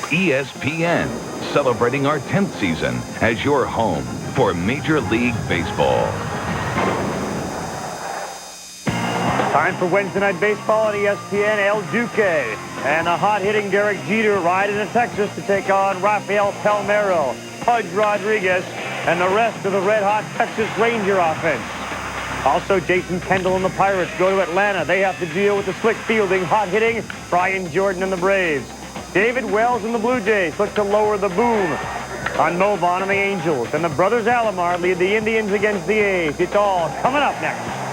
ESPN, celebrating our 10th season as your home for Major League Baseball. Time for Wednesday Night Baseball on ESPN. El Duque and the hot-hitting Derek Jeter ride into Texas to take on Rafael Palmeiro, Pudge Rodriguez, and the rest of the red-hot Texas Ranger offense. Also, Jason Kendall and the Pirates go to Atlanta. They have to deal with the slick fielding, hot-hitting Brian Jordan and the Braves. David Wells and the Blue Jays look to lower the boom on Mo Vaughn and the Angels. And the brothers Alomar lead the Indians against the A's. It's all coming up next.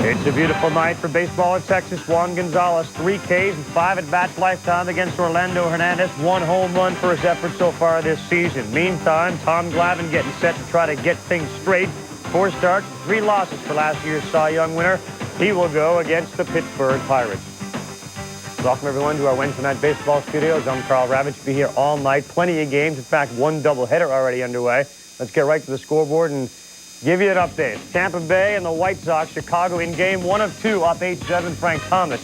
It's a beautiful night for baseball in Texas. Juan Gonzalez, 3 Ks and 5 at-bats lifetime against Orlando Hernandez. 1 home run for his effort so far this season. Meantime, Tom Glavine getting set to try to get things straight. 4 starts, 3 losses for last year's Cy Young winner. He will go against the Pittsburgh Pirates. Welcome, everyone, to our Wednesday Night Baseball studios. I'm Karl Ravech. Be here all night. Plenty of games. In fact, 1 doubleheader already underway. Let's get right to the scoreboard and give you an update. Tampa Bay and the White Sox. Chicago in game 1 of 2, up 8-7. Frank Thomas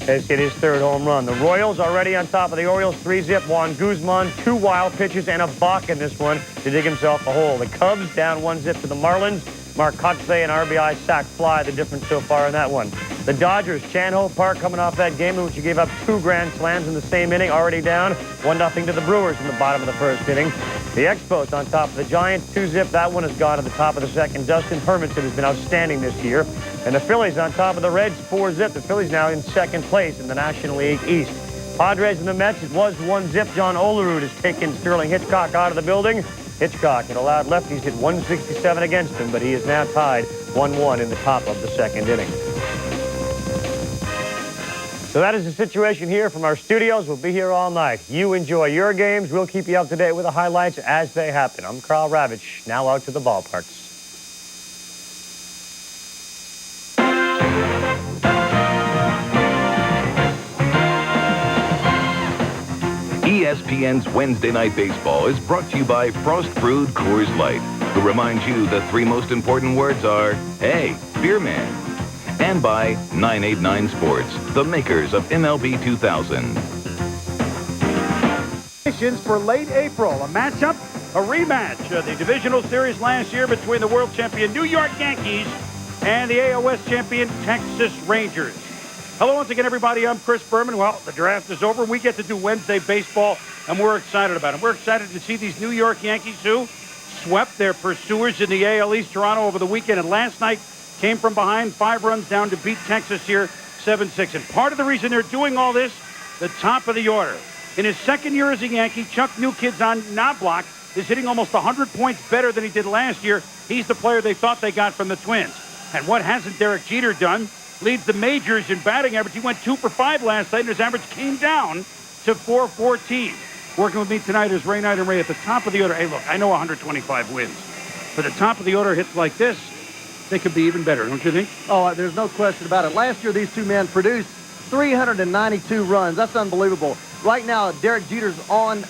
has hit his 3rd home run. The Royals already on top of the Orioles, 3-zip. Juan Guzman, 2 wild pitches and a balk in this one to dig himself a hole. The Cubs down 1-zip to the Marlins. Mark Kotsay and RBI sac fly, the difference so far in that one. The Dodgers, Chan Ho Park coming off that game in which you gave up 2 grand slams in the same inning, already down 1-0 to the Brewers in the bottom of the 1st inning. The Expos on top of the Giants, 2-zip. That one has gone to the top of the 2nd. Dustin Hermanson has been outstanding this year. And the Phillies on top of the Reds, 4-zip. The Phillies now in 2nd place in the National League East. Padres and the Mets, it was 1-zip. John Olerud has taken Sterling Hitchcock out of the building. Hitchcock had allowed lefties hit 167 against him, but he is now tied 1-1 in the top of the 2nd inning. So that is the situation here from our studios. We'll be here all night. You enjoy your games. We'll keep you up to date with the highlights as they happen. I'm Karl Ravech. Now out to the ballparks. ESPN's Wednesday Night Baseball is brought to you by Frost Brewed Coors Light, who reminds you the 3 most important words are, hey, beer man. And by 989 Sports, the makers of MLB 2000. For late April, a matchup, a rematch of the divisional series last year between the world champion New York Yankees and the AL West champion Texas Rangers. Hello once again, everybody. I'm Chris Berman. Well, the draft is over. We get to do Wednesday baseball, and we're excited about it. We're excited to see these New York Yankees who swept their pursuers in the AL East, Toronto, over the weekend, and last night came from behind 5 runs down to beat Texas here 7-6. And part of the reason they're doing all this, the top of the order. In his 2nd year as a Yankee, Chuck Newkid's on Knobloch is hitting almost 100 points better than he did last year. He's the player they thought they got from the Twins. And what hasn't Derek Jeter done? Leads the majors in batting average. He went 2 for 5 last night, and his average came down to 414. Working with me tonight is Ray Knight, and Ray, at the top of the order. Hey, look, I know 125 wins. But the top of the order hits like this, they could be even better, don't you think? Oh, there's no question about it. Last year, these 2 men produced 392 runs. That's unbelievable. Right now, Derek Jeter's on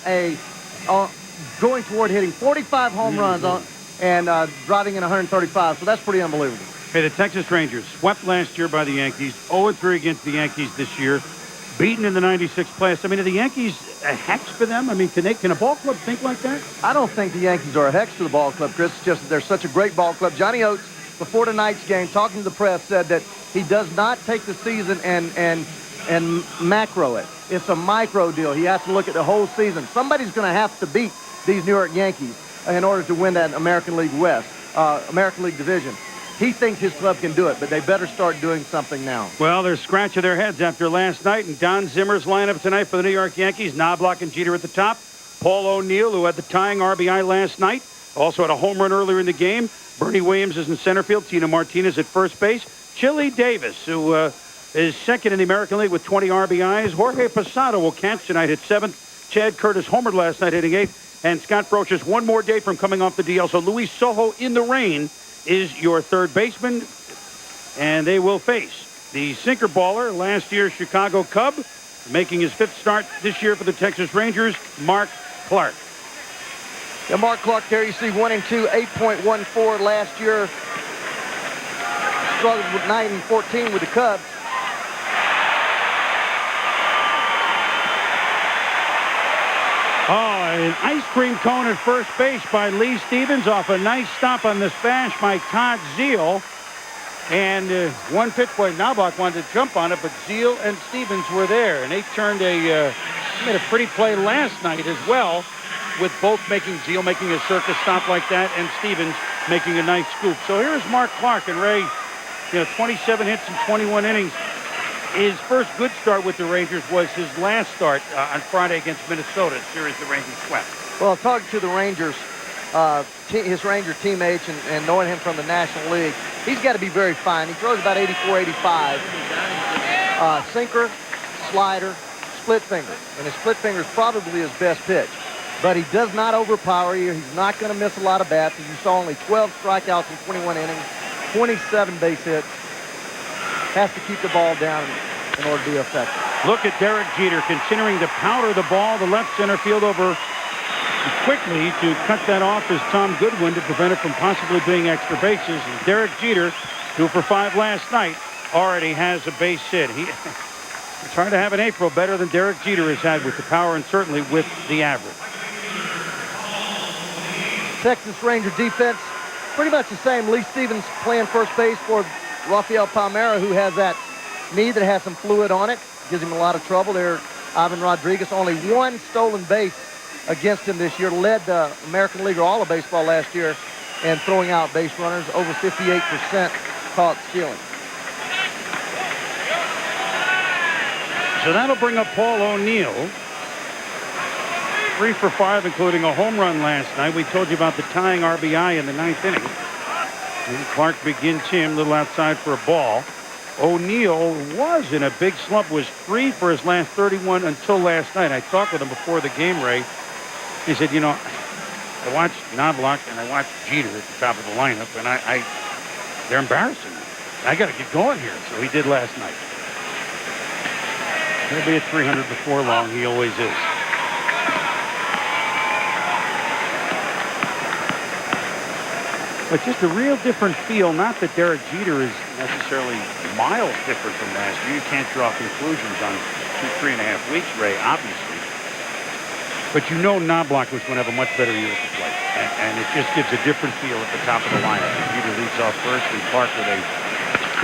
going toward hitting 45 home runs and driving in 135. So that's pretty unbelievable. Hey, the Texas Rangers swept last year by the Yankees, 0-3 against the Yankees this year, beaten in the 96 playoffs. I mean, are the Yankees a hex for them? I mean, can a ball club think like that? I don't think the Yankees are a hex to the ball club, Chris. It's just that they're such a great ball club. Johnny Oates, before tonight's game, talking to the press, said that he does not take the season and macro it. It's a micro deal. He has to look at the whole season. Somebody's going to have to beat these New York Yankees in order to win that American League West, American League division. He thinks his club can do it, but they better start doing something now. Well, they're scratching their heads after last night, and Don Zimmer's lineup tonight for the New York Yankees. Knobloch and Jeter at the top. Paul O'Neill, who had the tying RBI last night, also had a home run earlier in the game. Bernie Williams is in center field. Tino Martinez at first base. Chili Davis, who is 2nd in the American League with 20 RBIs. Jorge Posada will catch tonight at 7th. Chad Curtis homered last night, hitting 8th. And Scott Froch is 1 more day from coming off the DL. So Luis Sojo in the rain is your 3rd baseman, and they will face the sinker baller, last year's Chicago Cub, making his 5th start this year for the Texas Rangers, Mark Clark. Yeah, Mark Clark there, you see 1-2, 8.14 last year. Struggled with 9-14 with the Cubs. Oh, an ice cream cone at first base by Lee Stevens off a nice stop on the smash by Todd Zeal. And one pitch, boy, Knobloch wanted to jump on it, but Zeal and Stevens were there. And they turned made a pretty play last night as well, with both Zeal making a circus stop like that and Stevens making a nice scoop. So here's Mark Clark, and Ray, 27 hits in 21 innings. His first good start with the Rangers was his last start on Friday against Minnesota, a series the Rangers swept. Well, talking to the Rangers, his Ranger teammates, and knowing him from the National League, he's got to be very fine. He throws about 84, 85. Sinker, slider, split finger. And his split finger is probably his best pitch. But he does not overpower you. He's not going to miss a lot of bats. As you saw, only 12 strikeouts in 21 innings, 27 base hits. Has to keep the ball down in order to be effective. Look at Derek Jeter continuing to powder the ball the left center field over quickly to cut that off is Tom Goodwin to prevent it from possibly being extra bases. And Derek Jeter, 2 for 5 last night, already has a base hit. He's trying to have an April better than Derek Jeter has had with the power and certainly with the average. Texas Ranger defense, pretty much the same. Lee Stevens playing first base for Rafael Palmeira, who has that knee that has some fluid on it. Gives him a lot of trouble there. Ivan Rodriguez, only 1 stolen base against him this year. Led the American League All of Baseball last year and throwing out base runners. Over 58% caught stealing. So that'll bring up Paul O'Neill. 3 for 5, including a home run last night. We told you about the tying RBI in the 9th inning. And Clark begins him a little outside for a ball. O'Neill was in a big slump, was 3 for his last 31 until last night. I talked with him before the game, Ray. He said, I watched Knobloch and I watched Jeter at the top of the lineup, and they're embarrassing me. I got to get going here. So he did last night. He'll be at 300 before long. He always is. But just a real different feel. Not that Derek Jeter is necessarily miles different from last year. You can't draw conclusions on 2, 3.5 weeks, Ray, obviously. But Knobloch was going to have a much better year at the plate. And it just gives a different feel at the top of the lineup. Jeter leads off first, and Clark with a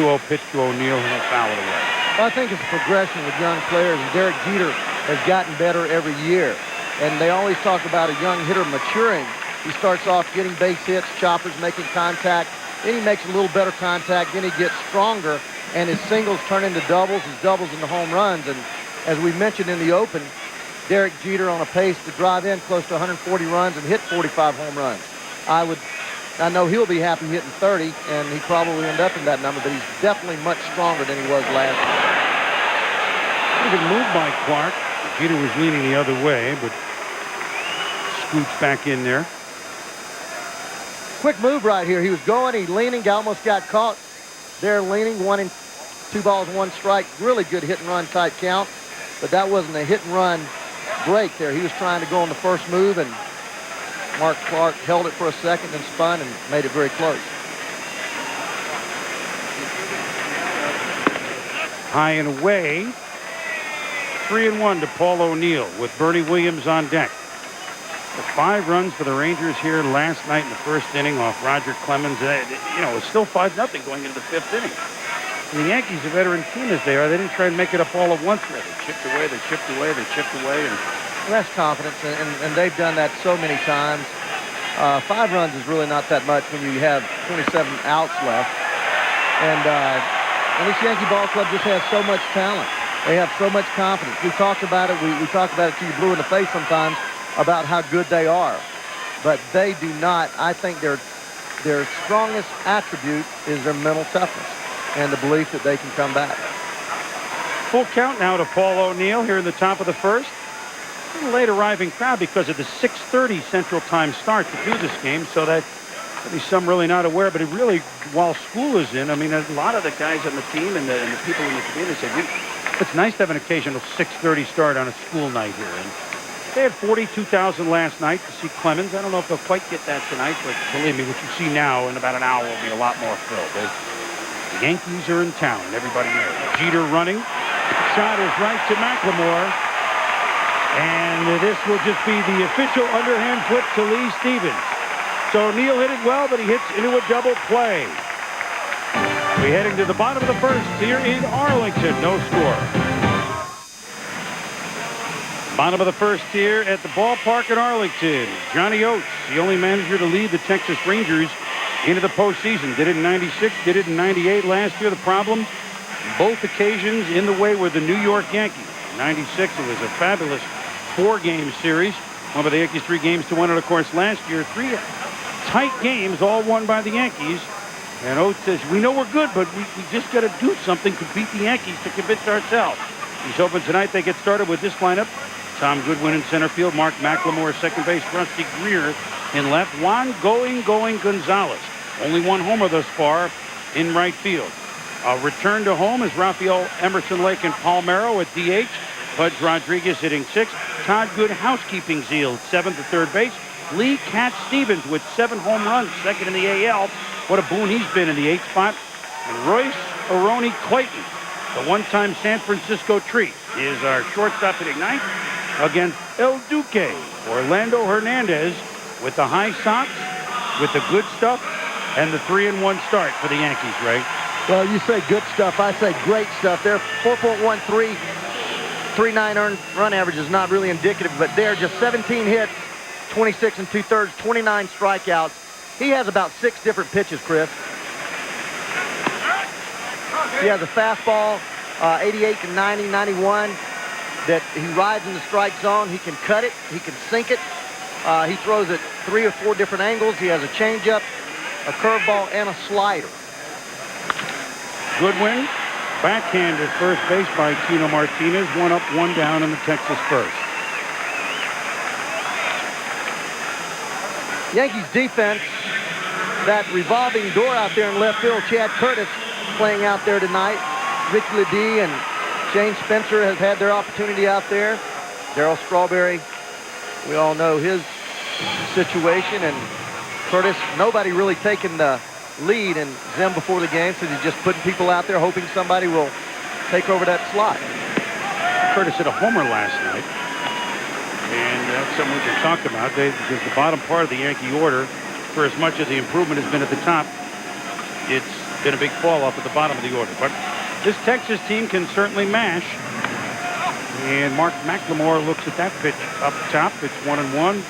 2-0 pitch to O'Neill, and he'll foul it away. Well, I think it's a progression with young players, and Derek Jeter has gotten better every year. And they always talk about a young hitter maturing. He starts off getting base hits, choppers, making contact. Then he makes a little better contact. Then he gets stronger, and his singles turn into doubles, his doubles into home runs. And as we mentioned in the open, Derek Jeter on a pace to drive in close to 140 runs and hit 45 home runs. I know he'll be happy hitting 30, and he probably end up in that number, but he's definitely much stronger than he was last year. Good move by Clark. Jeter was leaning the other way, but scoots back in there. Quick move right here. He was going, he leaning, almost got caught there leaning, 2 balls, 1 strike. Really good hit and run type count, but that wasn't a hit and run break there. He was trying to go on the first move, and Mark Clark held it for a second and spun and made it very close. High and away. 3-1 to Paul O'Neill with Bernie Williams on deck. The 5 runs for the Rangers here last night in the first inning off Roger Clemens. It's still 5-0 going into the 5th inning. And the Yankees, a veteran team as they are, they didn't try and make it up all at once. They chipped away, they chipped away, they chipped away. And well, that's confidence, and they've done that so many times. 5 runs is really not that much when you have 27 outs left. And this Yankee ball club just has so much talent. They have so much confidence. We talked about it. We talk about it to you blue in the face sometimes about how good they are. But they do not. I think their strongest attribute is their mental toughness and the belief that they can come back. Full count now to Paul O'Neill here in the top of the first. A little late arriving crowd because of the 6:30 Central Time start to do this game, so that maybe some really not aware, but it really, while school is in, I mean, a lot of the guys on the team and the people in the community said, it's nice to have an occasional 6:30 start on a school night here. And They had 42,000 last night to see Clemens. I don't know if they'll quite get that tonight, but believe me, what you see now in about an hour will be a lot more filled. The Yankees are in town, and everybody knows. Jeter running. Shot is right to McLemore. And this will just be the official underhand flip to Lee Stevens. So Neal hit it well, but he hits into a double play. We're heading to the bottom of the first here in Arlington. No score. Bottom of the first here at the ballpark in Arlington. Johnny Oates, the only manager to lead the Texas Rangers into the postseason. Did it in 96, did it in 98 last year. The problem, both occasions in the way were the New York Yankees. In 96, it was a fabulous 4-game series. Won by the Yankees 3 games to 1. And of course, last year, 3 tight games, all won by the Yankees. And Oates says, we know we're good, but we just got to do something to beat the Yankees to convince ourselves. He's hoping tonight they get started with this lineup. Tom Goodwin in center field. Mark McLemore second base. Rusty Greer in left. Juan Going Gonzalez. Only one homer thus far in right field. Return to home is Rafael Emerson Lake and Palmeiro at DH. Pudge Rodriguez hitting 6th. Todd Good housekeeping zeal 7th at third base. Lee Cat Stevens with 7 home runs, second in the AL. What a boon he's been in the 8th spot. And Royce Aroni Clayton, the one-time San Francisco treat, is our shortstop hitting 9th against El Duque. Orlando Hernandez with the high Sox, with the good stuff, and the 3-1 start for the Yankees, Ray. Well, you say good stuff. I say great stuff. Their 4.13, 3.9 earned run average is not really indicative, but they're just 17 hits, 26 2/3, 29 strikeouts. He has about 6 different pitches, Chris. He has a fastball, 88 to 90, 91, that he rides in the strike zone. He can cut it. He can sink it. He throws it 3 or 4 different angles. He has a changeup, a curveball, and a slider. Goodwin, backhand at first base by Tino Martinez. 1 up, 1 down in the Texas first. Yankees defense, that revolving door out there in left field. Chad Curtis playing out there tonight. Ricky Ledee and Shane Spencer has had their opportunity out there. Darryl Strawberry, we all know his situation. And Curtis, nobody really taking the lead in Zim before the game, so he's just putting people out there hoping somebody will take over that slot. Curtis hit a homer last night. And that's something we can talk about, because the bottom part of the Yankee order, for as much as the improvement has been at the top, it's been a big fall off at the bottom of the order. But this Texas team can certainly mash. And Mark McLemore looks at that pitch up top. It's 1-1.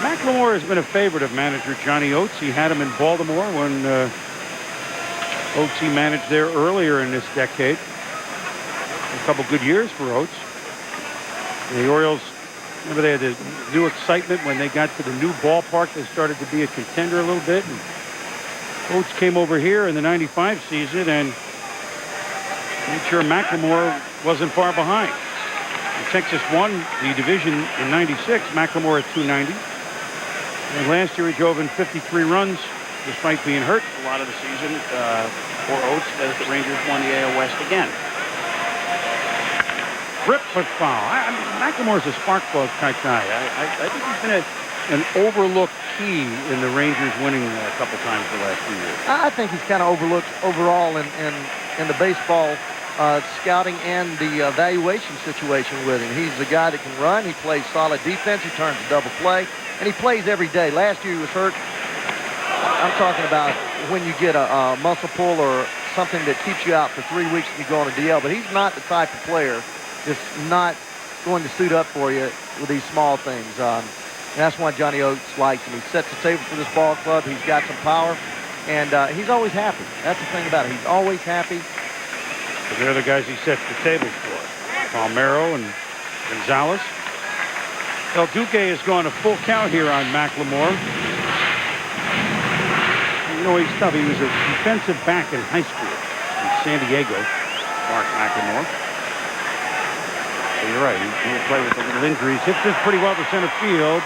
McLemore has been a favorite of manager Johnny Oates. He had him in Baltimore when Oates managed there earlier in this decade. A couple good years for Oates. The Orioles, remember, they had the new excitement when they got to the new ballpark. They started to be a contender a little bit. And Oates came over here in the 95 season and made sure McLemore wasn't far behind. And Texas won the division in 96. McLemore at 290. And last year he drove in 53 runs despite being hurt a lot of the season for Oates, as the Rangers won the AL West again. Rip but foul. McLemore's a spark plug type guy. I think he's been an overlooked key in the Rangers winning a couple times the last few years. I think he's kind of overlooked overall in the baseball scouting and the evaluation situation with him. He's the guy that can run. He plays solid defense. He turns a double play. And he plays every day. Last year he was hurt. I'm talking about when you get a muscle pull or something that keeps you out for 3 weeks and you go on a DL. But he's not the type of player that's not going to suit up for you with these small things. And that's why Johnny Oates likes him. He sets the table for this ball club. He's got some power. And he's always happy. That's the thing about it. He's always happy. But they're the guys he sets the table for. Palmeiro and Gonzalez. El Duque has gone a full count here on McLemore. You know, he's tough. He was a defensive back in high school in San Diego, Mark McLemore. So you're right. He will play with a little injuries. Hits this pretty well to center field.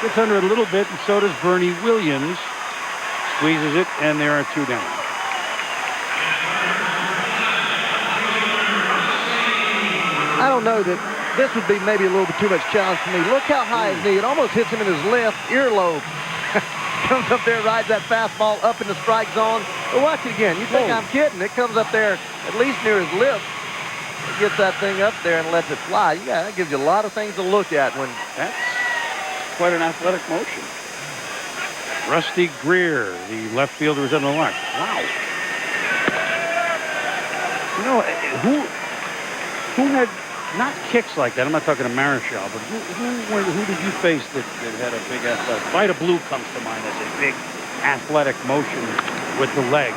Gets under it a little bit, and so does Bernie Williams. Squeezes it, and there are 2 down. I don't know that this would be maybe a little bit too much challenge for me. Look how high his knee. It almost hits him in his left earlobe. Comes up there, rides that fastball up in the strike zone. But watch it again. You think I'm kidding? It comes up there at least near his lips. It gets that thing up there and lets it fly. Yeah, that gives you a lot of things to look at when... That's quite an athletic motion. Rusty Greer, the left fielder, is on the left. Wow. You know, who had not kicks like that? I'm not talking to Marichal, but who did you face that had a big athletic? Vida Blue comes to mind as a big athletic motion with the leg.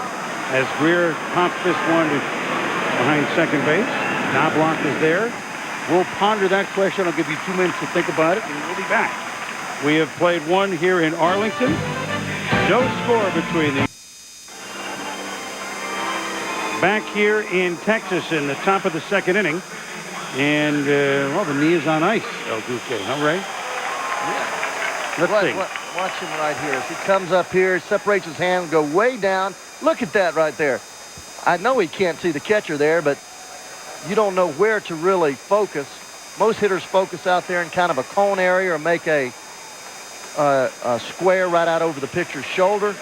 As Greer pops this one to behind second base, Knobloch is there. We'll ponder that question. I'll give you 2 minutes to think about it, and we'll be back. We have played one here in Arlington. No score between the... Back here in Texas in the top of the second inning. And, well, the knee is on ice, El Duque, huh, Ray? Yeah. Let's see. Watch him right here. As he comes up here, separates his hand, go way down. Look at that right there. I know he can't see the catcher there, but you don't know where to really focus. Most hitters focus out there in kind of a cone area or make a square right out over the pitcher's shoulder.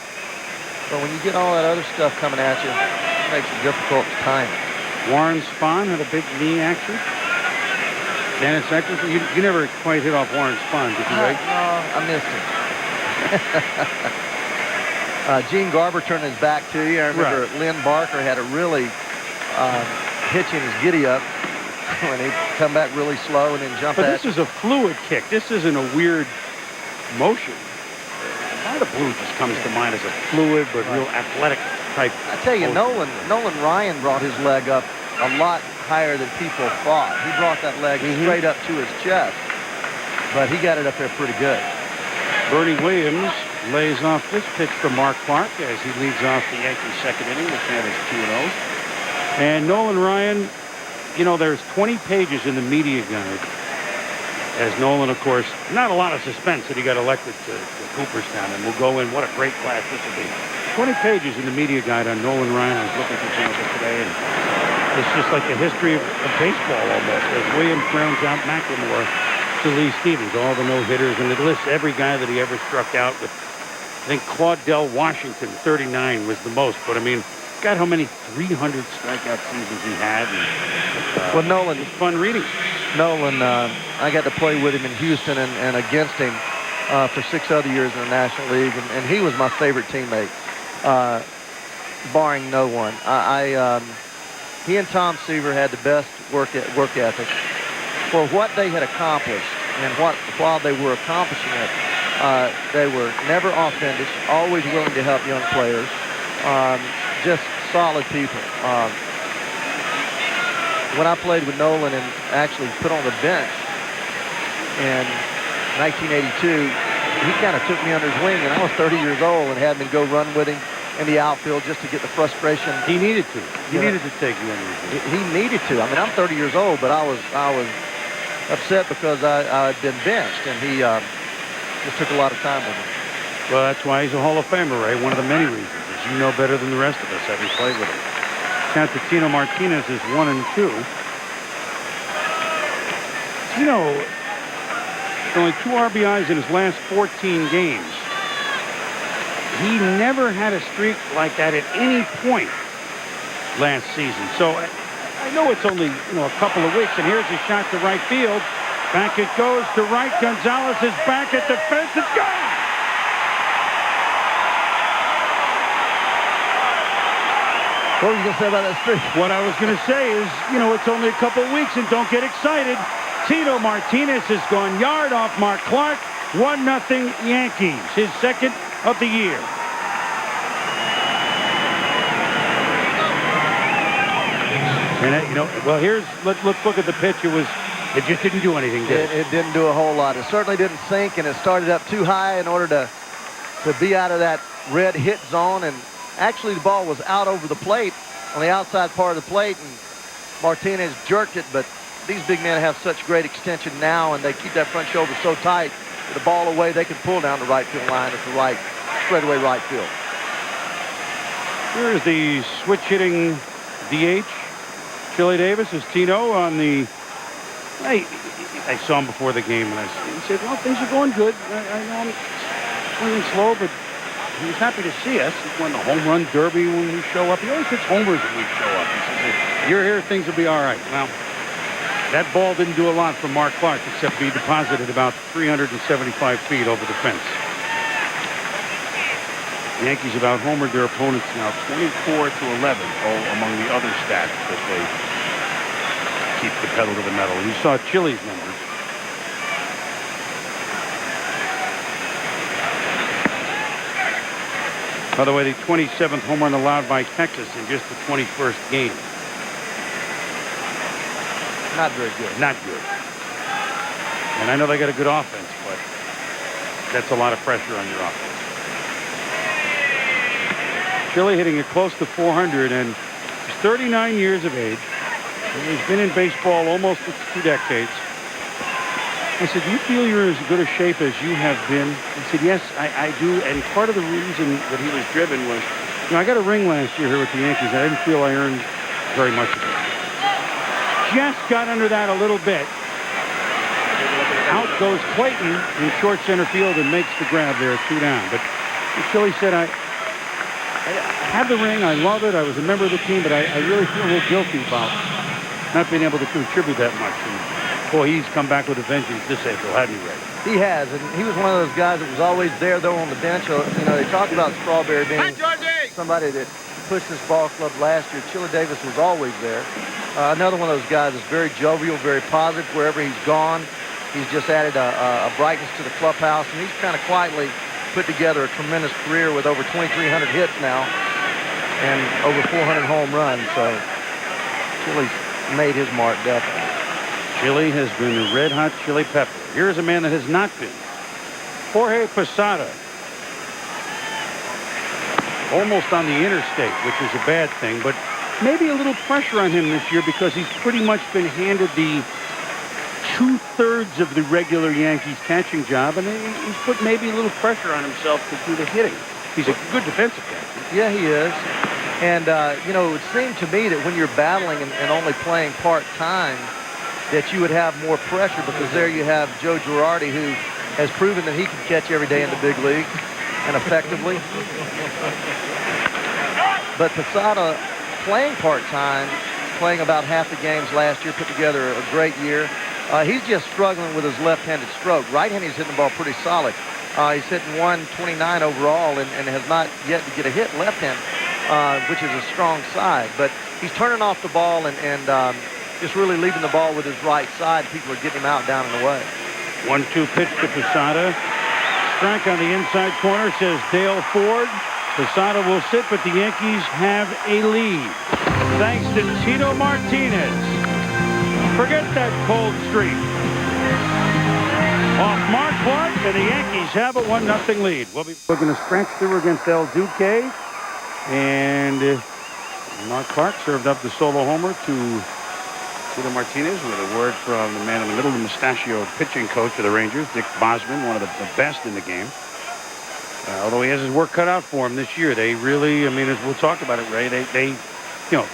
But when you get all that other stuff coming at you, it makes it difficult to time it. Warren Spahn had a big knee action. Dennis Eckersley, you never quite hit off Warren Spahn, did you, Ray? No, I missed him. Gene Garber turned his back to you. I remember Lynn Barker had a really hitching his giddy up when he'd come back really slow and then jump But at this is a fluid kick. This isn't a weird motion. Vida Blue just comes to mind as a fluid but real athletic type. I tell you, motion. Nolan Ryan brought his leg up a lot higher than people thought. He brought that leg straight up to his chest, but he got it up there pretty good. Bernie Williams lays off this pitch from Mark Clark as he leads off the Yankees second inning. The count is 2-0. And Nolan Ryan, you know, there's 20 pages in the media guide. As Nolan, of course, not a lot of suspense that he got elected to Cooperstown, and we'll go in. What a great class this will be. 20 pages in the media guide on Nolan Ryan. I was looking for some of it today, and it's just like the history of baseball almost. As Williams rounds out McLemore to Lee Stevens, all the no-hitters, and it lists every guy that he ever struck out with. I think Claudell Washington, 39, was the most, but I mean, God, how many 300 strikeout seasons he had. And, well, Nolan, it's fun reading. Nolan, I got to play with him in Houston and against him for 6 other years in the National League, and he was my favorite teammate, barring no one. He and Tom Seaver had the best work ethic for what they had accomplished, and while they were accomplishing it, they were never offendish, always willing to help young players, just solid people. When I played with Nolan and actually put on the bench in 1982, he kind of took me under his wing, and I was 30 years old and had me go run with him in the outfield just to get the frustration. He needed to. He needed to take you under his wing. He needed to. I mean, I'm 30 years old, but I was upset because I had been benched, and he just took a lot of time with me. Well, that's why he's a Hall of Famer, Ray. One of the many reasons is you know better than the rest of us having played with him. Count to Tino Martinez is 1-2. Tino, only 2 RBIs in his last 14 games. He never had a streak like that at any point last season. So I know it's only, a couple of weeks, and here's a shot to right field. Back it goes to right. Gonzalez is back at the fence. It's gone! What were you going to say about that streak? What I was going to say is, it's only a couple of weeks, and don't get excited. Tino Martinez has gone yard off Mark Clark. 1-0 Yankees, his second of the year. And well, let's look at the pitch. It just didn't do anything, did it? It didn't do a whole lot. It certainly didn't sink, and it started up too high in order to be out of that red hit zone. And actually, the ball was out over the plate on the outside part of the plate, and Martinez jerked it. But these big men have such great extension now, and they keep that front shoulder so tight. The ball away, they can pull down the right field line at the right straightaway right field. Here's the switch hitting DH. Chili Davis is Tino on the I saw him before the game, and he said, well, things are going good. I know I'm going slow, but he was happy to see us. He won the home run derby when we show up. He always hits homers when we show up. He says, you're here, things will be all right. Well, that ball didn't do a lot for Mark Clark, except be deposited about 375 feet over the fence. The Yankees have out-homered their opponents now 24-11 among the other stats that they keep the pedal to the metal. You saw Chile's numbers. By the way, the 27th home run allowed by Texas in just the 21st game. Not very good. Not good. And I know they got a good offense, but that's a lot of pressure on your offense. Chile hitting it close to 400, and he's 39 years of age. And he's been in baseball almost 2 decades. I said, do you feel you're in as good a shape as you have been? He said, yes, I do. And part of the reason that he was driven was, I got a ring last year here with the Yankees, and I didn't feel I earned very much of it. Just got under that a little bit. Out goes Clayton in short center field and makes the grab there, 2 down. But Chile said, I have the ring, I love it, I was a member of the team, but I really feel a little guilty about not being able to contribute that much. And boy, he's come back with a vengeance this April, hadn't he, Ray? He has, and he was one of those guys that was always there, though, on the bench. They talked about Strawberry being somebody that pushed this ball club last year. Chile Davis was always there. Another one of those guys that's very jovial, very positive wherever he's gone. He's just added a brightness to the clubhouse, and he's kind of quietly put together a tremendous career with over 2,300 hits now and over 400 home runs. So Chile's made his mark, definitely. Chile has been a red-hot chili pepper. Here's a man that has not been. Jorge Posada. Almost on the interstate, which is a bad thing, but maybe a little pressure on him this year because he's pretty much been handed the 2/3 of the regular Yankees catching job, and he's put maybe a little pressure on himself to do the hitting. He's a good defensive catcher. Yeah, he is. And, it would seem to me that when you're battling and only playing part-time, that you would have more pressure because there you have Joe Girardi, who has proven that he can catch every day in the big leagues and effectively. But Posada, playing part-time, playing about half the games last year, put together a great year. He's just struggling with his left-handed stroke. Right-handed, he's hitting the ball pretty solid. He's hitting 129 overall and has not yet to get a hit left-hand, which is a strong side. But he's turning off the ball and just really leaving the ball with his right side. People are getting him out down and away. 1-2 pitch to Posada. Strike on the inside corner, says Dale Ford. Posada will sit, but the Yankees have a lead. Thanks to Tito Martinez. Forget that cold streak. Off Mark Clark, and the Yankees have a 1-0 lead. We'll be looking to stretch through against El Duque. And Mark Clark served up the solo homer to Tito Martinez with a word from the man in the middle, the mustachioed pitching coach of the Rangers, Dick Bosman, one of the best in the game. Although he has his work cut out for him this year, they really, as we'll talk about it, Ray, they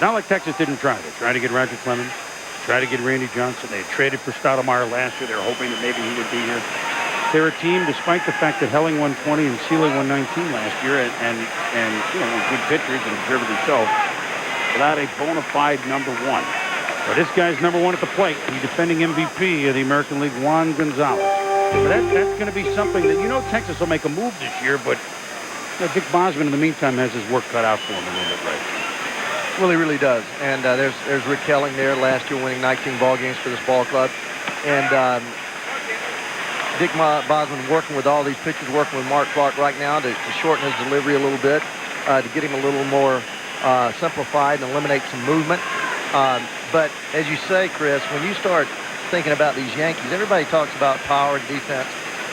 not like Texas didn't try. They tried to get Roger Clemens, tried to get Randy Johnson. They had traded for Stoudemire last year. They were hoping that maybe he would be here. They're a team, despite the fact that Helling 120 and Seeley 119 last year, and good pitchers, and deservedly so, without a bona fide number one. But this guy's number one at the plate, the defending MVP of the American League, Juan Gonzalez. But that's going to be something that, Texas will make a move this year, but Dick Bosman, in the meantime, has his work cut out for him a little bit, right? Well, he really does. And there's Rick Helling there last year winning 19 ball games for this ball club. And Dick Bosman working with all these pitchers, working with Mark Clark right now to shorten his delivery a little bit, to get him a little more simplified and eliminate some movement. But as you say, Chris, when you start thinking about these Yankees, everybody talks about power and defense,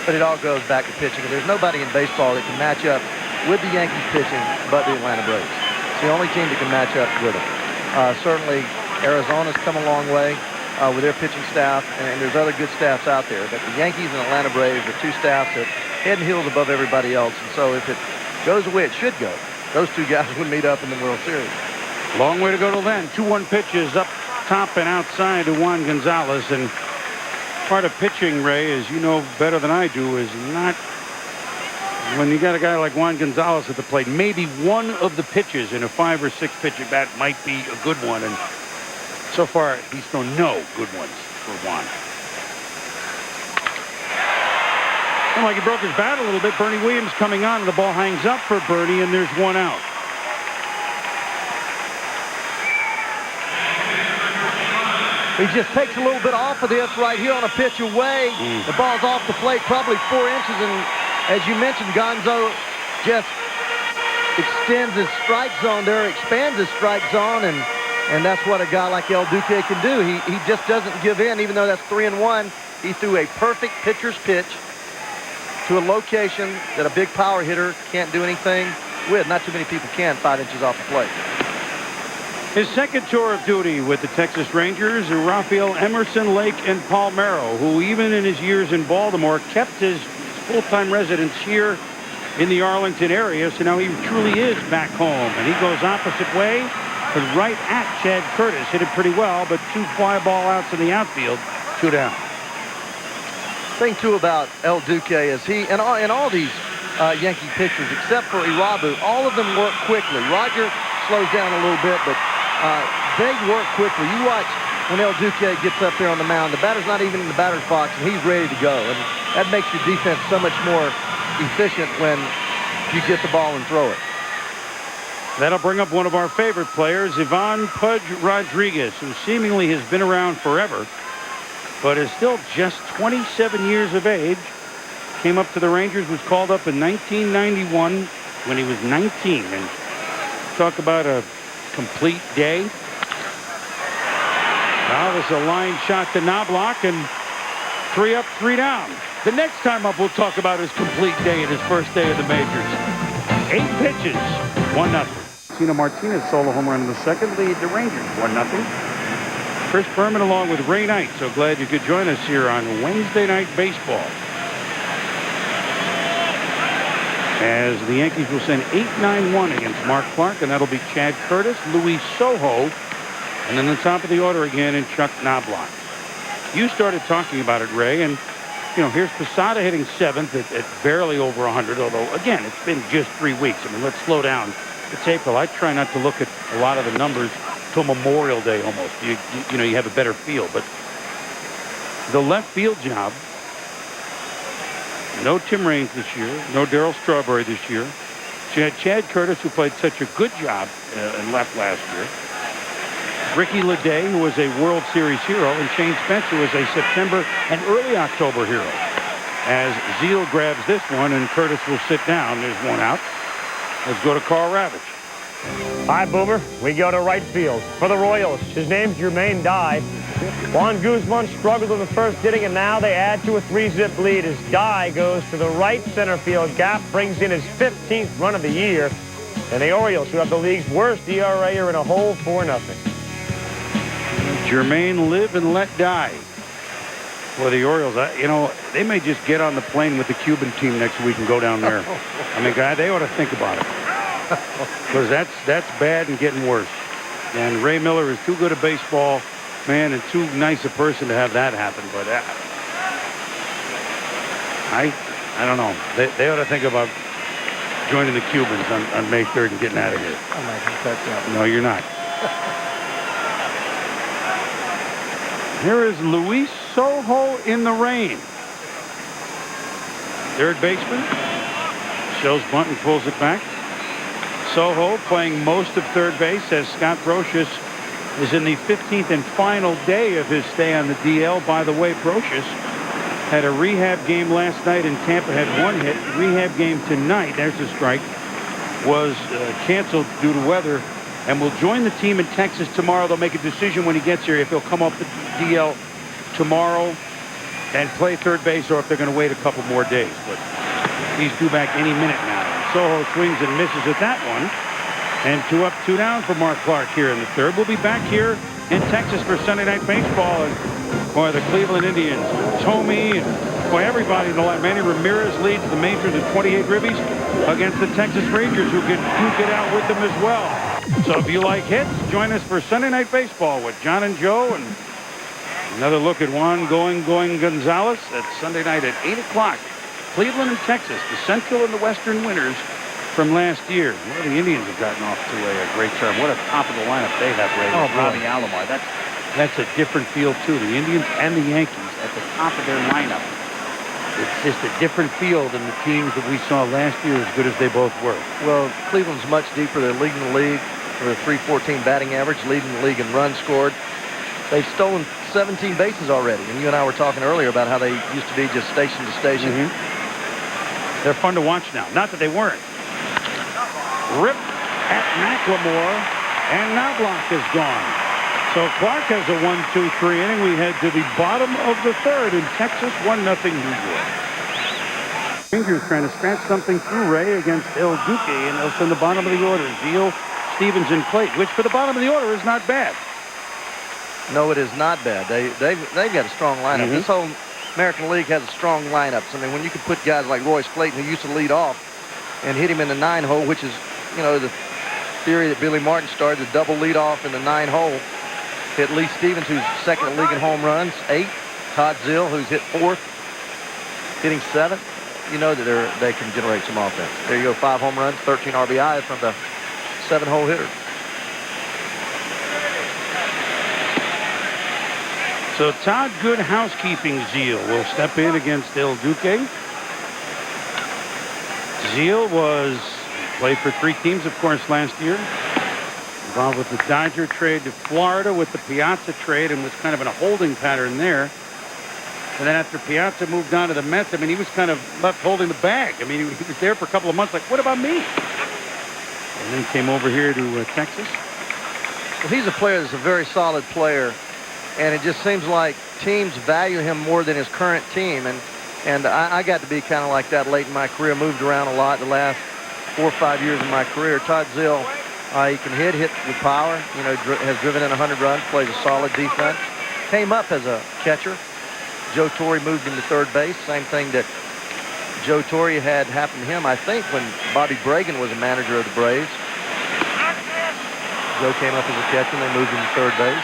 but it all goes back to pitching. And there's nobody in baseball that can match up with the Yankees pitching but the Atlanta Braves. It's the only team that can match up with them. Certainly, Arizona's come a long way with their pitching staff, and there's other good staffs out there. But the Yankees and Atlanta Braves are two staffs that head and heels above everybody else. And so if it goes the way it should go, those two guys would meet up in the World Series. Long way to go till then. 2-1 pitches up top and outside to Juan Gonzalez, and Part of pitching, Ray, as you know better than I do, is not when you got a guy like Juan Gonzalez at the plate. Maybe one of the pitches in a 5 or 6 pitch at bat might be a good one, and so far he's thrown no good ones for Juan. And like he broke his bat a little bit. Bernie Williams coming on, and the ball hangs up for Bernie, and there's 1 out. He just takes a little bit off of this right here on a pitch away. The ball's off the plate, probably 4 inches, and as you mentioned, Gonzo just extends his strike zone there, expands his strike zone, and that's what a guy like El Duque can do. He just doesn't give in, even though that's 3-1. He threw a perfect pitcher's pitch to a location that a big power hitter can't do anything with. Not too many people can 5 inches off the plate. His second tour of duty with the Texas Rangers are Rafael Emerson, Lake, and Palmeiro, who even in his years in Baltimore kept his full-time residence here in the Arlington area. So now he truly is back home. And he goes opposite way, but right at Chad Curtis. Hit it pretty well, but 2 fly ball outs in the outfield. 2 down. Thing, too, about El Duque is he, and all these Yankee pitchers, except for Irabu, all of them work quickly. Roger slows down a little bit, but they work quickly. You watch when El Duque gets up there on the mound, the batter's not even in the batter's box, and he's ready to go. And that makes your defense so much more efficient when you get the ball and throw it. That'll bring up one of our favorite players, Ivan Pudge Rodriguez, who seemingly has been around forever, but is still just 27 years of age. Came up to the Rangers, was called up in 1991 when he was 19. And talk about a complete day. Now there's a line shot to Knobloch, and 3 up, 3 down. The next time up, we'll talk about his complete day in his first day of the majors. 8 pitches, 1-0. Tino Martinez solo home run in the second, lead the Rangers 1-0. Chris Berman along with Ray Knight. So glad you could join us here on Wednesday Night Baseball. As the Yankees will send 8-9-1 against Mark Clark, and that'll be Chad Curtis, Luis Sojo, and then the top of the order again in Chuck Knobloch. You started talking about it, Ray, and you know, here's Posada hitting 7th at barely over 100, although again, it's been just 3 weeks. I mean, let's slow down. It's April. I try not to look at a lot of the numbers till Memorial Day almost. You know, you have a better feel, but the left field job, no Tim Raines this year, no Darryl Strawberry this year. She had Chad Curtis, who played such a good job and left last year. Ricky Leday, who was a World Series hero, and Shane Spencer, who was a September and early October hero. As Zeal grabs this one, and Curtis will sit down. There's 1 out. Let's go to Carl Ravitch. Hi, Boomer. We go to right field for the Royals. His name's Jermaine Dye. Juan Guzman struggled in the first inning, and now they add to a 3-zip lead as Dye goes to the right center field gap, brings in his 15th run of the year. And the Orioles, who have the league's worst ERA, are in a hole 4-0. Jermaine live and let die for the Orioles. You know, they may just get on the plane with the Cuban team next week and go down there. I mean, God, they ought to think about it. Because that's bad and getting worse. And Ray Miller is too good at baseball, man, and too nice a person to have that happen. But I don't know. They ought to think about joining the Cubans on May 3rd and getting out of here. I'm not going to touch that. No, you're not. Here is Luis Sojo in the rain. Third baseman. Shows bunt and pulls it back. Sojo playing most of third base as Scott Brocious is in the 15th and final day of his stay on the DL. By the way, Brocious had a rehab game last night in Tampa, had 1 hit. Rehab game tonight, there's a strike, was canceled due to weather, and will join the team in Texas tomorrow. They'll make a decision when he gets here if he'll come off the DL tomorrow and play third base, or if they're going to wait a couple more days. But he's due back any minute now. Sojo swings and misses at that one. And 2 up, 2 down for Mark Clark here in the third. We'll be back here in Texas for Sunday Night Baseball. And boy, the Cleveland Indians, Tomey, and boy, everybody in the line. Manny Ramirez leads the majors at 28 ribbies against the Texas Rangers, who can duke it out with them as well. So if you like hits, join us for Sunday Night Baseball with John and Joe and Another look at Juan Going Gonzalez. That's Sunday night at 8 o'clock. Cleveland and Texas, the Central and the Western winners from last year. Well, the Indians have gotten off to a great start. What a top of the lineup they have, Ray. Oh, Robbie Alomar. That's a different feel, too. The Indians and the Yankees at the top of their lineup. It's just a different feel than the teams that we saw last year, as good as they both were. Well, Cleveland's much deeper. They're leading the league with a .314 batting average, leading the league in runs scored. They've stolen 17 bases already. And you and I were talking earlier about how they used to be just station to station. They're fun to watch now. Not that they weren't. Rip at McLemore, and Knobloch is gone. So Clark has a 1-2-3 inning. We head to the bottom of the third in Texas, 1-0 New York. Rangers trying to scratch something through, Ray, against El Duque, and they'll send the bottom of the order. Zeal, Stevens, and Clayton, which for the bottom of the order is not bad. No, it is not bad. They've got a strong lineup. This whole American League has strong lineups. I mean, when you can put guys like Royce Clayton, who used to lead off, and hit him in the 9-hole, which is, you know, the theory that Billy Martin started, the double lead off in the 9-hole. Hit Lee Stevens, who's second in the league in home runs, 8. Todd Zill, who's hit 4th, hitting 7th. You know that they can generate some offense. There you go, 5 home runs, 13 RBIs from the 7-hole hitter. So Todd Good Housekeeping Zeal will step in against El Duque. Zeal played for 3 teams, of course, last year. Involved with the Dodger trade to Florida, with the Piazza trade, and was kind of in a holding pattern there. And then after Piazza moved on to the Mets, I mean, he was kind of left holding the bag. I mean, he was there for a couple of months like, what about me? And then came over here to Texas. Well, he's a player that's a very solid player. And it just seems like teams value him more than his current team. And I got to be kind of like that late in my career. Moved around a lot the last 4 or 5 years of my career. Todd Zill, he can hit with power. You know, has driven in 100 runs, plays a solid defense. Came up as a catcher. Joe Torre moved him to third base. Same thing that Joe Torre had happened to him, I think, when Bobby Bragan was a manager of the Braves. Joe came up as a catcher, and they moved him to third base.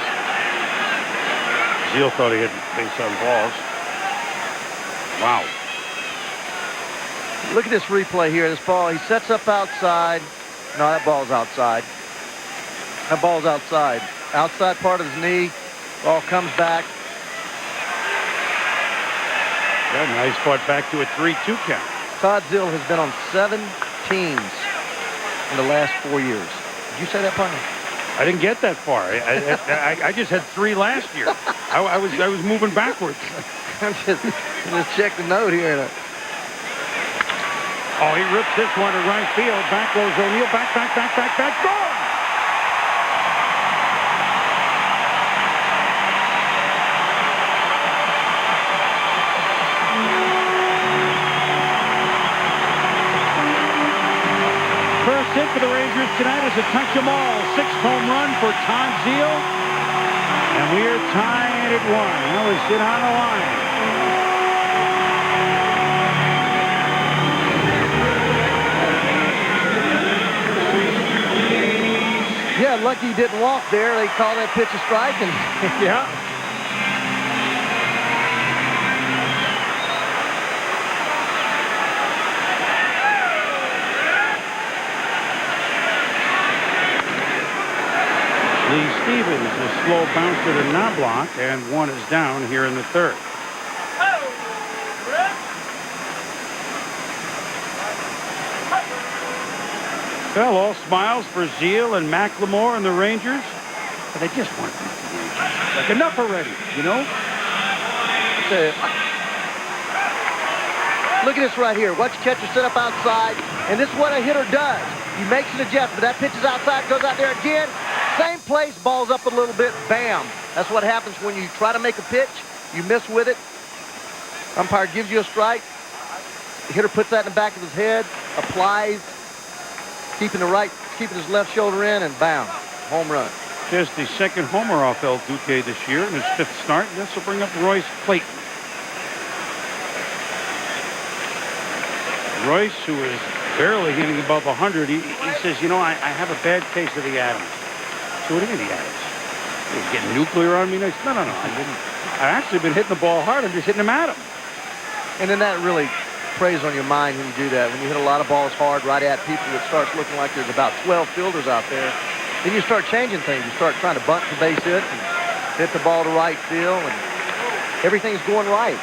Zeal thought he had base on balls. Wow. Look at this replay here. This ball, he sets up outside. No, that ball's outside. That ball's outside. Outside part of his knee. Ball comes back. Yeah, nice fought back to a 3-2 count. Todd Zill has been on 7 teams in the last 4 years. Did you say that, partner? I didn't get that far. I just had 3 last year. I was moving backwards. I'm just check the note here. Oh, he rips this one to right field. Back goes O'Neill. Back, gone! First hit for the Rangers tonight is a touch 'em all. 6th home run for Todd Zeal. And we're tied at 1. That was hit on the line. Yeah, lucky he didn't walk there. They call that pitch a strike. And Yeah. Lee Stevens, a slow bouncer to Knobloch, and 1 is down here in the third. Well, all smiles for Zeal and McLemore and the Rangers. But they just want to beat the Yankees. Like, enough already, you know? Look at this right here. Watch the catcher set up outside. And this is what a hitter does. He makes an adjustment. That pitch is outside, goes out there again. Same place, balls up a little bit, bam. That's what happens when you try to make a pitch. You miss with it. Umpire gives you a strike. The hitter puts that in the back of his head, applies, keeping his left shoulder in, and bam, home run. Just the 2nd homer off El Duque this year in his 5th start. And this will bring up Royce Clayton. Royce, who is barely hitting above 100, he says, you know, I have a bad case of the Adams. So what do you mean the Adams? He's getting nuclear on me next? No, I didn't. I've actually been hitting the ball hard. I'm just hitting them at him. And then that really preys on your mind when you do that. When you hit a lot of balls hard right at people, it starts looking like there's about 12 fielders out there. Then you start changing things. You start trying to bunt the base hit and hit the ball to right field, and everything's going right.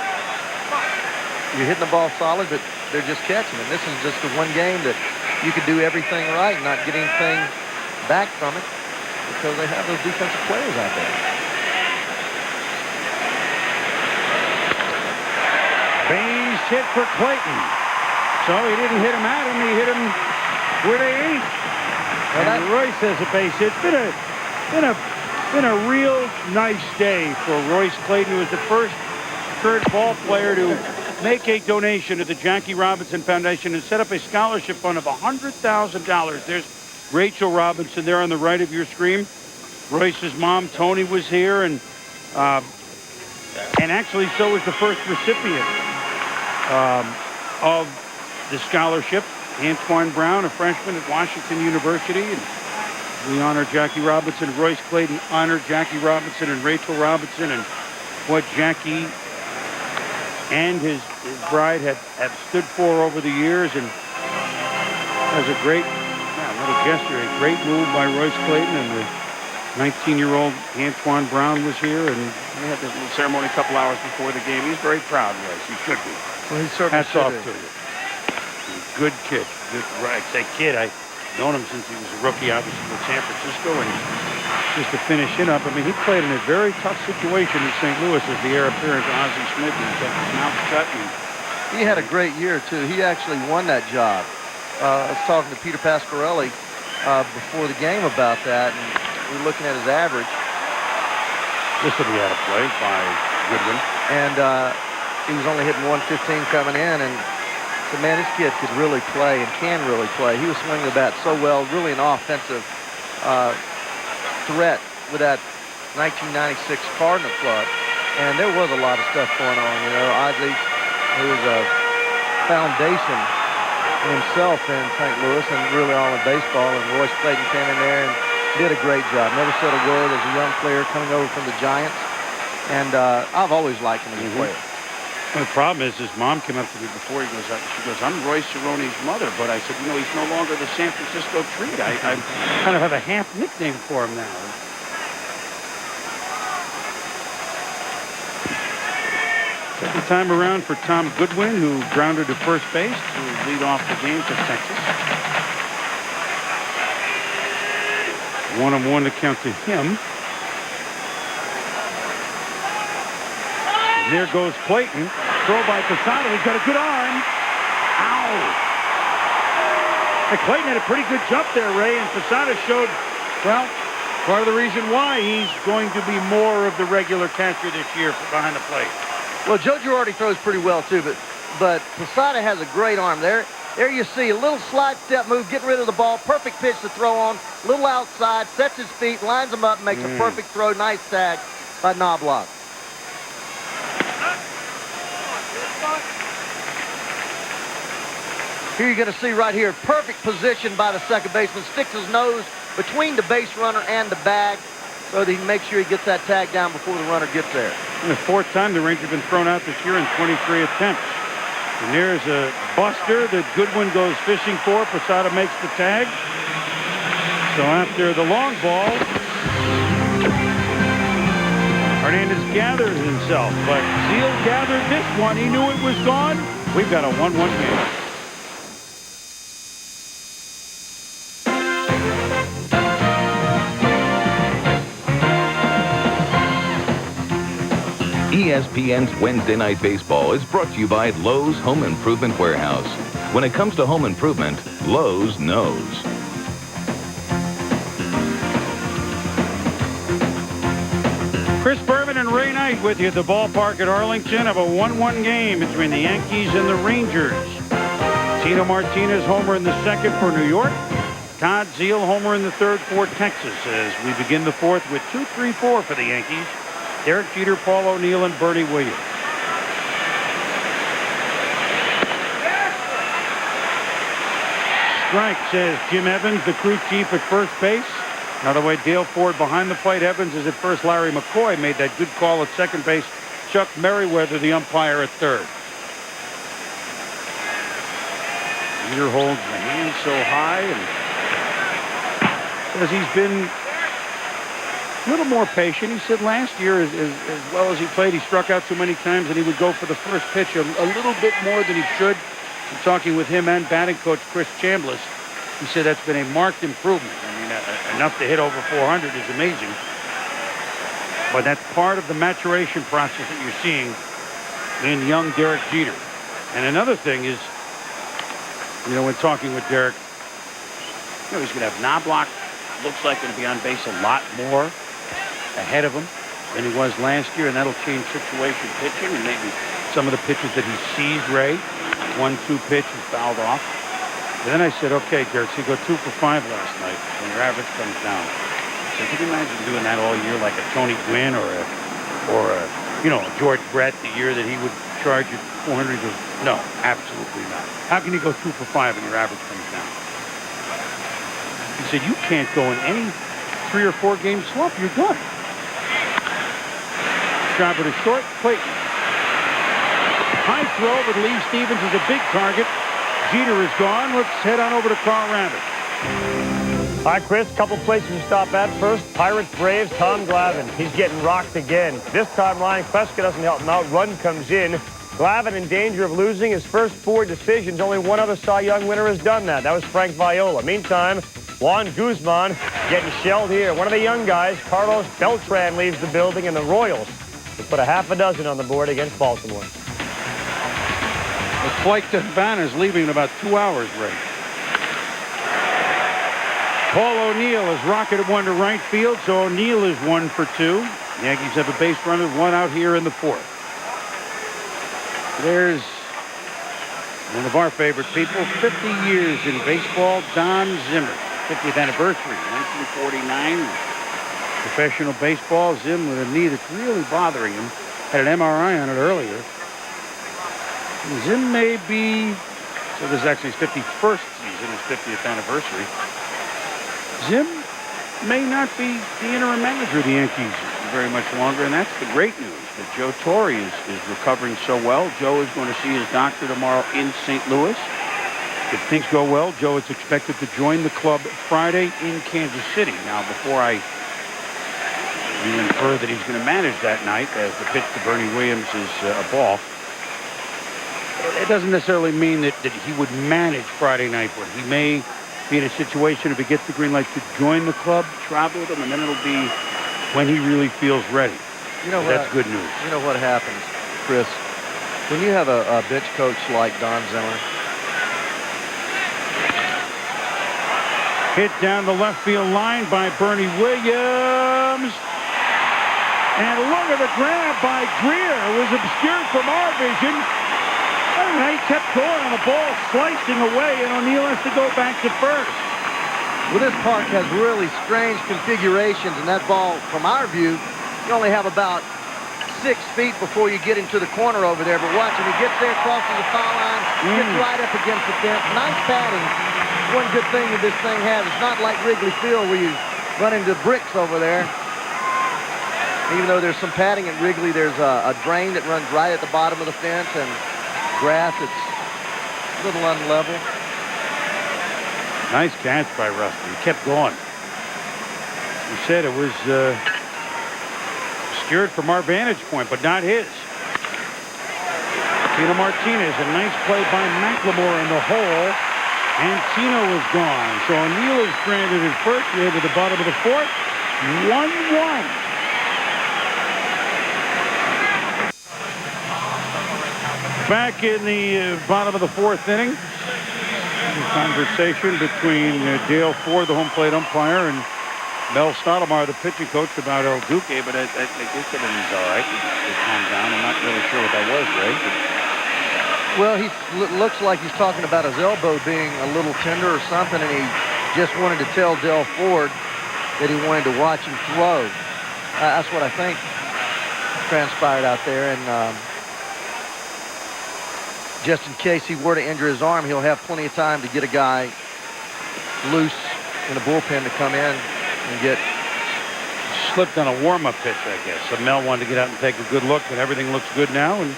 You're hitting the ball solid, but they're just catching. And this is just the one game that you could do everything right and not get anything back from it because they have those defensive players out there. Base hit for Clayton. So he didn't hit him at him. He hit him where they ain't. And Royce has a base hit. It's been a real nice day for Royce Clayton, who was the first current ball player to make a donation to the Jackie Robinson Foundation and set up a scholarship fund of $100,000. There's Rachel Robinson there on the right of your screen. Royce's mom, Tony, was here, and actually so was the first recipient of the scholarship, Antoine Brown, a freshman at Washington University. And we honor Jackie Robinson. Royce Clayton honored Jackie Robinson and Rachel Robinson, and what Jackie and his bride have stood for over the years. And as a great, what a gesture, a great move by Royce Clayton. And the 19-year-old Antoine Brown was here, and we had the little ceremony a couple hours before the game. He's very proud, Royce. He should be. Well, he certainly Hats off to you. Good kid. Good, right. Say kid. I've known him since he was a rookie, obviously, with San Francisco. And just to finish it up, I mean, he played in a very tough situation in St. Louis as the heir apparent to Ozzie Smith, and he kept his mouth shut. And he had a great year, too. He actually won that job. I was talking to Peter Pasquarelli before the game about that, and we were looking at his average. This will be out of play by Goodwin. And he was only hitting 115 coming in, and so, man, this kid could really play and can really play. He was swinging the bat so well, really an offensive threat with that 1996 Cardinal club. And there was a lot of stuff going on, you know. Ozzie, who was a foundation himself in St. Louis and really all in baseball, and Royce Clayton came in there and did a great job. Never said a word as a young player coming over from the Giants. And I've always liked him as a player. Well, the problem is his mom came up to me before he goes out. She goes, I'm Royce Cerrone's mother. But I said, you know, he's no longer the San Francisco Treat. I kind of have a half nickname for him now. Second time around for Tom Goodwin, who grounded to first base to lead off the game for Texas. 1-1 to count to him. And there goes Clayton. Throw by Posada. He's got a good arm. Ow. And Clayton had a pretty good jump there, Ray, and Posada showed, well, part of the reason why he's going to be more of the regular catcher this year behind the plate. Well, Joe Girardi throws pretty well, too, but Posada has a great arm there. There you see a little slide step move, getting rid of the ball. Perfect pitch to throw on. Little outside, sets his feet, lines them up, makes a perfect throw. Nice tag by Knobloch. Here you're going to see right here, perfect position by the second baseman. Sticks his nose between the base runner and the bag so that he makes sure he gets that tag down before the runner gets there. And the fourth time the Rangers have been thrown out this year in 23 attempts. And there's a buster that Goodwin goes fishing for. Posada makes the tag. So after the long ball, Hernandez gathered himself, but Zeal gathered this one. He knew it was gone. We've got a 1-1 game. ESPN's Wednesday Night Baseball is brought to you by Lowe's Home Improvement Warehouse. When it comes to home improvement, Lowe's knows. Chris Berman and Ray Knight with you at the ballpark at Arlington of a 1-1 game between the Yankees and the Rangers. Tino Martinez homer in the second for New York. Todd Zeal homer in the third for Texas as we begin the fourth with 2-3-4 for the Yankees. Derek Jeter, Paul O'Neill, and Bertie Williams. Strike, says Jim Evans, the crew chief at first base. Another way, Dale Ford behind the plate. Evans is at first. Larry McCoy made that good call at second base Chuck Merriweather, the umpire, at third. Jeter holds the hand so high and says he's been a little more patient. He said last year, as well as he played, he struck out too many times, and he would go for the first pitch a little bit more than he should. I'm talking with him and batting coach Chris Chambliss. He said that's been a marked improvement. I mean, enough to hit over 400 is amazing. But that's part of the maturation process that you're seeing in young Derek Jeter. And another thing is, you know, when talking with Derek, you know, he's going to have Knobloch, looks like going to be on base a lot more ahead of him than he was last year, and that'll change situation pitching and maybe some of the pitches that he sees, Ray. 1-2 pitch and fouled off. And then I said, okay, Derek, so you go 2 for 5 last night, and your average comes down. So can you imagine doing that all year like a Tony Gwynn or a you know, George Brett the year that he would charge you 400? No, absolutely not. How can you go 2 for 5 and your average comes down? He said, you can't go in any 3 or 4 game slump. You're done. Schreiber to short. Clayton. High throw, but Lee Stevens is a big target. Jeter is gone. Let's head on over to Carl Rabbit. All right, Chris, couple places to stop at. First, Pirates, Braves, Tom Glavine. He's getting rocked again. This time, Ryan Kleska doesn't help him out. Run comes in. Glavine in danger of losing his first 4 decisions. Only one other Cy Young winner has done that. That was Frank Viola. Meantime, Juan Guzman getting shelled here. One of the young guys, Carlos Beltran, leaves the building, and the Royals will put a half a dozen on the board against Baltimore. The flight to Havana is leaving in about 2 hours, Ray. Paul O'Neill has rocketed one to right field, so O'Neill is 1 for 2. Yankees have a base runner, 1 out here in the 4th. There's one of our favorite people, 50 years in baseball, Don Zimmer. 50th anniversary, 1949. Professional baseball. Zim with a knee that's really bothering him. Had an MRI on it earlier. Zim may be, so this is actually his 51st season, his 50th anniversary. Zim may not be the interim manager of the Yankees very much longer, and that's the great news, that Joe Torre is recovering so well. Joe is going to see his doctor tomorrow in St. Louis. If things go well, Joe is expected to join the club Friday in Kansas City. Now, before I infer that he's going to manage that night, as the pitch to Bernie Williams is a ball, it doesn't necessarily mean that he would manage Friday night, but he may be in a situation, if he gets the green light, to join the club, travel with them, and then it'll be when he really feels ready. You know, that's good news. You know what happens, Chris? When you have a bench coach like Don Zimmer. Hit down the left field line by Bernie Williams. And look at the grab by Greer. It was obscured from our vision. And he kept going on the ball, slicing away, and O'Neill has to go back to first. Well, this park has really strange configurations, and that ball, from our view, you only have about 6 feet before you get into the corner over there. But watch, when he gets there, crosses the foul line, gets right up against the fence. Nice batting. One good thing that this thing has, it's not like Wrigley Field where you run into bricks over there. Even though there's some padding at Wrigley, there's a drain that runs right at the bottom of the fence, and grass that's a little unlevel. Nice catch by Rusty. He kept going. He said it was obscured from our vantage point, but not his. Tino Martinez, a nice play by McLemore in the hole. And Tino is gone. So O'Neill is stranded at first. We're to the bottom of the 4th. 1-1. Back in the bottom of the 4th inning. Conversation between Dale Ford, the home plate umpire, and Mel Stottlemyre, the pitching coach, about El Duque, but I guess that he's all right. He calmed down. I'm not really sure what that was, Ray. Well, he looks like he's talking about his elbow being a little tender or something, and he just wanted to tell Dale Ford that he wanted to watch him throw. That's what I think transpired out there, and just in case he were to injure his arm, he'll have plenty of time to get a guy loose in the bullpen to come in and get slipped on a warm-up pitch, I guess. So Mel wanted to get out and take a good look, but everything looks good now. And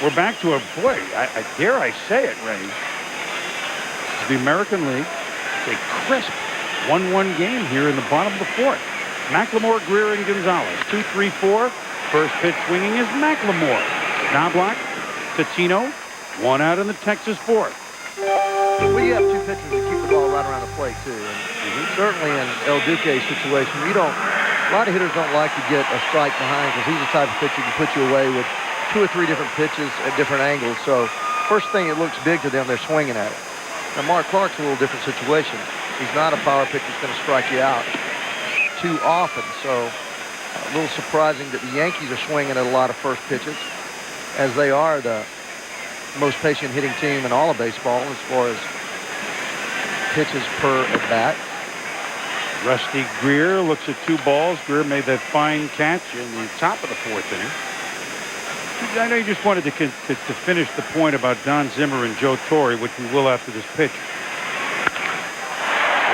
we're back to a, boy, I dare I say it, Ray. The American League, it's a crisp 1-1 game here in the bottom of the fourth. McLemore, Greer, and Gonzalez. 2-3-4. First pitch swinging is McLemore. Knobloch, Patino, one out in the Texas fourth. We have two pitchers that keep the ball right around the plate, too. And certainly in El Duque's situation, a lot of hitters don't like to get a strike behind because he's the type of pitcher who can put you away with 2 or 3 different pitches at different angles. So first thing, it looks big to them, they're swinging at it. Now, Mark Clark's a little different situation. He's not a power pitcher that's going to strike you out too often. So a little surprising that the Yankees are swinging at a lot of first pitches, as they are the most patient hitting team in all of baseball as far as pitches per at bat. Rusty Greer looks at 2 balls. Greer made that fine catch in the top of the fourth inning. I know you just wanted to finish the point about Don Zimmer and Joe Torre, which we will after this pitch.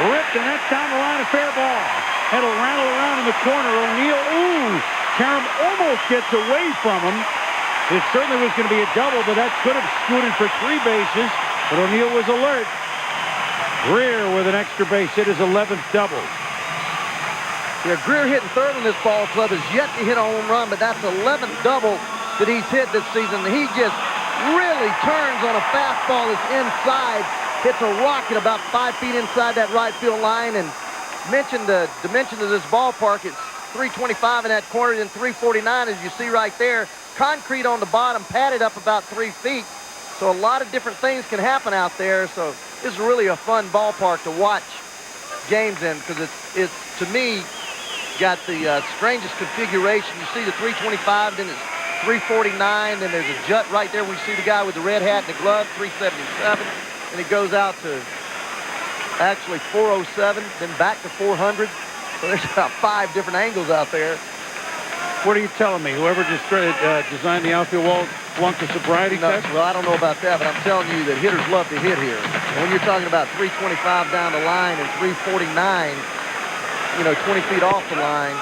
Ripped, and that's down the line, a fair ball. It'll rattle around in the corner. O'Neill, Karam almost gets away from him. It certainly was going to be a double, but that could have scooted for 3 bases. But O'Neill was alert. Greer with an extra base hit, his 11th double. Yeah, Greer hitting third in this ball club has yet to hit a home run, but that's the 11th double that he's hit this season. He just really turns on a fastball that's inside, hits a rocket about 5 feet inside that right field line. And mentioned the dimensions of this ballpark. It's 325 in that corner and 349, as you see right there. Concrete on the bottom, padded up about 3 feet. So a lot of different things can happen out there. So this is really a fun ballpark to watch games in, because it's to me got the strangest configuration. You see the 325, then it's 349, then there's a jut right there. We see the guy with the red hat and the glove, 377, and it goes out to actually 407, then back to 400. So there's about 5 different angles out there. What are you telling me? Whoever just designed the outfield wall flunked the sobriety test? Well, I don't know about that, but I'm telling you that hitters love to hit here. And when you're talking about 325 down the line and 349, 20 feet off the line,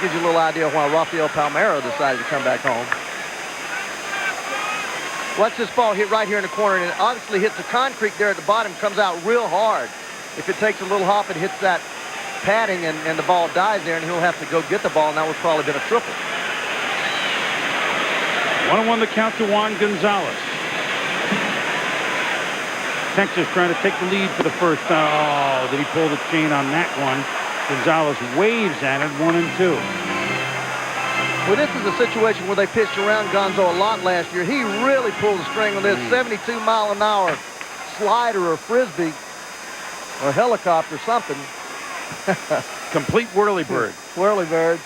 gives you a little idea why Rafael Palmeiro decided to come back home. Watch this ball hit right here in the corner, and it obviously hits the concrete there at the bottom, comes out real hard. If it takes a little hop, it hits that padding, and the ball dies there, and he'll have to go get the ball, and that would probably been a triple. 1-1 the count to Juan Gonzalez. Texas trying to take the lead for the first time. Oh, did he pull the chain on that one? Gonzalez waves at it, 1-2. Well, this is a situation where they pitched around Gonzo a lot last year. He really pulled the string on this 72-mile-an-hour slider or frisbee or helicopter, something. Complete whirlybird. Whirlybird.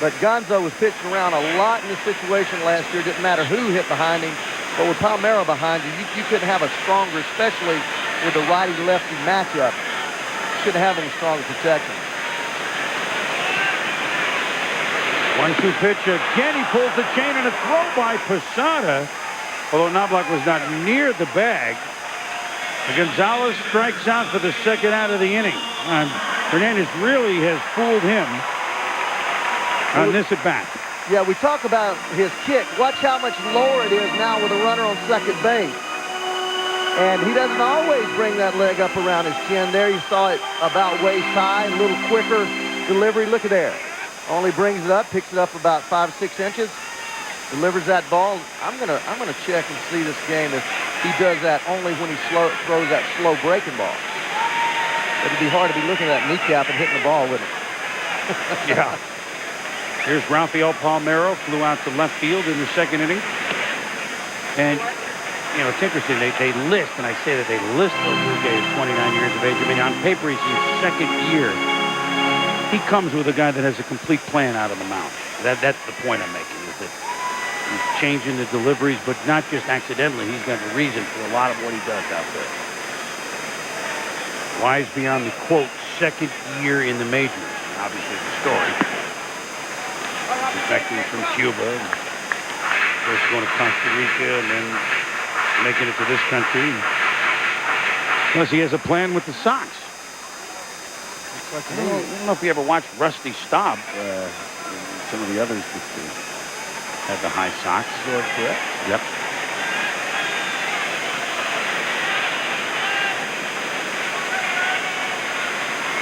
But Gonzo was pitched around a lot in this situation last year. Didn't matter who hit behind him. But with Palmeiro behind you, you couldn't have a stronger, especially with the righty-lefty matchup. You couldn't have any stronger protection. 1-2 pitch. Again, he pulls the chain, and a throw by Posada. Although Knobloch was not near the bag. Gonzalez strikes out for the second out of the inning. Hernandez really has fooled him on this at bat. Yeah, we talk about his kick. Watch how much lower it is now with a runner on second base. And he doesn't always bring that leg up around his chin there. You saw it about waist high, a little quicker delivery. Look at there. Only brings it up, picks it up about 5 or 6 inches, delivers that ball. I'm gonna check and see this game if he does that only when he throws that slow breaking ball. It'd be hard to be looking at that kneecap and hitting the ball with it. Yeah. Here's Rafael Palmeiro, flew out to left field in the second inning. And, it's interesting. They list, and I say that they list Oduke at 29 years of age. I mean, on paper, he's his second year. He comes with a guy that has a complete plan out on the mound. That's the point I'm making, is that he's changing the deliveries, but not just accidentally. He's got a reason for a lot of what he does out there. Wise beyond the, quote, second year in the majors. Obviously, the story. Defecting from Cuba, and first going to Costa Rica, and then making it to this country. Plus, he has a plan with the Sox. I don't know if you ever watched Rusty Staub. Some of the others that had the high socks. Correct. Yep.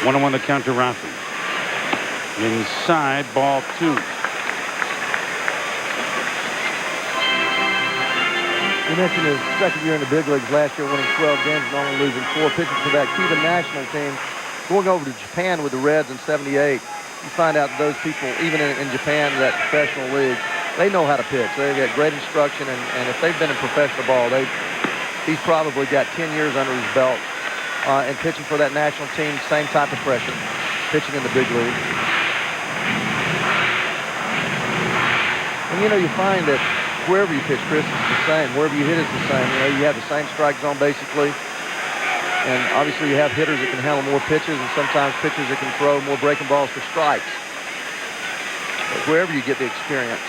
One on the count to Rafi. Inside, ball 2. You mentioned his second year in the big leagues last year, winning 12 games and only losing 4, pitching for that Cuban national team. Going over to Japan with the Reds in '78, you find out those people, even in Japan, that professional league, they know how to pitch. They've got great instruction, and if they've been in professional ball, he's probably got 10 years under his belt. And pitching for that national team, same type of pressure, pitching in the big league. And, you find that wherever you pitch, Chris, it's the same. Wherever you hit, it's the same. You have the same strike zone, basically. And obviously, you have hitters that can handle more pitches and sometimes pitchers that can throw more breaking balls for strikes. But wherever you get the experience.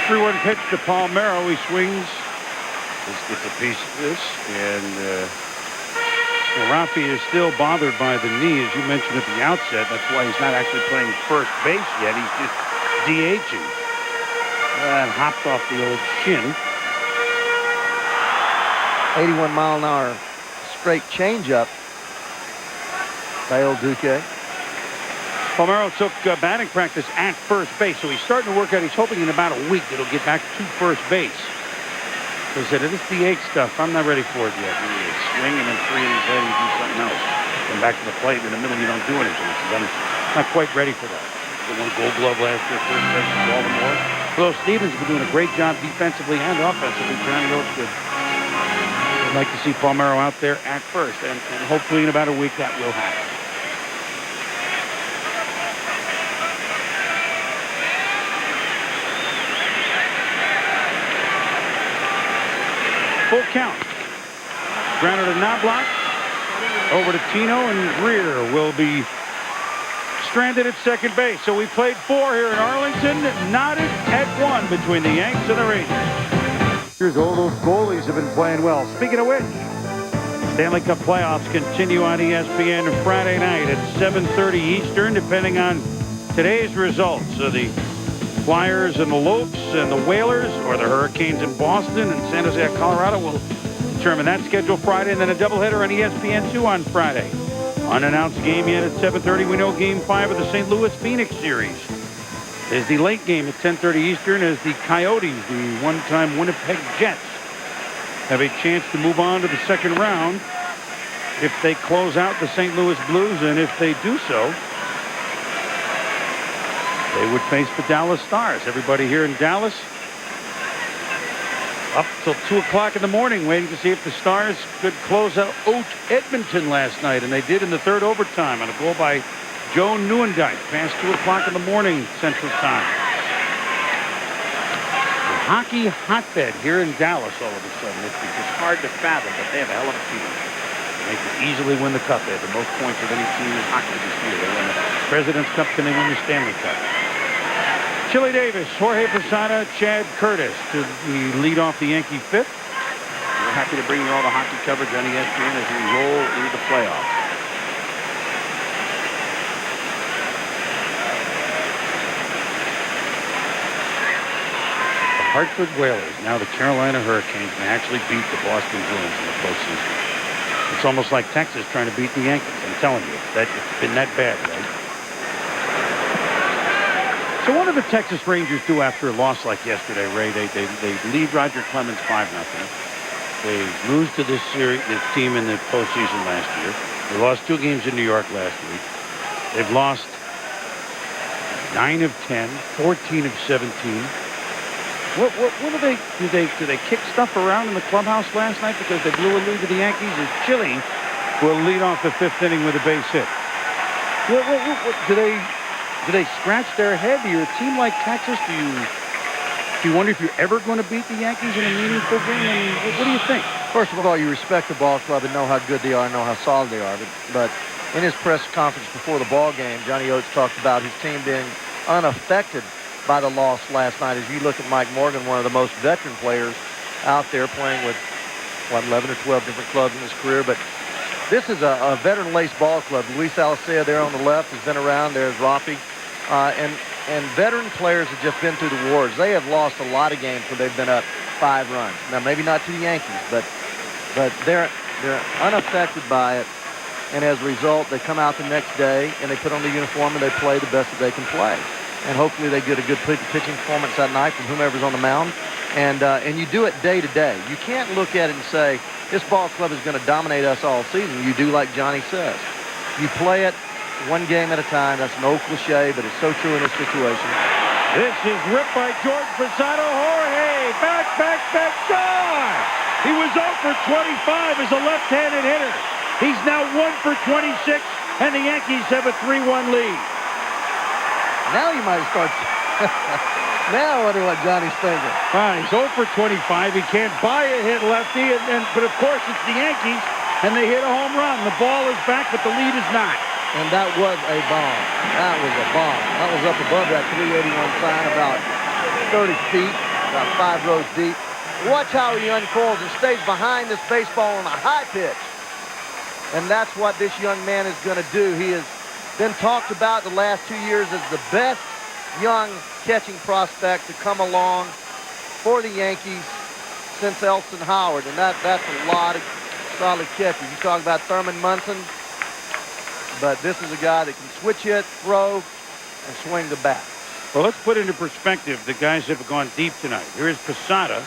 3-1 pitch to Palmeiro. He swings. Just gets a piece of this. And Rafi is still bothered by the knee, as you mentioned at the outset. That's why he's not actually playing first base yet. He's just DHing. That hopped off the old shin. 81-mile-an-hour straight changeup by El Duque. Palmeiro took batting practice at first base, so he's starting to work out. He's hoping in about a week that he'll get back to first base. He said, this DH stuff, I'm not ready for it yet. He swing, and then 3 innings later, you do something else. Come back to the plate. In the middle, you don't do anything. He says, I'm not quite ready for that. He won a Gold Glove last year, first base in Baltimore. Will Stevens has been doing a great job defensively and offensively. Johnny Oates good. I'd like to see Palmeiro out there at first, and hopefully in about a week that will happen. Full count. Grounded to Knobloch. Over to Tino, and Greer will be stranded at second base. So we played 4 here in Arlington, knotted at 1 between the Yanks and the Rangers. Here's all those goalies have been playing well. Speaking of which, Stanley Cup playoffs continue on ESPN Friday night at 7:30 Eastern, depending on today's results. So the Flyers and the Lopes and the Whalers, or the Hurricanes in Boston and San Jose, Colorado, will determine that schedule Friday, and then a doubleheader on ESPN2 on Friday. Unannounced game yet at 7:30. We know Game 5 of the St. Louis Phoenix series is the late game at 10:30 Eastern, as the Coyotes, the one-time Winnipeg Jets, have a chance to move on to the second round if they close out the St. Louis Blues, and if they do so, they would face the Dallas Stars. Everybody here in Dallas up till 2 o'clock in the morning waiting to see if the Stars could close out Edmonton last night, and they did in the third overtime on a goal by Joe Nieuwendyk past 2 o'clock in the morning Central Time. The hockey hotbed here in Dallas all of a sudden. It's just hard to fathom, but they have a hell of a team. They could easily win the Cup. They have the most points of any team in hockey this year. They win the President's Cup, and they win the Stanley Cup. Chili Davis, Jorge Posada, Chad Curtis to lead off the Yankee fifth. We're happy to bring you all the hockey coverage on ESPN as we roll into the playoffs. The Hartford Whalers, now the Carolina Hurricanes, can actually beat the Boston Bruins in the postseason. It's almost like Texas trying to beat the Yankees. I'm telling you, it's been that bad, right? So what do the Texas Rangers do after a loss like yesterday, Ray? They lead Roger Clemens 5-0. They lose to this team in the postseason last year. They lost 2 games in New York last week. They've lost 9 of 10, 14 of 17. What do they kick stuff around in the clubhouse last night because they blew a lead to the Yankees? As Chile will lead off the 5th inning with a base hit. Do they scratch their head? Do you a team like Texas? Do you wonder if you're ever going to beat the Yankees in a meaningful game? And what do you think? First of all, you respect the ball club and know how good they are and know how solid they are. But in his press conference before the ball game, Johnny Oates talked about his team being unaffected by the loss last night. As you look at Mike Morgan, one of the most veteran players out there, playing with 11 or 12 different clubs in his career, but This is a veteran lace ball club. Luis Alicea there on the left has been around. There's Rafi. And veteran players have just been through the wars. They have lost a lot of games where they've been up 5 runs. Now, maybe not to the Yankees, but they're unaffected by it. And as a result, they come out the next day and they put on the uniform and they play the best that they can play. And hopefully they get a good pitching performance that night from whomever's on the mound. And you do it day to day. You can't look at it and say, this ball club is going to dominate us all season. You do like Johnny says. You play it one game at a time. That's an old cliche, but it's so true in this situation. This is ripped by George Posada. Jorge, back, gone! He was 0 for 25 as a left-handed hitter. He's now 1 for 26, and the Yankees have a 3-1 lead. Now you might start. Now I wonder what Johnny's thinking. He's 0 for 25. He can't buy a hit lefty, but of course it's the Yankees, and they hit a home run. The ball is back, but the lead is not. And that was a bomb. That was a bomb. That was up above that 381 sign, about 30 feet, about 5 rows deep. Watch how he uncoils and stays behind this baseball on a high pitch. And that's what this young man is going to do. He has been talked about the last 2 years as the best young catching prospect to come along for the Yankees since Elston Howard. And that's a lot of solid catches. You talk about Thurman Munson. But this is a guy that can switch hit, throw, and swing the bat. Well, let's put into perspective the guys that have gone deep tonight. Here is Posada,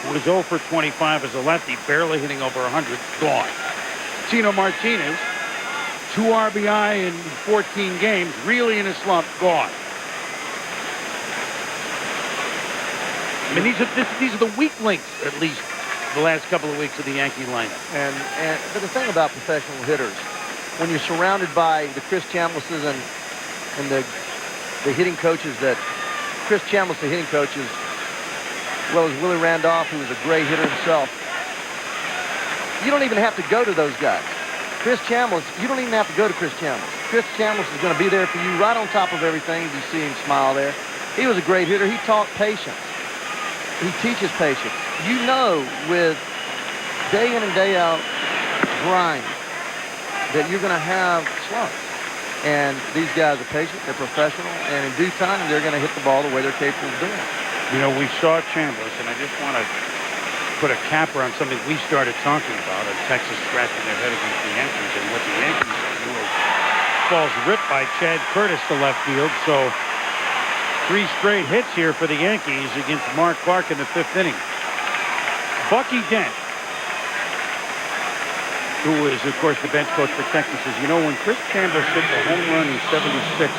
who is 0 for 25 as a lefty, barely hitting over 100, gone. Tino Martinez, 2 RBI in 14 games, really in a slump, gone. I mean, these are the weak links, at least, the last couple of weeks of the Yankee lineup. But the thing about professional hitters, when you're surrounded by the Chris Chamblises and the hitting coaches that Chris Chambliss, the hitting coach, as well as Willie Randolph, who was a great hitter himself, you don't even have to go to those guys. Chris Chambliss, you don't even have to go to Chris Chambliss. Chris Chambliss is going to be there for you right on top of everything. You see him smile there. He was a great hitter. He taught patience. He teaches patience. You know, with day in and day out grind, that you're going to have slumps. And these guys are patient, they're professional, and in due time, they're going to hit the ball the way they're capable of doing. You know, we saw Chambliss, and I just want to put a capper on something we started talking about, of Texas scratching their head against the Yankees, and what the Yankees do is balls ripped by Chad Curtis to left field, so 3 straight hits here for the Yankees against Mark Clark in the 5th inning. Bucky Dent, who is, of course, the bench coach for Texas, says, you know, when Chris Chambliss hit the home run in 76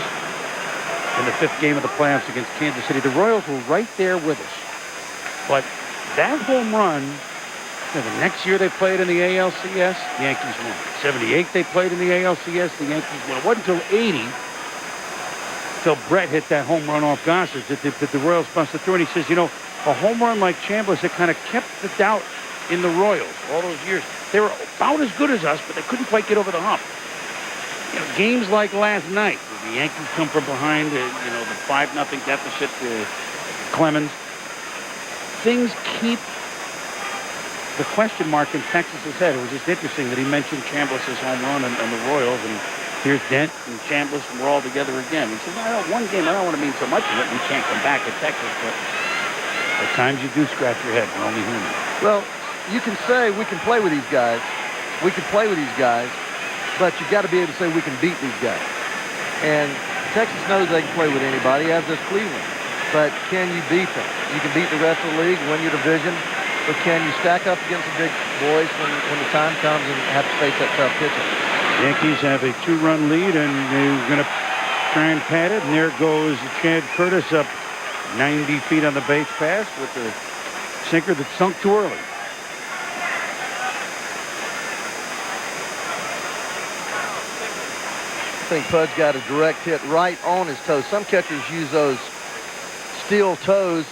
in the 5th game of the playoffs against Kansas City, the Royals were right there with us. But that home run, the next year they played in the ALCS, the Yankees won. 78 they played in the ALCS, the Yankees won. It wasn't until 80, until Brett hit that home run off Gossage, that the Royals busted through. And he says, you know, a home run like Chambliss, it kind of kept the doubt in the Royals all those years. They were about as good as us, but they couldn't quite get over the hump. You know, games like last night, where the Yankees come from behind, the 5-0 deficit to Clemens. Things keep the question mark in Texas's head. It was just interesting that he mentioned Chambliss's home run and the Royals, and here's Dent and Chambliss, and we're all together again. He said, one game, I don't want to mean so much of it. We can't come back at Texas, but at times you do scratch your head. We're only human. Well, you can say we can play with these guys. We can play with these guys, but you got to be able to say we can beat these guys. And Texas knows they can play with anybody, as does Cleveland. But can you beat them? You can beat the rest of the league, win your division, but can you stack up against the big boys when the time comes and have to face that tough pitching? Yankees have a 2-run lead, and they're going to try and pad it. And there goes Chad Curtis up 90 feet on the base pass with the sinker that sunk too early. I think Pudge got a direct hit right on his toes. Some catchers use those steel toes.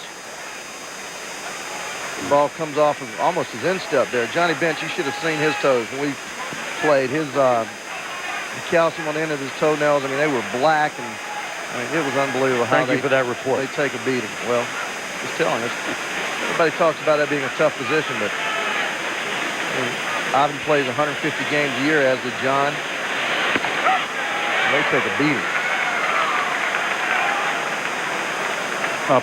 The ball comes off of almost his instep there. Johnny Bench, you should have seen his toes when we played. His the calcium on the end of his toenails, I mean, they were black, and I mean, it was unbelievable how Thank you for that report. They take a beating. Well, just telling us. Everybody talks about that being a tough position, but I mean, Ivan plays 150 games a year, as did John. They take a beating.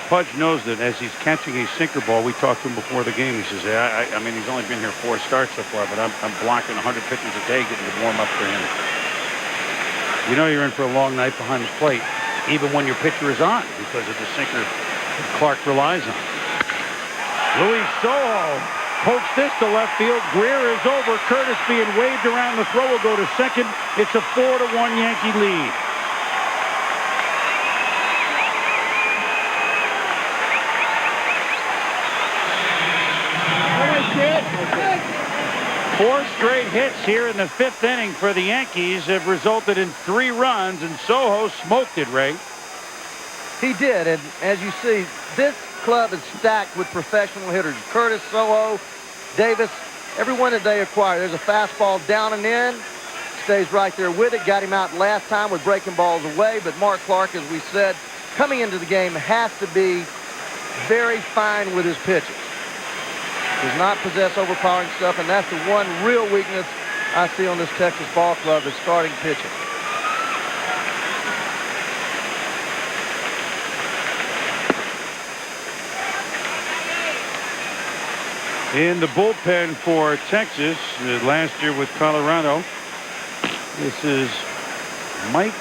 Pudge knows that as he's catching a sinker ball. We talked to him before the game. He says, I mean, he's only been here 4 starts so far, but I'm blocking 100 pitches a day getting to warm up for him. You know you're in for a long night behind the plate, even when your pitcher is on, because of the sinker that Clark relies on. Luis Soho pokes this to left field. Greer is over. Curtis being waved around. The throw will go to second. It's a 4-1 Yankee lead. Four straight hits here in the 5th inning for the Yankees have resulted in 3 runs, and Soho smoked it, Ray. He did, and as you see, this club is stacked with professional hitters. Curtis, Soho, Davis, everyone that they acquire. There's a fastball down and in, stays right there with it. Got him out last time with breaking balls away, but Mark Clark, as we said, coming into the game has to be very fine with his pitches. Does not possess overpowering stuff, and that's the one real weakness I see on this Texas ball club is starting pitching. In the bullpen for Texas last year with Colorado, this is Mike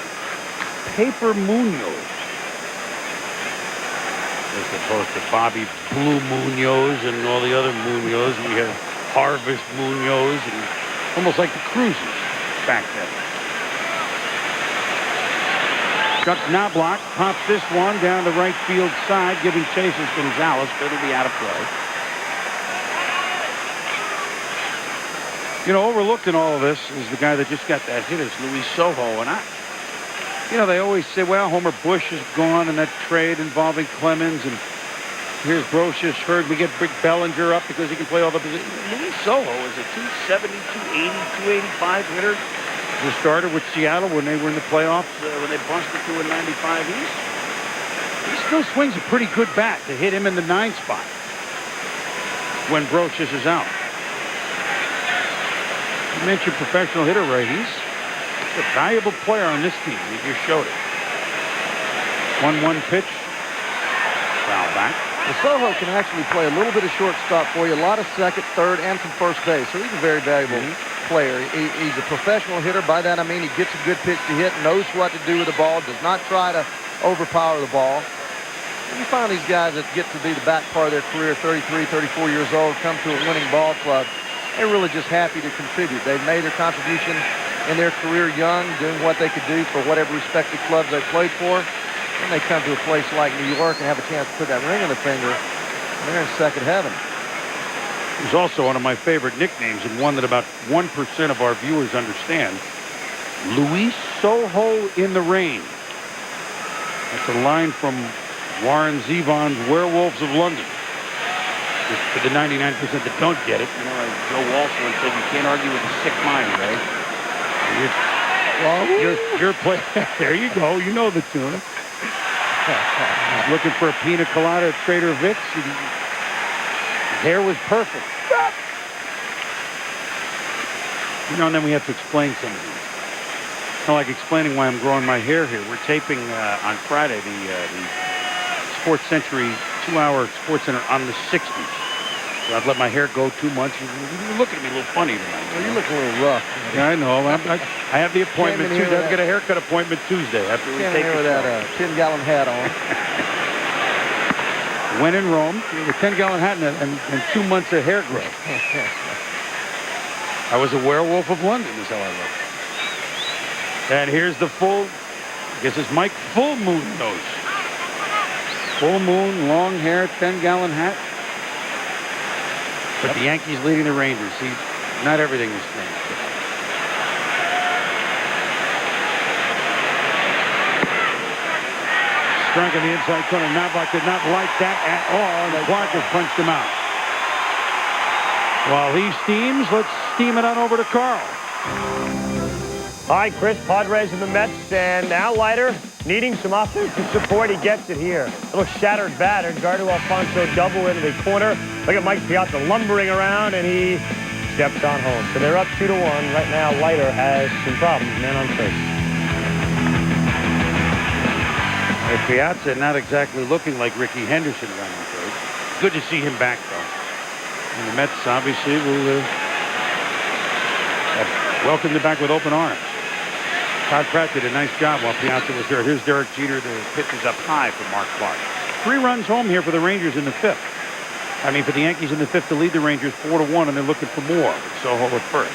Paper Munoz. As opposed to Bobby Blue Munoz and all the other Munoz. We have Harvest Munoz and almost like the Cruisers back then. Chuck Knobloch pops this one down the right field side, giving chase as Gonzalez, but it'll be out of play. You know, overlooked in all of this is the guy that just got that hit is Luis Soho. And you know, they always say, well, Homer Bush is gone in that trade involving Clemens, and here's Brocious hurt. We get Rick Bellinger up because he can play all the positions. Luis Soho is a 270, 280, 285 hitter. The starter with Seattle when they were in the playoffs, when they busted to a 95 East. He still swings a pretty good bat to hit him in the 9 spot when Brocious is out. You mentioned professional hitter, Ray. He's a valuable player on this team. He just showed it. 1-1 pitch. Foul back. The Soho can actually play a little bit of shortstop for you, a lot of second, third, and some first base. So he's a very valuable player. He's a professional hitter. By that I mean he gets a good pitch to hit, knows what to do with the ball, does not try to overpower the ball. And you find these guys that get to be the back part of their career, 33, 34 years old, come to a winning ball club. They're really just happy to contribute. They've made their contribution in their career young, doing what they could do for whatever respective clubs they played for. And they come to a place like New York and have a chance to put that ring on their finger. And they're in second heaven. He's also one of my favorite nicknames, and one that about 1% of our viewers understand. Luis Soho in the Rain. That's a line from Warren Zevon's Werewolves of London. Just for the 99% that don't get it. You know, like Joe Walsh once said, you can't argue with a sick mind, right? You're playing. There you go. You know the tune. He's looking for a pina colada at Trader Vic's. His hair was perfect. You know, and then we have to explain some of these. It's not like explaining why I'm growing my hair here. We're taping on Friday the Sports Century 2-hour Sports Center on the 60s. So I've let my hair go 2 months. You're looking at me a little funny tonight. Well, you look a little rough. Yeah, I know. I have the appointment Tuesday. I've got a haircut appointment Tuesday after we take here with that 10-gallon hat on. When in Rome, with a 10-gallon hat and 2 months of hair growth. I was a werewolf of London is how I look. And here's the full, I guess it's Mike Full Moon nose. Full moon, long hair, 10-gallon hat. But the Yankees leading the Rangers. See, not everything is changed. Strike on the inside corner. Knobloch did not like that at all, and Clark has punched him out. While he steams, let's steam it on over to Carl. Hi, Chris. Padres and the Mets, and now Leiter needing some offensive support. He gets it here. A little shattered batter. Gardu Alfonso double into the corner. Look at Mike Piazza lumbering around, and he steps on home. So they're up 2-1. Right now, Leiter has some problems, man on first. Piazza not exactly looking like Ricky Henderson running third. Good to see him back, though. And the Mets obviously will welcome him back with open arms. Todd Pratt did a nice job while Piazza was hurt. Here's Derek Jeter. The pitch is up high for Mark Clark. 3 runs home here for the Rangers in the 5th. I mean, for the Yankees in the 5th to lead the Rangers 4-1, and they're looking for more with Soho at first.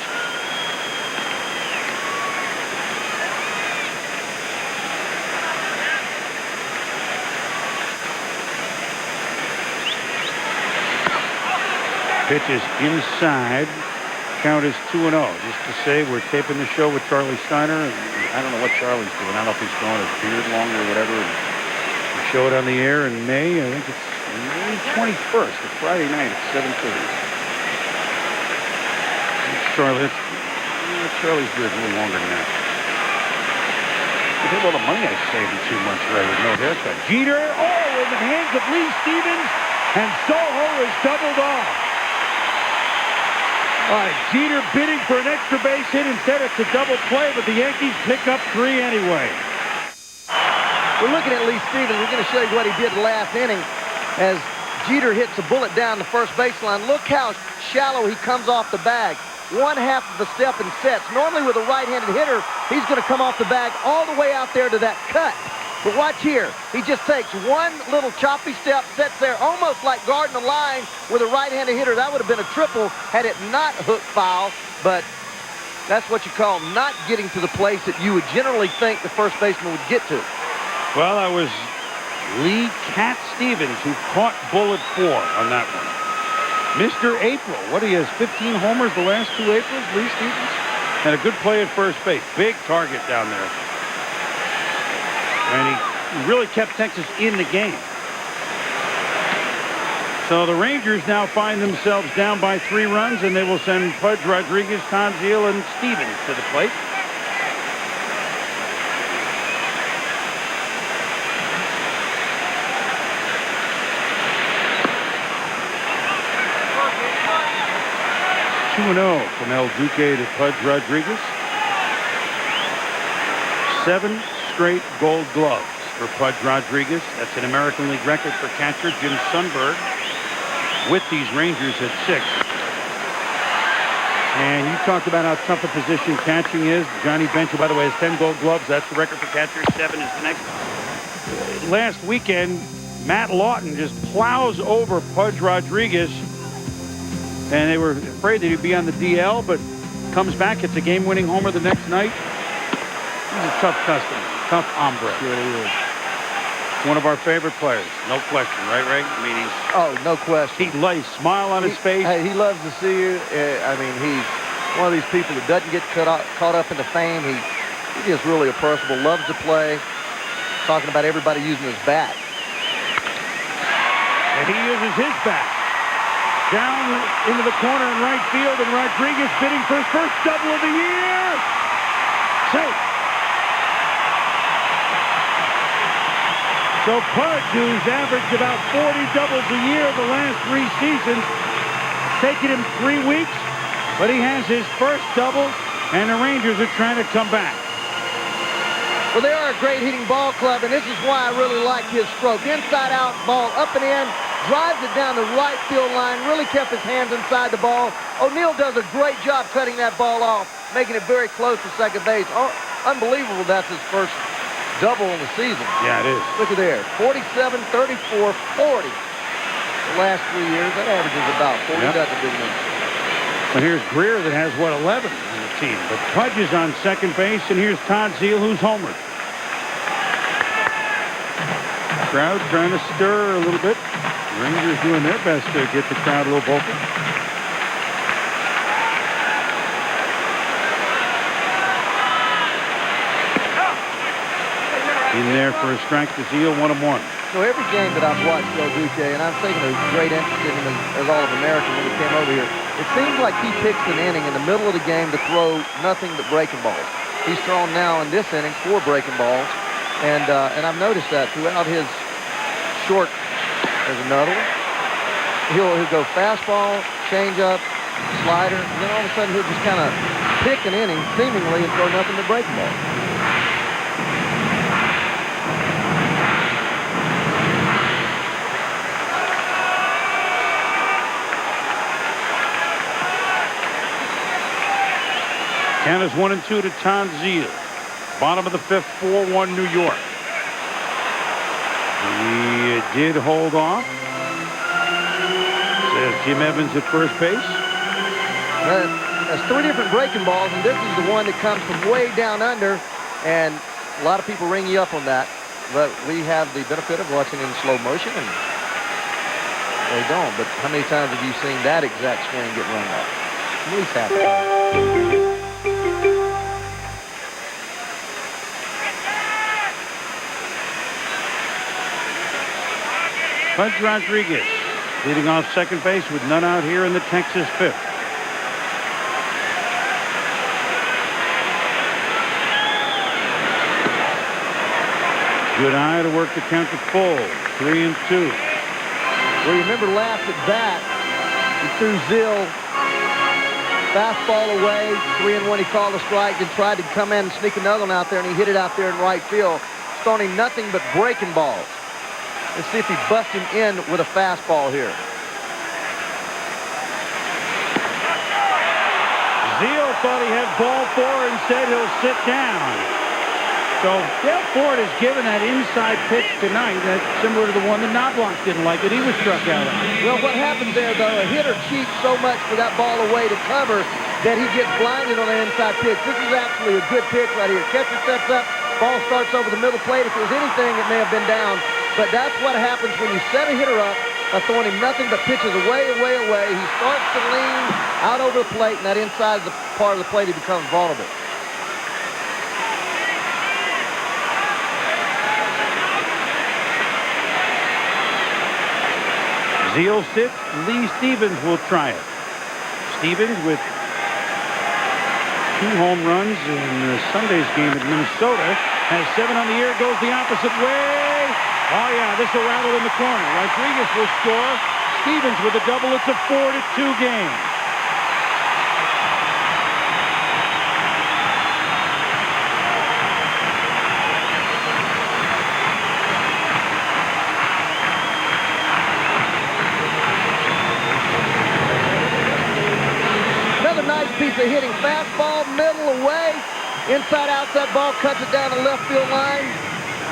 Pitch is inside. Count is 2-0. Just to say, we're taping the show with Charlie Steiner. And I don't know what Charlie's doing. I don't know if he's growing his beard longer or whatever. We show it on the air in May. I think it's May 21st, a Friday night at 7:30. Charlie's beard a little longer than that. You think all the money I saved in 2 months, right, with no haircut. Jeter, in the hands of Lee Stevens, and Soho is doubled off. All right, Jeter bidding for an extra base hit. Instead, it's a double play, but the Yankees pick up 3 anyway. We're looking at Lee Stevens. We're going to show you what he did last inning as Jeter hits a bullet down the first baseline. Look how shallow he comes off the bag. 1/2 of the step and sets. Normally with a right-handed hitter, he's going to come off the bag all the way out there to that cut. But watch here. He just takes one little choppy step, sets there almost like guarding the line with a right-handed hitter. That would have been a triple had it not hook foul, but that's what you call not getting to the place that you would generally think the first baseman would get to. Well, that was Lee Cat Stevens who caught bullet 4 on that one. Mr. April, what he has 15 homers the last 2 Aprils, Lee Stevens. And a good play at first base. Big target down there. And he really kept Texas in the game. So the Rangers now find themselves down by 3 runs, and they will send Pudge, Rodriguez, Tonzile, and Stevens to the plate. Two-0 from El Duque to Pudge Rodriguez. 7 straight Gold Gloves for Pudge Rodriguez. That's an American League record for catcher Jim Sundberg with these Rangers at 6. And you talked about how tough a position catching is. Johnny Bench, who, by the way, has 10 Gold Gloves. That's the record for catchers. 7 is the next. Last weekend, Matt Lawton just plows over Pudge Rodriguez. And they were afraid that he'd be on the DL, but comes back. It's a game-winning homer the next night. He's a tough customer. Tough hombre. Sure he is. One of our favorite players. No question, right, Ray? I mean, he's... Oh, no question. He lays smile on his face. Hey, he loves to see you. I mean, he's one of these people that doesn't get caught up in the fame. He's just really approachable, loves to play. Talking about everybody using his bat. And he uses his bat. Down into the corner in right field, and Rodriguez bidding for his first double of the year. Safe. So Pudge, who's averaged about 40 doubles a year the last 3 seasons, taking him 3 weeks, but he has his first double, and the Rangers are trying to come back. Well, they are a great hitting ball club, and this is why I really like his stroke. Inside out ball, up and in, drives it down the right field line, really kept his hands inside the ball. O'Neill does a great job cutting that ball off, making it very close to second base. Oh, unbelievable that's his first double in the season. Yeah, it is. Look at there, 47, 34, 40. The last 3 years, that averages about 40. Yep. That's a big number. And here's Greer that has, 11 on the team. But Pudge is on second base, and here's Tonzile, who's homered. Crowd trying to stir a little bit. Rangers doing their best to get the crowd a little vocal. In there for a strike to Zeal, 1-1. So every game that I've watched Del Duque, and I've taken a great interest in him as All-American when he came over here, it seems like he picks an inning in the middle of the game to throw nothing but breaking balls. He's thrown now in this inning 4 breaking balls, and I've noticed that throughout his short. There's another one. He'll go fastball, changeup, slider, and then all of a sudden he'll just kind of pick an inning, seemingly, and throw nothing but breaking balls. Count is 1-2 to Tom Zeal. Bottom of the fifth, 4-1 New York. He did hold off. Says Jim Evans at first base. There's three different breaking balls, and this is the one that comes from way down under, and a lot of people ring you up on that. But we have the benefit of watching in slow motion, and they don't. But how many times have you seen that exact swing get run off? At least half the time. Pudge Rodriguez leading off second base with none out here in the Texas fifth. Good eye to work the count to full. 3-2. Well, you remember last at bat, he threw Zill fastball away, 3-1. He called a strike and tried to come in and sneak another one out there, and he hit it out there in right field. Throwing him nothing but breaking balls. Let's see if he busts him in with a fastball here. Zeal thought he had ball four and said he'll sit down. So Dale Ford has given that inside pitch tonight that's similar to the one that Knobloch didn't like that he was struck out on. Well, what happens there, though, a hitter cheats so much for that ball away to cover that he gets blinded on the inside pitch. This is actually a good pitch right here. Catcher sets up, ball starts over the middle plate. If it was anything, it may have been down. But that's what happens when you set a hitter up by throwing him nothing but pitches away, away, away. He starts to lean out over the plate, and that inside the part of the plate, he becomes vulnerable. Zeal sits. Lee Stevens will try it. Stevens with 2 home runs in Sunday's game at Minnesota has 7 on the year. Goes the opposite way. Oh, yeah, this will rattle in the corner. Rodriguez will score. Stevens with a double. It's a 4-2 game. Another nice piece of hitting. Fastball, middle, away. Inside, outside ball, cuts it down the left field line.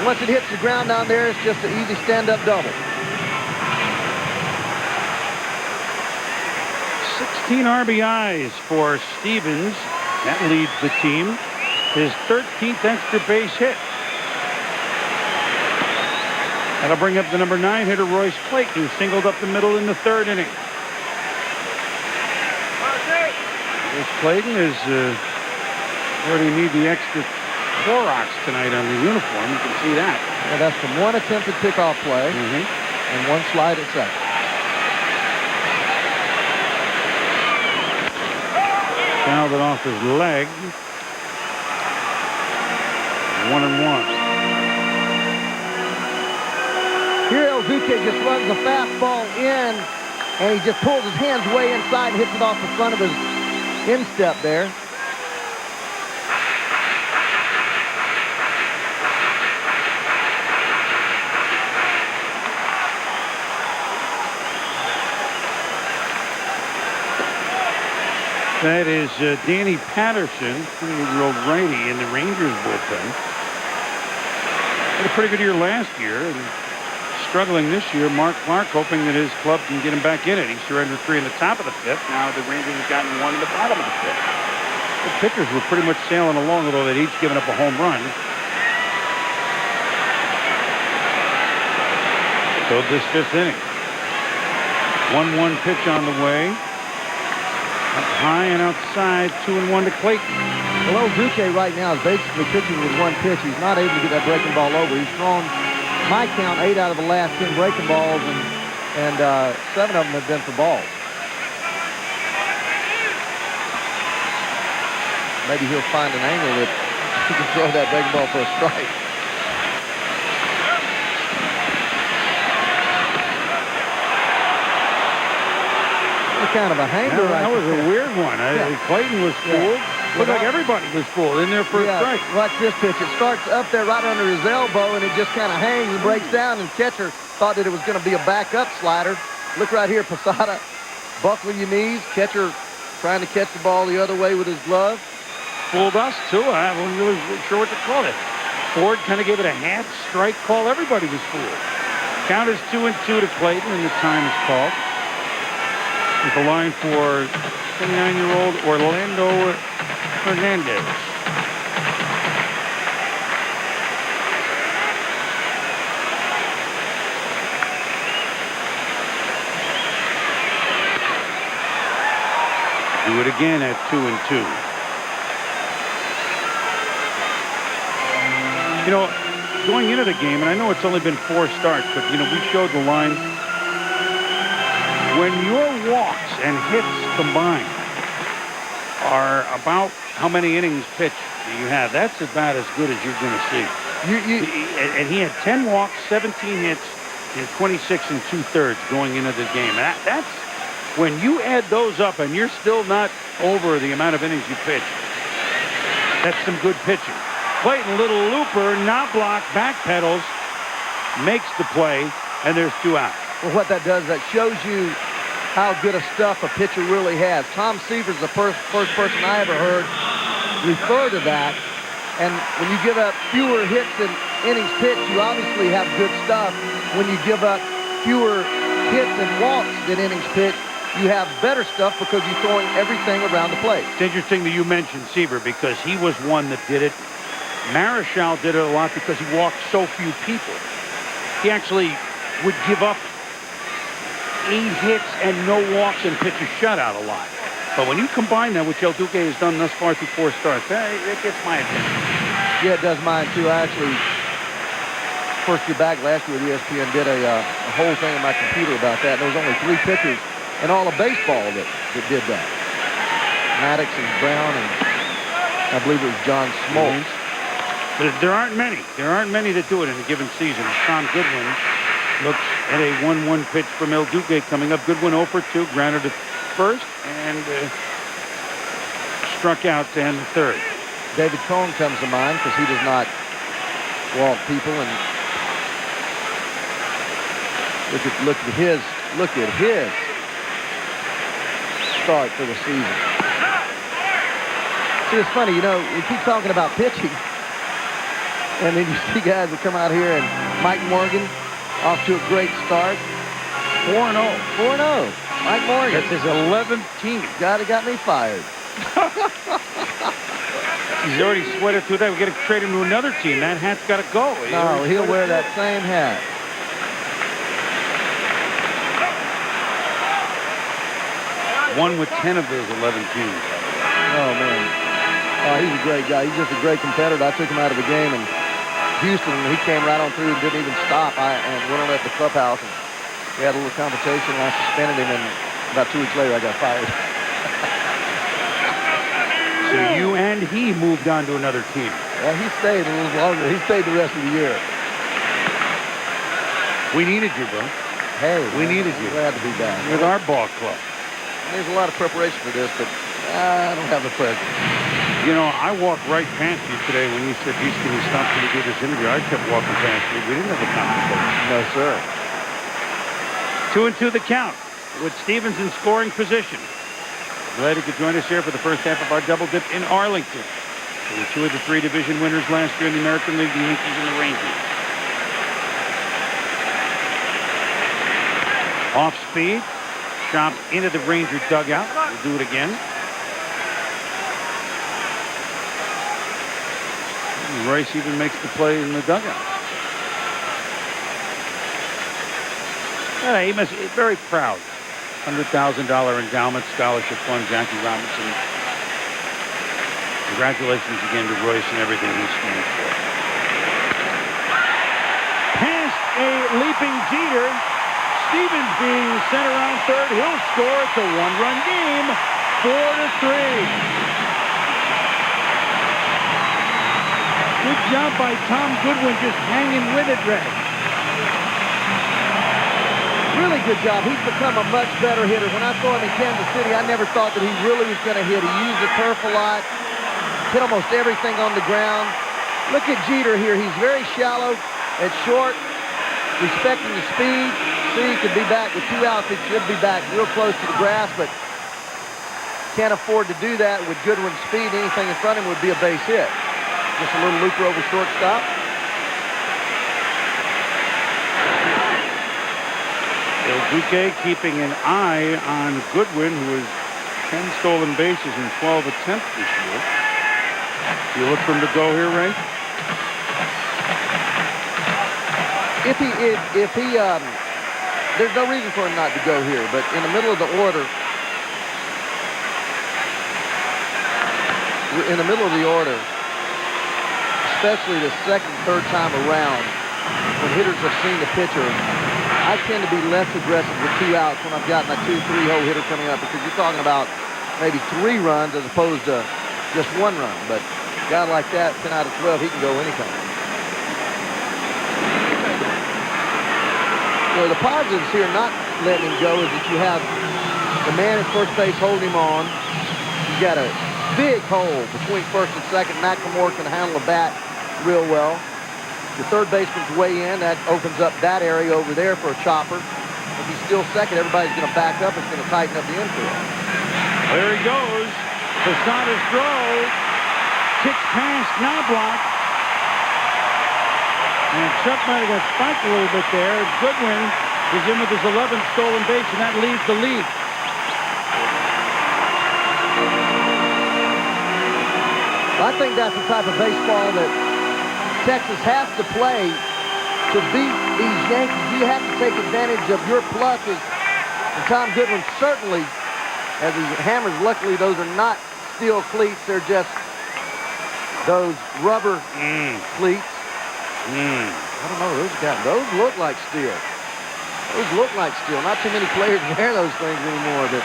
Once it hits the ground down there, it's just an easy stand-up double. 16 RBIs for Stevens. That leads the team. His 13th extra base hit. That'll bring up the number 9 hitter, Royce Clayton, who singled up the middle in the 3rd inning. Royce Clayton is where do you need the extra Clorox tonight on the uniform? You can see that. Yeah, that's from one attempted pickoff play and one slide at second. Fouled it off his leg. 1-1. Here El Duque just runs a fastball in, and he just pulls his hands way inside and hits it off the front of his instep there. That is Danny Patterson, 28-year-old righty in the Rangers bullpen. Had a pretty good year last year and struggling this year. Mark Clark hoping that his club can get him back in it. He surrendered 3 in the top of the 5th. Now the Rangers have gotten 1 in the bottom of the 5th. The pitchers were pretty much sailing along, although they'd each given up a home run. So this 5th inning. 1-1 pitch on the way. Up high and outside, 2-1 to Clayton. Well, El Duque right now is basically pitching with one pitch. He's not able to get that breaking ball over. He's thrown, my count, 8 out of the last 10 breaking balls, and 7 of them have been for balls. Maybe he'll find an angle that he can throw that breaking ball for a strike. kind of a hanger That was a weird one. Clayton was fooled. Looked like everybody was fooled in their first strike. Watch this pitch. It starts up there right under his elbow, and it just kind of hangs and breaks down, and catcher thought that it was going to be a backup slider. Look right here, Posada. Buckling your knees. Catcher trying to catch the ball the other way with his glove. Fooled us, too. I wasn't really sure what to call it. Ford kind of gave it a half strike call. Everybody was fooled. Count is 2-2 to Clayton, and the time is called. With the line for 29-year-old Orlando Hernandez. Do it again at 2-2. You know, going into the game, and I know it's only been 4 starts, but, you know, we showed the line. When your walks and hits combined are about how many innings pitched do you have, that's about as good as you're going to see. And he had 10 walks, 17 hits, and 26 2/3 going into the game. That's when you add those up and you're still not over the amount of innings you pitched. That's some good pitching. Clayton, little looper, not blocked, backpedals, makes the play, and there's 2 out. Well, what that does, that shows you how good a stuff a pitcher really has. Tom Seaver's the first person I ever heard refer to that. And when you give up fewer hits than innings pitched, you obviously have good stuff. When you give up fewer hits and walks than innings pitched, you have better stuff because you're throwing everything around the plate. It's interesting that you mentioned Seaver because he was one that did it. Marichal did it a lot because he walked so few people. He actually would give up 8 hits and no walks and pitch a shutout a lot. But when you combine that, which El Duque has done thus far through 4 starts, it gets my attention. Yeah, it does mine too. I actually, first year back last year with ESPN, did a whole thing on my computer about that. There was only 3 pitchers in all of baseball that did that. Maddox and Brown, and I believe it was John Smoltz. But there aren't many. There aren't many that do it in a given season. Tom Goodwin looks at a 1-1 pitch from El Duque coming up. Goodwin 0 for 2, grounded to first, and struck out to end the 3rd. David Cone comes to mind because he does not walk people. And look at his start for the season. See, it's funny, you know, we keep talking about pitching, and then you see guys that come out here, and Mike Morgan off to a great start. 4-0. 4-0. Mike Morgan. That's his 11th team. Guy that got me fired. He's already sweated through that. We got to trade him to another team. That hat's got to go. No, he'll wear that same hat. Won with 10 of those 11 teams. Oh, man. Oh, he's a great guy. He's just a great competitor. I took him out of the game in Houston, and he came right on through and didn't even stop. And went on at the clubhouse, and we had a little competition, and I suspended him, and about 2 weeks later, I got fired. So you and he moved on to another team. Well, he stayed a little longer. He stayed the rest of the year. We needed you, bro. Hey, we needed you. Glad to be back. With our ball club. There's a lot of preparation for this, but I don't have the pleasure. You know, I walked right past you today when you said, "Can you stop till we do this interview?" I kept walking past you. We didn't have a conversation. No, sir. 2-2 the count with Stevens in scoring position. Glad you could join us here for the first half of our double dip in Arlington. There were 2 of the 3 division winners last year in the American League, the Yankees and the Rangers. Off speed, chopped into the Ranger dugout. We'll do it again. Rice even makes the play in the dugout. He must be very proud. $100,000 endowment scholarship fund, Jackie Robinson. Congratulations again to Royce and everything he stands for. Past a leaping Jeter. Stevens being sent around third. He'll score. It's a 1-run game. 4-3. Good job by Tom Goodwin just hanging with it, Red. Really good job. He's become a much better hitter. When I saw him in Kansas City, I never thought that he really was going to hit. He used the turf a lot, hit almost everything on the ground. Look at Jeter here. He's very shallow and short, respecting the speed. See, he could be back with 2 outs. He should be back real close to the grass, but can't afford to do that with Goodwin's speed. Anything in front of him would be a base hit. Just a little looper over shortstop. El Duque keeping an eye on Goodwin, who has 10 stolen bases in 12 attempts this year. You look for him to go here, Ray? If he, there's no reason for him not to go here, but in the middle of the order, especially the second, third time around, when hitters have seen the pitcher, I tend to be less aggressive with 2 outs when I've got my 2-3 hole hitter coming up, because you're talking about maybe 3 runs as opposed to just 1 run. But a guy like that, 10 out of 12, he can go anytime. So the positives here not letting him go is that you have the man at first base holding him on. You've got a big hole between first and second. McLemore can handle the bat real well. The third baseman's way in. That opens up that area over there for a chopper. If he's still second, everybody's going to back up. It's going to tighten up the infield. There he goes. Posada's throw. Kicks past Knobloch. And Chuck might have got spiked a little bit there. Goodwin is in with his 11th stolen base, and that leads the lead. I think that's the type of baseball that Texas has to play to beat these Yankees. You have to take advantage of your pluses. And Tom Goodwin certainly, as he hammers, luckily those are not steel cleats. They're just those rubber cleats. I don't know. Those look like steel. Those look like steel. Not too many players wear those things anymore. But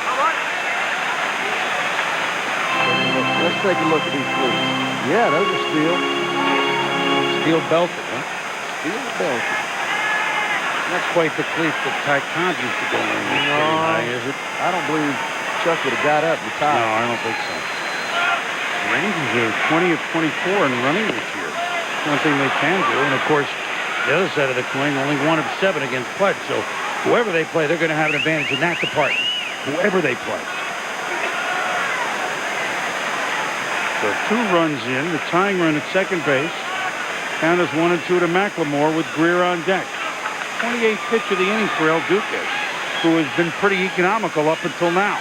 let's take a look at these cleats. Yeah, those are steel. Steel belted, huh? Steel belted. Not quite the cleat that Ty Cobb used to go in. No, is it? I don't believe Chuck would have got up and tied. No, I don't think so. The Rangers are 20 of 24 in running this year. One thing they can do, and of course, the other side of the coin, only 1 of 7 against Pudge. So whoever they play, they're going to have an advantage in that department. Whoever they play. So 2 runs in, the tying run at second base. Count is 1 and 2 to McLemore with Greer on deck. 28th pitch of the inning for El Duque, who has been pretty economical up until now.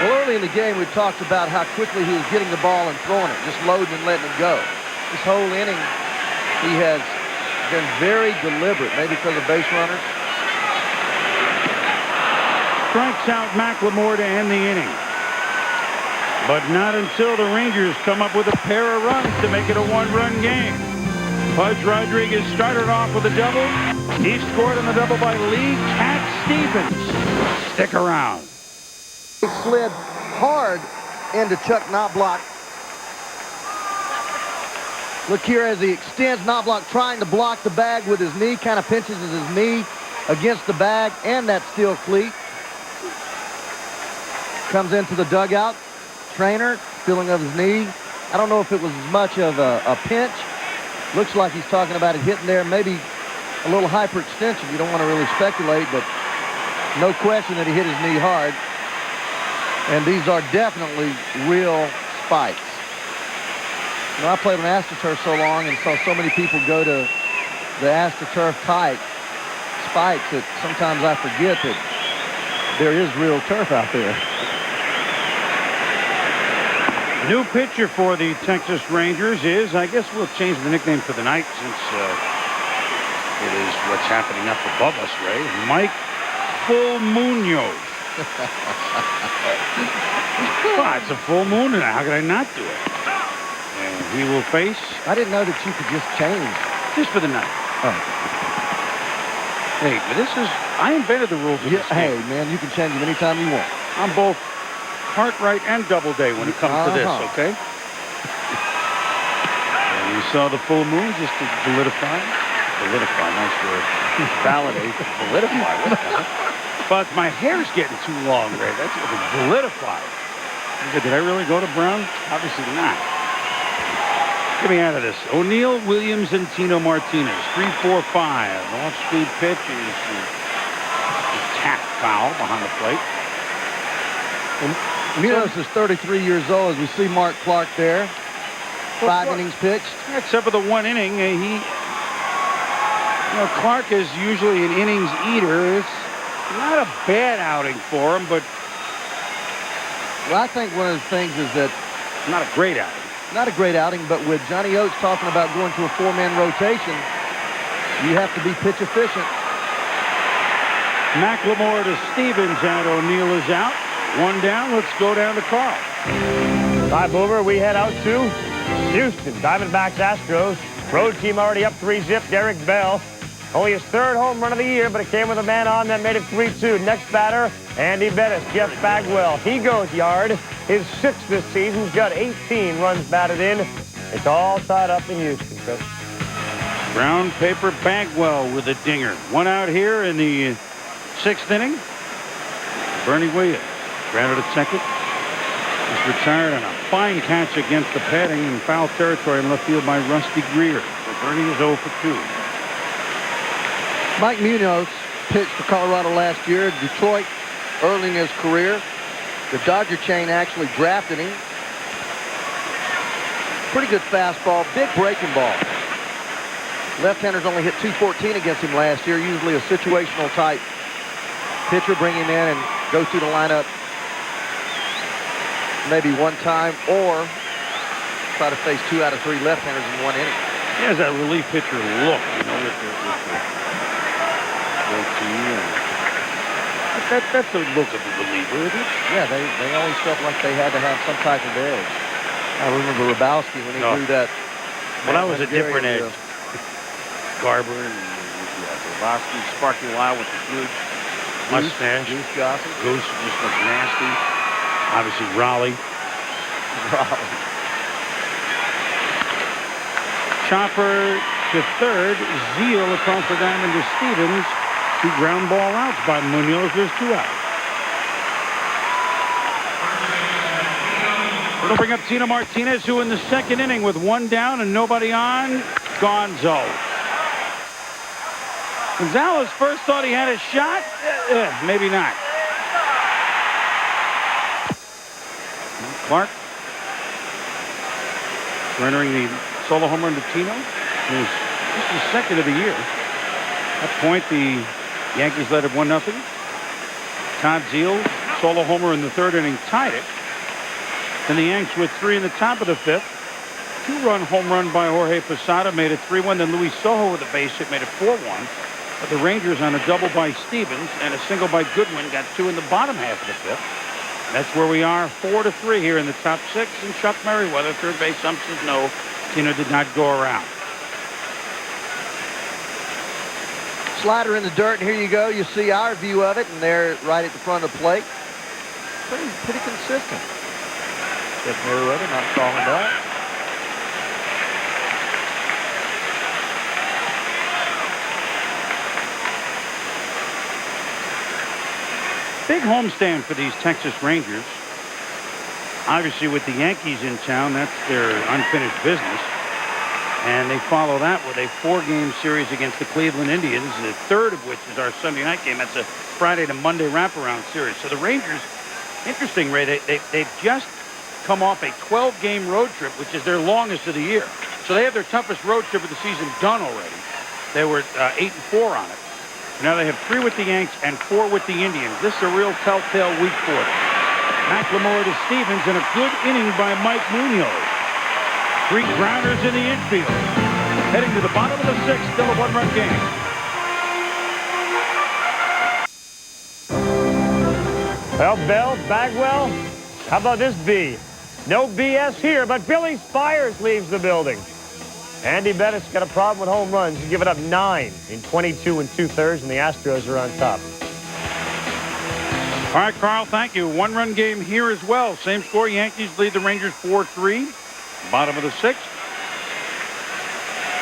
Well, early in the game, we talked about how quickly he was getting the ball and throwing it, just loading and letting it go. This whole inning, he has been very deliberate, maybe because of base runners. Strikes out McLemore to end the inning. But not until the Rangers come up with a pair of runs to make it a 1-run game. Pudge Rodriguez started off with a double. He scored on the double by Lee Cat Stevens. Stick around. He slid hard into Chuck Knobloch. Look here as he extends. Knobloch trying to block the bag with his knee, kind of pinches his knee against the bag and that steel cleat. Comes into the dugout. Trainer, feeling of his knee. I don't know if it was as much of a pinch. Looks like he's talking about it hitting there. Maybe a little hyperextension. You don't want to really speculate, but no question that he hit his knee hard. And these are definitely real spikes. You know, I played on AstroTurf so long and saw so many people go to the AstroTurf type spikes that sometimes I forget that there is real turf out there. New pitcher for the Texas Rangers is, I guess we'll change the nickname for the night since it is what's happening up above us, Ray. Mike Full Munoz. Well, it's a full moon tonight. How could I not do it? And he will face... I didn't know that you could just change. Just for the night. Oh. Hey, but this is... I invented the rules of this game. Hey, man, you can change them anytime you want. I'm both Cartwright and Doubleday when it comes to this, okay? And you saw the full moon just to solidify. Solidify, nice word. Validate, solidify. What the hell? But my hair's getting too long, Ray. That's solidify. Did I really go to Brown? Obviously not. Get me out of this. O'Neill, Williams, and Tino Martinez. 3-4-5. Off-speed pitch is tap foul behind the plate. Munoz is 33 years old as we see Mark Clark there. 5 innings pitched. Except for the 1 inning, Clark is usually an innings eater. It's not a bad outing for him, but well, I think one of the things is that not a great outing. Not a great outing, but with Johnny Oates talking about going to a 4-man rotation, you have to be pitch efficient. McLemore to Stevens, and O'Neill is out. 1 down. Let's go down to Carl. Hi, Boomer. We head out to Houston. Diamondbacks, Astros. Road team already up 3-zip. Derek Bell. Only his 3rd home run of the year, but it came with a man on that made it 3-2. Next batter, Andy Bettis, Jeff Bagwell. He goes yard. His 6th this season. He's got 18 runs batted in. It's all tied up in Houston, Chris. Brown paper Bagwell with a dinger. 1 out here in the 6th inning. Bernie Williams grounded at second. He's retired on a fine catch against the padding in foul territory in left field by Rusty Greer. So Bernie is 0 for 2. Mike Munoz pitched for Colorado last year. Detroit early in his career. The Dodger chain actually drafted him. Pretty good fastball, big breaking ball. Left-handers only hit .214 against him last year. Usually a situational type pitcher, bring him in and go through the lineup maybe 1 time, or try to face 2 out of 3 left-handers in 1 inning. He has that relief pitcher look, with the that's the look of the reliever, isn't it? Yeah, they always felt like they had to have some type of edge. I remember Rabowski when he threw that. Well, that was a different edge. Garber and Rabowski, Sparky Lyle with the huge mustache. Goose Gossett. Goose just looked nasty. Obviously, Raleigh. Chopper to third. Zeal across the diamond to Stevens. 2 ground ball outs by Munoz. There's 2 outs. It'll bring up Tino Martinez, who in the 2nd inning with 1 down and nobody on. Gonzo. Gonzalez first thought he had a shot. Maybe not. Clark surrendering the solo home run to Tino. This is the 2nd of the year. At that point, the Yankees led it 1-0. Todd Zeal, solo homer in the 3rd inning, tied it. Then the Yanks with 3 in the top of the 5th. 2-run home run by Jorge Posada made it 3-1. Then Luis Sojo with a base hit made it 4-1. But the Rangers on a double by Stevens and a single by Goodwin got 2 in the bottom half of the 5th. That's where we are, 4-3 here in the top 6. And Chuck Merriweather, third base ump, says no. Tino did not go around. Slider in the dirt, and here you go. You see our view of it, and they're right at the front of the plate. Pretty consistent. Chuck Merriweather not calling back. Big homestand for these Texas Rangers. Obviously, with the Yankees in town, that's their unfinished business. And they follow that with a 4-game series against the Cleveland Indians, the 3rd of which is our Sunday night game. That's a Friday to Monday wraparound series. So the Rangers, interesting, Ray, they've just come off a 12-game road trip, which is their longest of the year. So they have their toughest road trip of the season done already. They were 8-4 on it. Now they have 3 with the Yanks and 4 with the Indians. This is a real telltale week for them. McLemore to Stevens, and a good inning by Mike Munoz. 3 grounders in the infield. Heading to the bottom of the 6th, still a 1-run game. Well, Bell, Bagwell, how about this B? No BS here, but Billy Spires leaves the building. Andy Bettis got a problem with home runs. He's given up 9 in 22 2/3, and the Astros are on top. All right, Carl, thank you. One-run game here as well. Same score. Yankees lead the Rangers 4-3. Bottom of the sixth.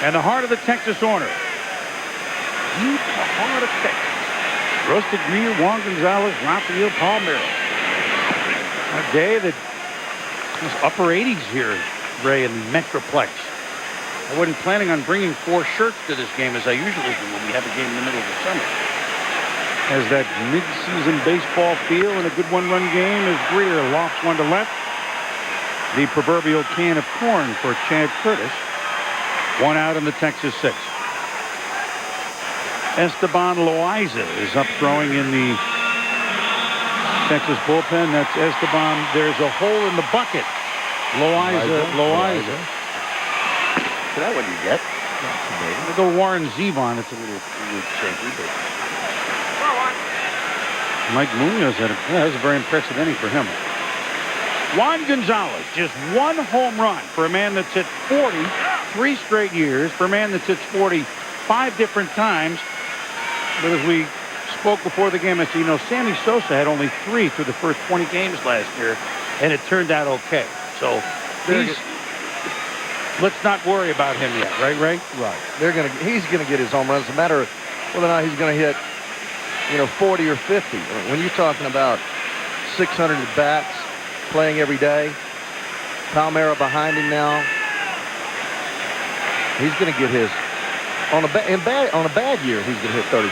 And the heart of the Texas order. Deep in the heart of Texas. Roasted Greer, Juan Gonzalez, Rafael Palmeiro. A day that was upper 80s here, Ray, in the Metroplex. I wasn't planning on bringing 4 shirts to this game as I usually do when we have a game in the middle of the summer. Has that mid-season baseball feel and a good one-run game as Greer lofts one to left. The proverbial can of corn for Chad Curtis. 1 out in the Texas sixth. Esteban Loaiza is up throwing in the Texas bullpen. That's Esteban. There's a hole in the bucket. Loaiza. Is that what you get? They go Warren Zevon. It's a little shaky, but Mike Munoz had that was very impressive inning for him. Juan Gonzalez, just 1 home run for a man that's hit 40 3 straight years, for a man that's hit 40 5 different times. But as we spoke before the game, I said, you know, Sammy Sosa had only 3 through the first 20 games last year, and it turned out okay. So let's not worry about him yet, right, Ray? Right. He's gonna get his home runs. No matter whether or not he's gonna hit, 40 or 50. When you're talking about 600 at bats, playing every day, Palmeiro behind him now, he's gonna get his. On a bad year, he's gonna hit 35.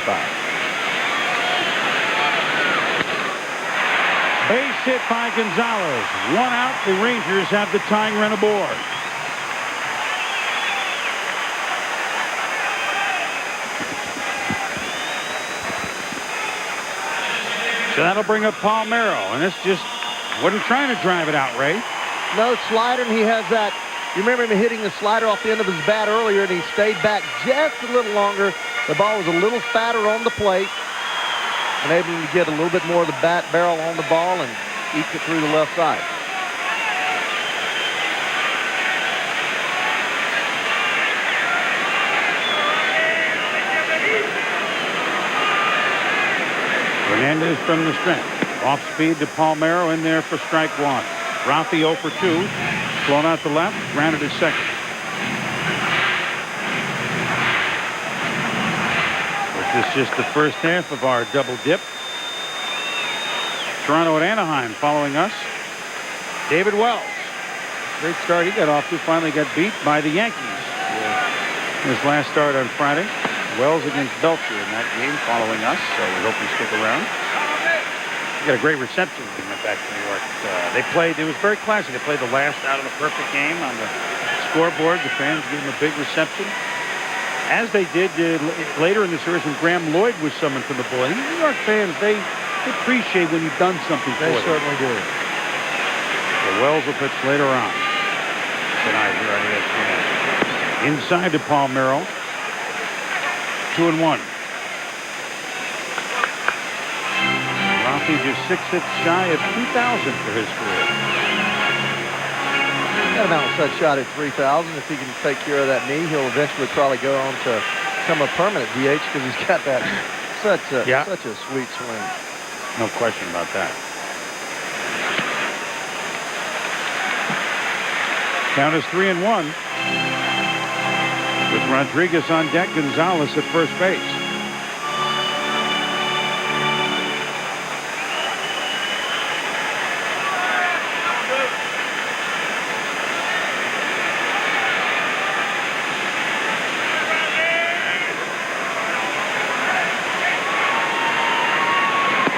Base hit by Gonzalez. 1 out. The Rangers have the tying run aboard. So that'll bring up Palmeiro, and this just wasn't trying to drive it out, Ray. No slider, and he has that. You remember him hitting the slider off the end of his bat earlier, and he stayed back just a little longer. The ball was a little fatter on the plate, enabling him to get a little bit more of the bat barrel on the ball and eke it through the left side. Hernandez from the strength. Off speed to Palmeiro in there for strike 1. Rafi 0 for 2. Blown out to left. Grounded to second. This is just the first half of our double dip. Toronto and Anaheim following us. David Wells. Great start he got off to. Finally got beat by the Yankees. His last start on Friday. Wells against Belcher in that game following us, so we hope you stick around. We got a great reception when we went back to New York. They played, it was very classic. They played the last out of the perfect game on the scoreboard. The fans gave them a big reception. As they did later in the series when Graham Lloyd was summoned from the bullpen. New York fans, they appreciate when you've done something for them. They certainly do. So Wells will pitch later on tonight here on ESPN. Inside to Palmeiro. 2-1. Rafi just 6 hits shy of 2,000 for his career. Got an outside shot at 3,000. If he can take care of that knee, he'll eventually probably go on to become a permanent DH because he's got that such a sweet swing. No question about that. Count is 3-1. With Rodriguez on deck, Gonzalez at first base.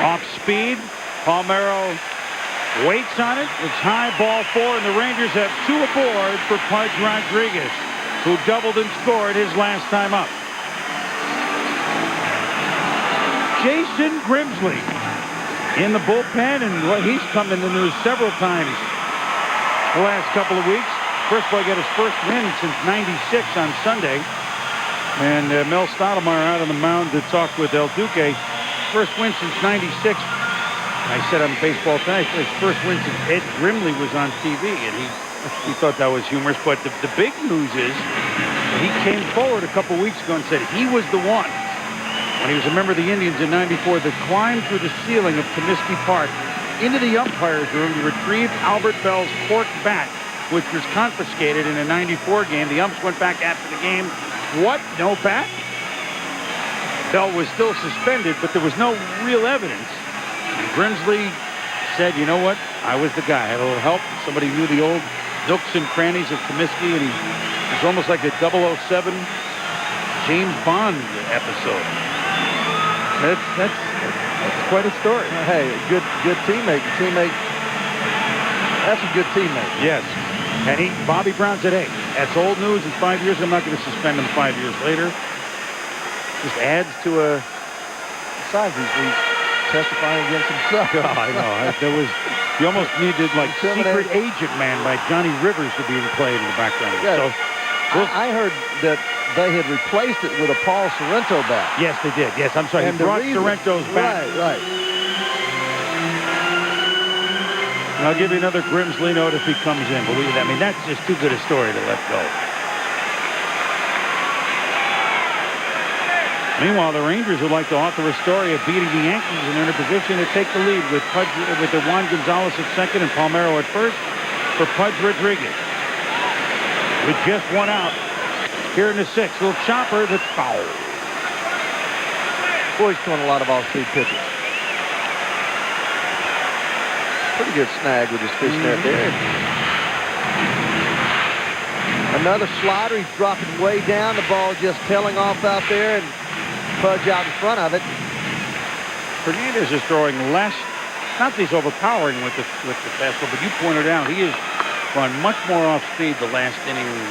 Off speed, Palmeiro waits on it. It's high, ball 4, and the Rangers have 2 aboard for Pudge Rodriguez, who doubled and scored his last time up. Jason Grimsley in the bullpen, and he's come in the news several times the last couple of weeks. First of all, he got his first win since '96 on Sunday. And Mel Stottlemyre out on the mound to talk with El Duque. First win since '96. I said on Baseball Tonight, his first win since Ed Grimley was on TV, and he thought that was humorous. But the big news is he came forward a couple weeks ago and said he was the one when he was a member of the Indians in '94, that climbed through the ceiling of Comiskey Park into the umpire's room to retrieve Albert Bell's cork bat, which was confiscated in a '94 game. The umps went back after the game. What? No bat? Bell was still suspended, but there was no real evidence. And Grimsley said, you know what? I was the guy. I had a little help. Somebody knew the old nooks and crannies of Comiskey, and he was almost like a 007 James Bond episode. That's quite a story. Hey, good teammate. That's a good teammate. Yes. And Bobby Brown said, hey, that's old news. It's 5 years. I'm not going to suspend him 5 years later. Just adds to a... Besides, he's testifying against himself. Oh, I know. You almost needed, like, Secret Agent Man by Johnny Rivers to be played in the background. Yeah. So, I heard that they had replaced it with a Paul Sorrento bat. Yes, they did. Yes, I'm sorry. He brought Sorrento's bat. Right. And I'll give you another Grimsley note if he comes in. Believe it. I mean, that's just too good a story to let go. Meanwhile, the Rangers would like to author a story of beating the Yankees, and they're in a position to take the lead with the Juan Gonzalez at second and Palmeiro at first for Pudge Rodriguez. With just one out here in the sixth. Little chopper that's foul. Boy's throwing a lot of off-speed pitches. Pretty good snag with his fishnet there. Another slider. He's dropping way down. The ball just tailing off out there, and Pudge out in front of it. Fernandez is throwing less. Not that he's overpowering with the fastball, but you pointed out he is run much more off speed the last inning or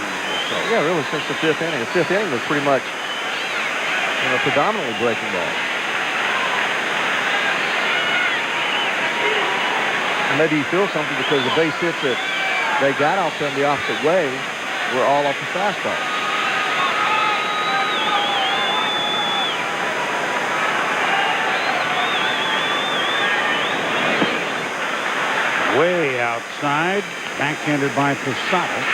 so. Yeah, really, since the fifth inning. The fifth inning was pretty much, predominantly breaking ball. And maybe you feel something because the base hits that they got off them the opposite way were all off the fastball. Way outside, backhanded by Posada.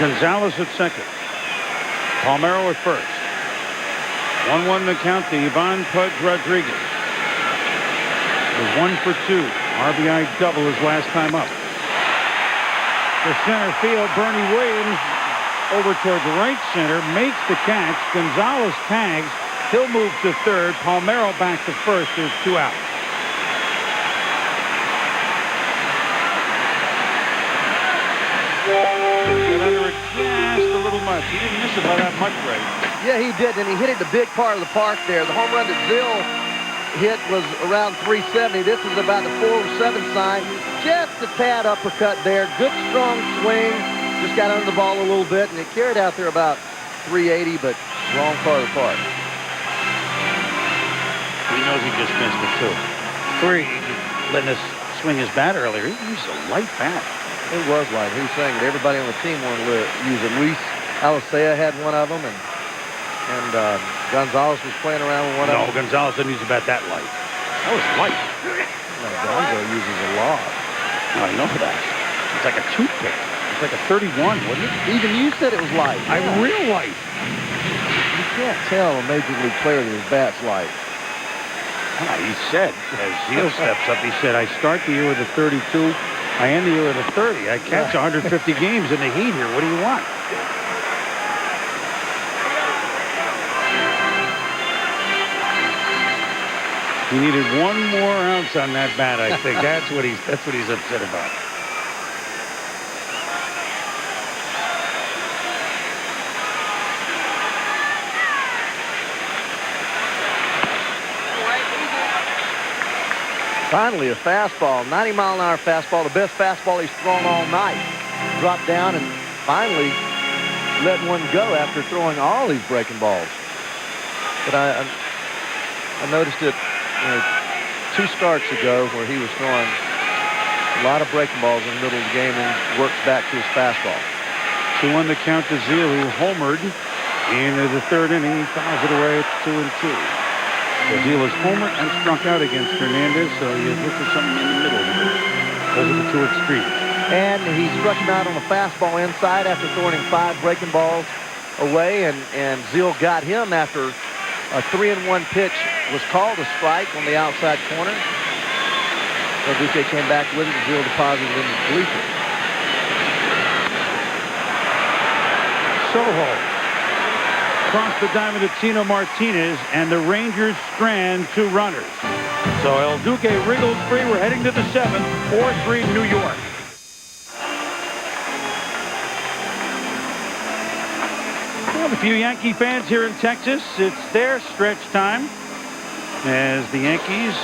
Gonzalez at second. Palmeiro at first. 1-1 the count to Ivan Pudge Rodriguez. Was 1 for 2. RBI double his last time up. To center field, Bernie Williams over towards right center, makes the catch. Gonzalez tags. He'll move to third. Palmeiro back to first. There's 2 outs. Got under it just a little much. He didn't miss it by that much, right? Yeah, he did, and he hit it the big part of the park there. The home run that Zill hit was around 370. This is about the 407 sign. Just a tad uppercut there. Good strong swing. Just got under the ball a little bit, and it carried out there about 380, but wrong part of the park. He knows he just missed it too. Corey letting us swing his bat earlier. He used a light bat. It was light. He was saying that everybody on the team wanted to use it. Luis Alicea had one of them, and Gonzalez was playing around with one of them. No, Gonzalez didn't use a bat that light. That was light. No, Gonzo uses a lot. I know that. It's like a toothpick. It's like a 31, wouldn't it? Even you said it was light. I'm real light. You can't tell a major league player that his bat's light. He said, as Zeal steps up, he said, I start the year with a 32. I end the year with a 30. I catch 150 games in the heat here. What do you want? He needed 1 more ounce on that bat, I think. That's what he's upset about. Finally, a fastball, 90-mile-an-hour fastball, the best fastball he's thrown all night. Dropped down and finally let one go after throwing all these breaking balls. But I noticed it 2 starts ago where he was throwing a lot of breaking balls in the middle of the game and works back to his fastball. 2-1 the count to Zeal, who homered in the 3rd inning. He fouls it away at 2-2. Zeal has homered and struck out against Hernandez, so you look for something in the middle here. Those are the two extremes. And he struck him out on a fastball inside after throwing him 5 breaking balls away, and Zeal got him after a 3-1 pitch was called a strike on the outside corner. So Duque came back with it, and Zeal deposited in the bleachers. Soho across the diamond to Tino Martinez, and the Rangers strand 2 runners. So El Duque wriggles free. We're heading to the 7th, 4-3 New York. We have a few Yankee fans here in Texas. It's their stretch time as the Yankees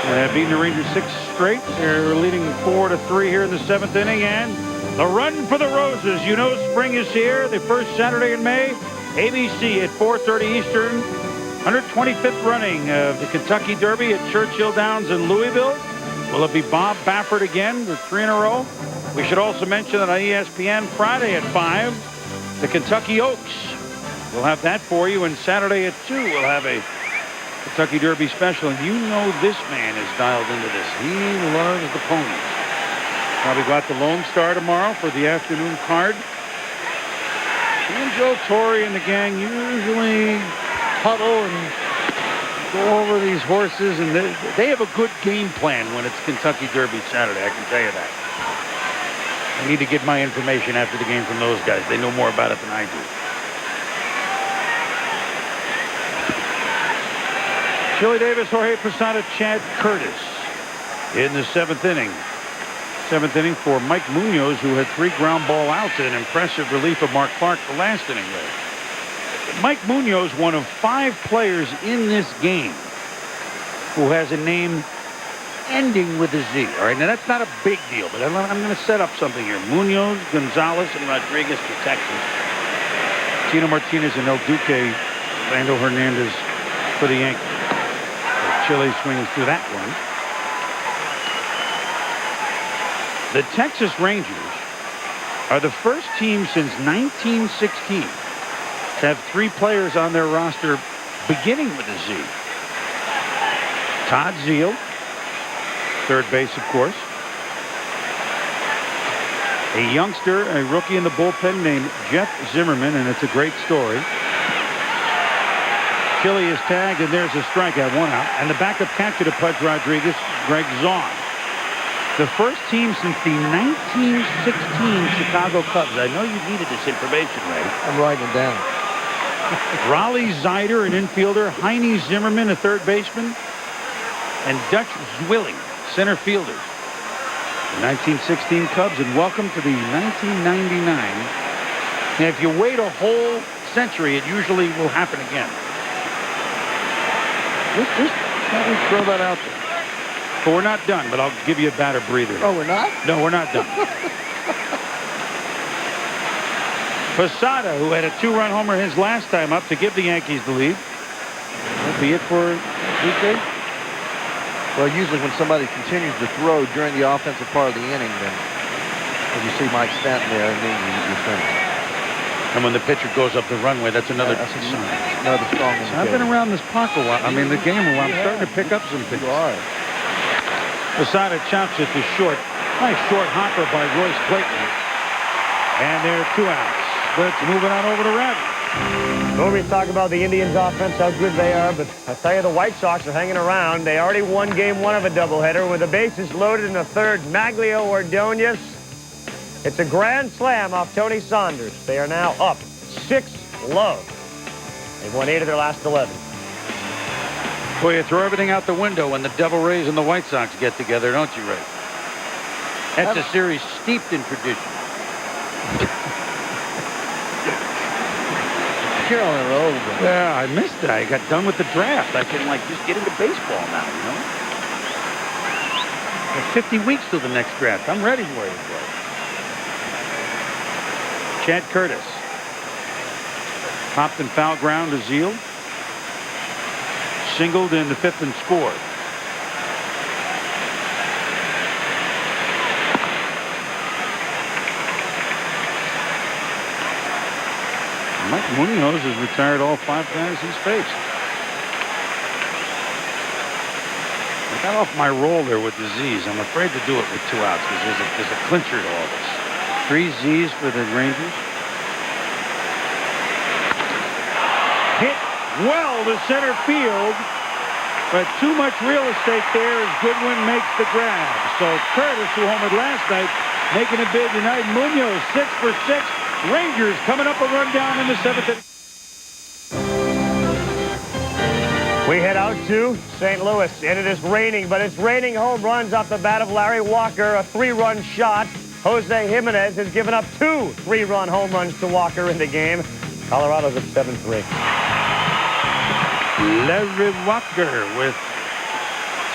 have beaten the Rangers 6 straight. They're leading 4-3 here in the 7th inning, and the run for the Roses. You know spring is here. The first Saturday in May. ABC at 4:30 Eastern. 125th running of the Kentucky Derby at Churchill Downs in Louisville. Will it be Bob Baffert again with 3 in a row? We should also mention that on ESPN Friday at 5, the Kentucky Oaks. We'll have that for you. And Saturday at 2, we'll have a Kentucky Derby special. And you know this man is dialed into this. He loves the ponies. Probably got the Lone Star tomorrow for the afternoon card. He and Joe Torre and the gang usually huddle and go over these horses, and they have a good game plan when it's Kentucky Derby Saturday, I can tell you that. I need to get my information after the game from those guys. They know more about it than I do. Chili Davis, Jorge Posada, Chad Curtis in the 7th inning. 7th inning for Mike Munoz, who had 3 ground ball outs and an impressive relief of Mark Clark the last inning there. Mike Munoz, one of 5 players in this game who has a name ending with a Z. All right, now that's not a big deal, but I'm going to set up something here. Munoz, Gonzalez, and Rodriguez for Texas. Tino Martinez and El Duque, Lando Hernandez for the Yankees. So Chile swings through that one. The Texas Rangers are the first team since 1916 to have 3 players on their roster beginning with a Z. Todd Zeal, third base, of course. A youngster, a rookie in the bullpen named Jeff Zimmerman, and it's a great story. Chile is tagged, and there's a strikeout, 1 out. And the backup catcher to Pudge Rodriguez, Greg Zaun. The first team since the 1916 Chicago Cubs. I know you needed this information, Ray. I'm writing it down. Raleigh Zeider, an infielder. Heine Zimmerman, a third baseman. And Dutch Zwilling, center fielder. The 1916 Cubs, and welcome to the 1999. Now, if you wait a whole century, it usually will happen again. Just let me throw that out there. But we're not done, but I'll give you a batter breather. Oh, we're not? No, we're not done. Posada, who had a 2-run homer his last time up to give the Yankees the lead. That'll be it for Duque. Well, usually when somebody continues to throw during the offensive part of the inning, then as you see Mike Stanton there, and then you finish. And when the pitcher goes up the runway, that's another sign. Another strong indicator. I've been around this park a while. I mean, the game a while. I'm starting to pick up some pitches. You are. Posada chops it to short. Nice short hopper by Royce Clayton. And there are 2 outs. Let's move it on over to Ravi. Well, we talk about the Indians' offense, how good they are, but I tell you, the White Sox are hanging around. They already won game 1 of a doubleheader with the bases loaded in the 3rd. Maglio Ordonez. It's a grand slam off Tony Saunders. They are now up 6-love. They've won 8 of their last 11. Boy, you throw everything out the window when the Devil Rays and the White Sox get together, don't you, Ray? That's a series steeped in tradition. You're on a roll, bro. Yeah, I missed it. I got done with the draft. I can, just get into baseball now, you know? There's 50 weeks till the next draft. I'm ready for it. Chad Curtis. Popped and foul ground to Zeal. Singled in the 5th and scored. Mike Munoz has retired all 5 guys he's faced. got off my roll there with the Z's. I'm afraid to do it with 2 outs because there's a clincher to all this. 3 Z's for the Rangers. Hit well to center field, but too much real estate there as Goodwin makes the grab. So Curtis, who homered last night, making a bid tonight. Munoz 6 for 6. Rangers coming up a rundown in the 7th inning. We head out to St. Louis, and it is raining, but it's raining home runs off the bat of Larry Walker, a 3-run shot. Jose Jimenez has given up 2 3-run home runs to Walker in the game. Colorado's at 7-3. Larry Walker with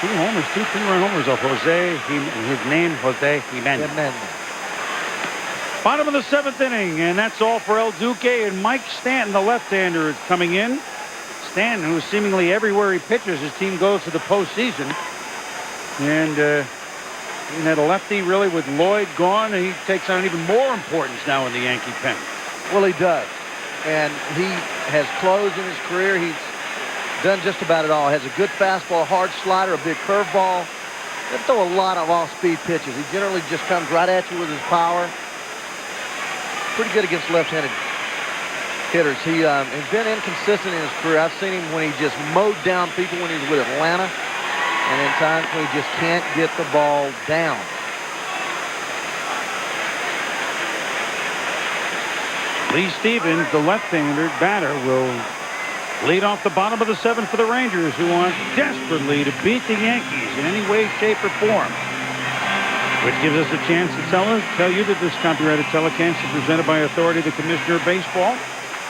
2 homers, 2 3-run homers off Jose. His name, Jose Jimenez. Bottom of the 7th inning, and that's all for El Duque. And Mike Stanton, the left-hander, is coming in. Stanton, who seemingly everywhere he pitches, his team goes to the postseason. And he had a lefty, really, with Lloyd gone, and he takes on even more importance now in the Yankee pen. Well, he does. And he has closed in his career. He's done just about it all. Has a good fastball, hard slider, a big curveball. They throw a lot of off-speed pitches. He generally just comes right at you with his power. Pretty good against left-handed hitters. He's been inconsistent in his career. I've seen him when he just mowed down people when he was with Atlanta, and in times when he just can't get the ball down. Lee Stevens, the left-hander batter, will lead off the bottom of the 7th for the Rangers, who want desperately to beat the Yankees in any way, shape, or form. Which gives us a chance to tell you that this copyrighted telecast is presented by authority of the Commissioner of Baseball,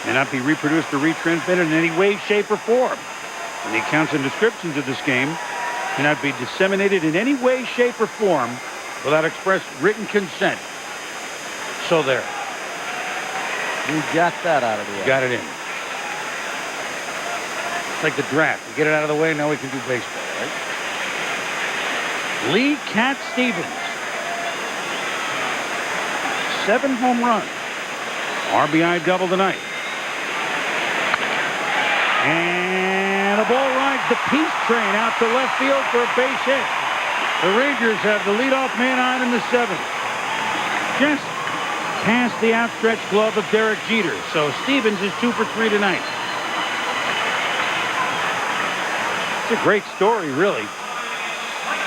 may not be reproduced or retransmitted in any way, shape, or form. And the accounts and descriptions of this game may not be disseminated in any way, shape, or form without express written consent. So there. We got that out of the way. Got it in. It's like the draft. We get it out of the way, now we can do baseball, right? Lee Cat Stevens. 7 home runs. RBI double tonight. And the ball rides the peace train out to left field for a base hit. The Rangers have the leadoff man on in the 7th. Just past the outstretched glove of Derek Jeter. So Stevens is 2 for 3 tonight. It's a great story, really.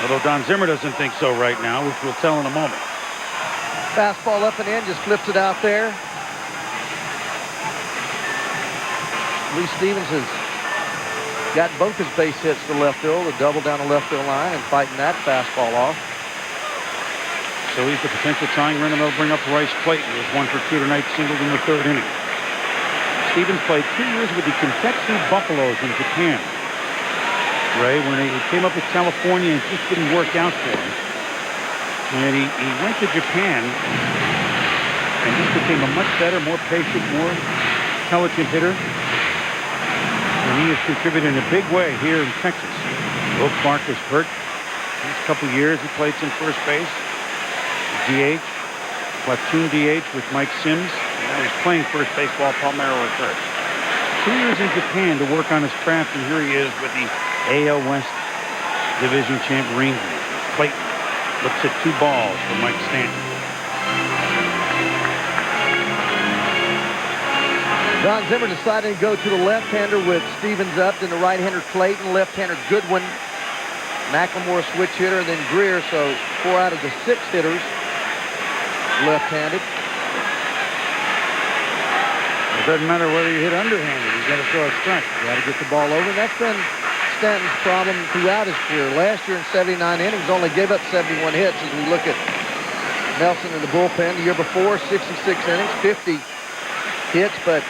Although Don Zimmer doesn't think so right now, which we'll tell in a moment. Fastball up and in, just flips it out there. Lee Stevens has got both his base hits to left field, a double down the left field line, and fighting that fastball off. So he's the potential tying runner they'll bring up Rice Clayton, who was 1 for 2 tonight, singled in the 3rd inning. Stevens played 2 years with the Kentetsu Buffaloes in Japan. Ray, when he came up with California, it just didn't work out for him. And he went to Japan and just became a much better, more patient, more intelligent hitter. And he has contributed in a big way here in Texas. Will Clark was hurt. These couple years he played some first base. DH, platoon DH with Mike Sims. And now he's playing first base while Palmeiro was hurt. 2 years in Japan to work on his craft, and here he is with the AL West Division champ Rangers. Clayton looks at 2 balls for Mike Stanton. Don Zimmer decided to go to the left-hander with Stevens up, then the right-hander Clayton, left-hander Goodwin, McLemore switch hitter, and then Greer. So 4 out of the 6 hitters left-handed. It doesn't matter whether you hit underhanded. He's got to throw a strike. Got to get the ball over. And that's been Stanton's problem throughout his career. Last year in 79 innings, only gave up 71 hits. As we look at Nelson in the bullpen, the year before, 66 innings, 50 hits, but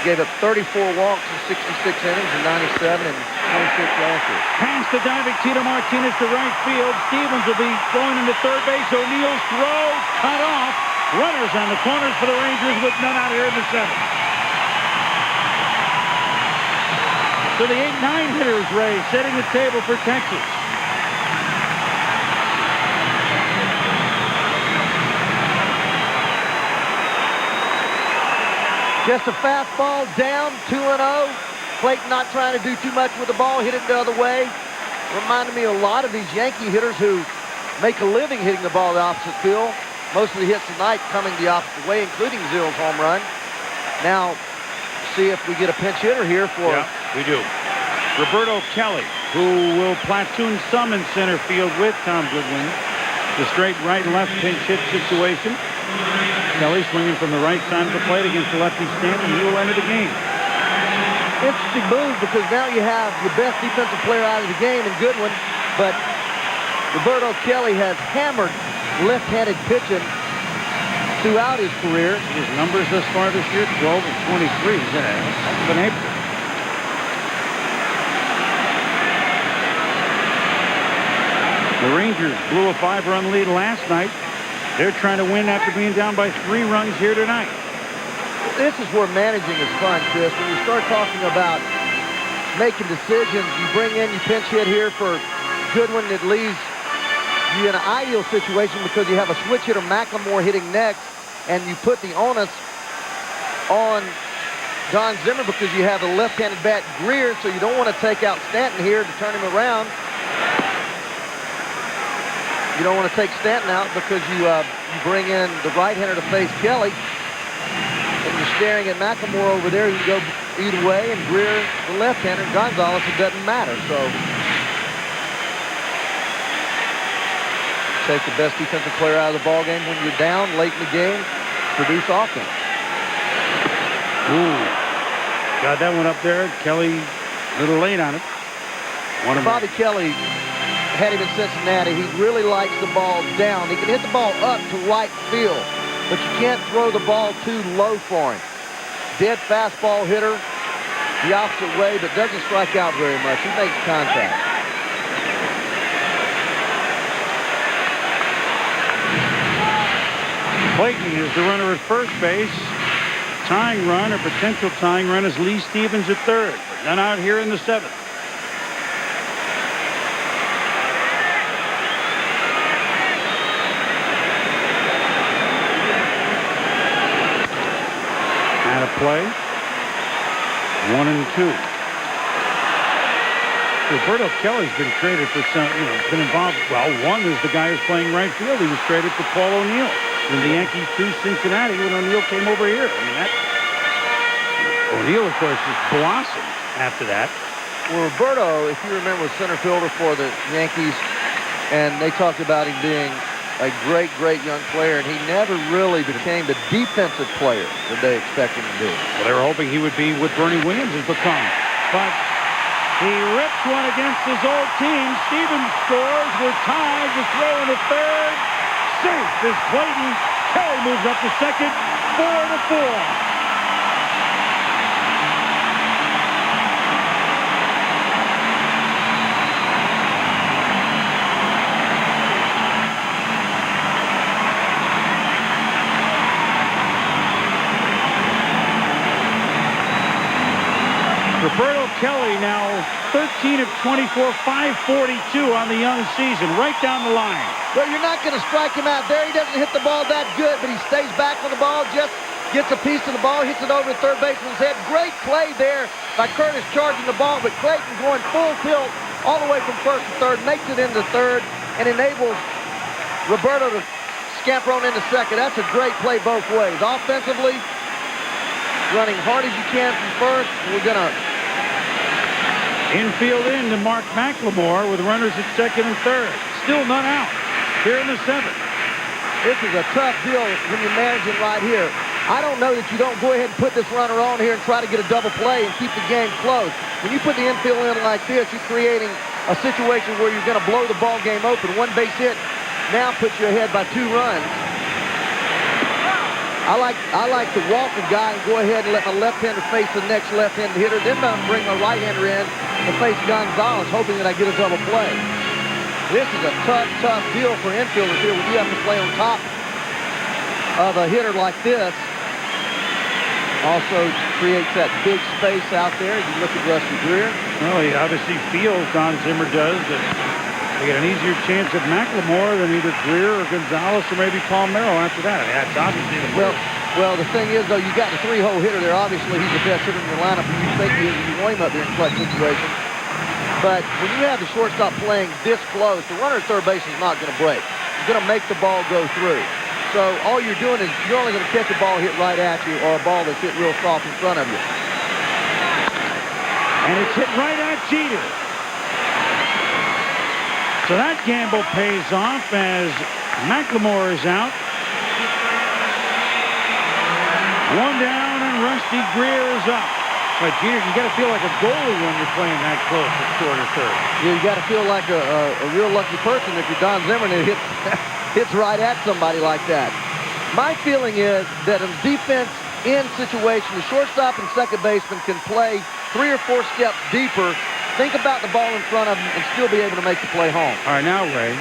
gave up 34 walks in 66 innings in 97 and 26 last year. Past the diving Tito Martinez to right field. Stevens will be going into third base. O'Neal's throw cut off. Runners on the corners for the Rangers with none out here in the 7th. So the 8-9 hitters, Ray, setting the table for Texas. Just a fastball down, 2-0. Clayton not trying to do too much with the ball, hit it the other way. reminded me of a lot of these Yankee hitters who make a living hitting the ball the opposite field. Most of the hits tonight coming the opposite way, including Zill's home run. Now, see if we get a pinch hitter here for... Yeah, we do. Roberto Kelly, who will platoon some in center field with Tom Goodwin. The straight right and left pinch hit situation. Kelly swinging from the right side of the plate against the lefty Stanton. He will enter the game. Interesting move because now you have your best defensive player out of the game in Goodwin, but Roberto Kelly has hammered left-handed pitching throughout his career. His numbers thus far this year, 12 of 23. He's had a heck of an April. The Rangers blew a 5-run lead last night. They're trying to win after being down by 3 runs here tonight. This is where managing is fun, Chris. When you start talking about making decisions, you bring in, you pinch hit here for Goodwin. It leaves you in an ideal situation because you have a switch hitter, McLemore, hitting next, and you put the onus on Don Zimmer because you have a left-handed bat, Greer, so you don't want to take out Stanton here to turn him around. You don't want to take Stanton out because you bring in the right-hander to face Kelly. And you're staring at McLemore over there. You can go either way, and Greer, the left-hander, Gonzalez, it doesn't matter. So take the best defensive player out of the ballgame when you're down late in the game, produce offense. Ooh. Got that one up there. Kelly a little late on it. Bobby Kelly had him in Cincinnati. He really likes the ball down. He can hit the ball up to right field, but you can't throw the ball too low for him. Dead fastball hitter the opposite way, but doesn't strike out very much. He makes contact. Clayton is the runner at first base. Tying run or potential tying run is Lee Stevens at third. None out here in the 7th. And a play. 1 and 2. Roberto Kelly's been traded for some, been involved. Well, one is the guy who's playing right field. He was traded for Paul O'Neill in the Yankees to Cincinnati when O'Neill came over here. I mean, that O'Neill, of course, has blossomed after that. Well, Roberto, if you remember, was center fielder for the Yankees, and they talked about him being a great, great young player, and he never really became the defensive player that they expected him to be. Well, they were hoping he would be what Bernie Williams has become. But he rips one against his old team. Stevens scores. We're tied. The throw into third. Safe is Clayton. Kelly moves up to second. 4-4. Roberto Kelly now 13 of 24, 542 on the young season, right down the line. Well, you're not going to strike him out there. He doesn't hit the ball that good, but he stays back on the ball, just gets a piece of the ball, hits it over the third baseman's head. Great play there by Curtis charging the ball, but Clayton going full tilt all the way from first to third, makes it into third, and enables Roberto to scamper on into second. That's a great play both ways. Offensively, running hard as you can from first. We're going to... Infield in to Mark McLemore with runners at second and third. Still none out here in the 7th. This is a tough deal when you're managing right here. I don't know that you don't go ahead and put this runner on here and try to get a double play and keep the game close. When you put the infield in like this, you're creating a situation where you're going to blow the ball game open. One base hit now puts you ahead by 2 runs. I like to walk a guy and go ahead and let my left-hander face the next left-handed hitter, then bring my right-hander in to face Gonzalez, hoping that I get a double play. This is a tough deal for infielders here when you have to play on top of a hitter like this. Also creates that big space out there. You look at Rusty Greer. Well, he obviously feels, Don Zimmer does, that they get an easier chance at McLemore than either Greer or Gonzalez or maybe Palmero after that. I mean, that's obviously the well, the thing is, though, you got the 3-hole hitter there. Obviously, he's the best hitter in your lineup, and you think he is if you want him up there in clutch situation. But when you have the shortstop playing this close, the runner at third base is not going to break. He's going to make the ball go through. So all you're doing is you're only going to catch a ball hit right at you or a ball that's hit real soft in front of you. And it's hit right at Jeter. So that gamble pays off as McLemore is out. One down and Rusty Greer is up. But Jeter, you got to feel like a goalie when you're playing that close at short or third. Yeah, you got to feel like a real lucky person if you're Don Zimmerman and hits right at somebody like that. My feeling is that in defense in situation, the shortstop and second baseman can play 3 or 4 steps deeper, think about the ball in front of them, and still be able to make the play home. All right, now, Ray,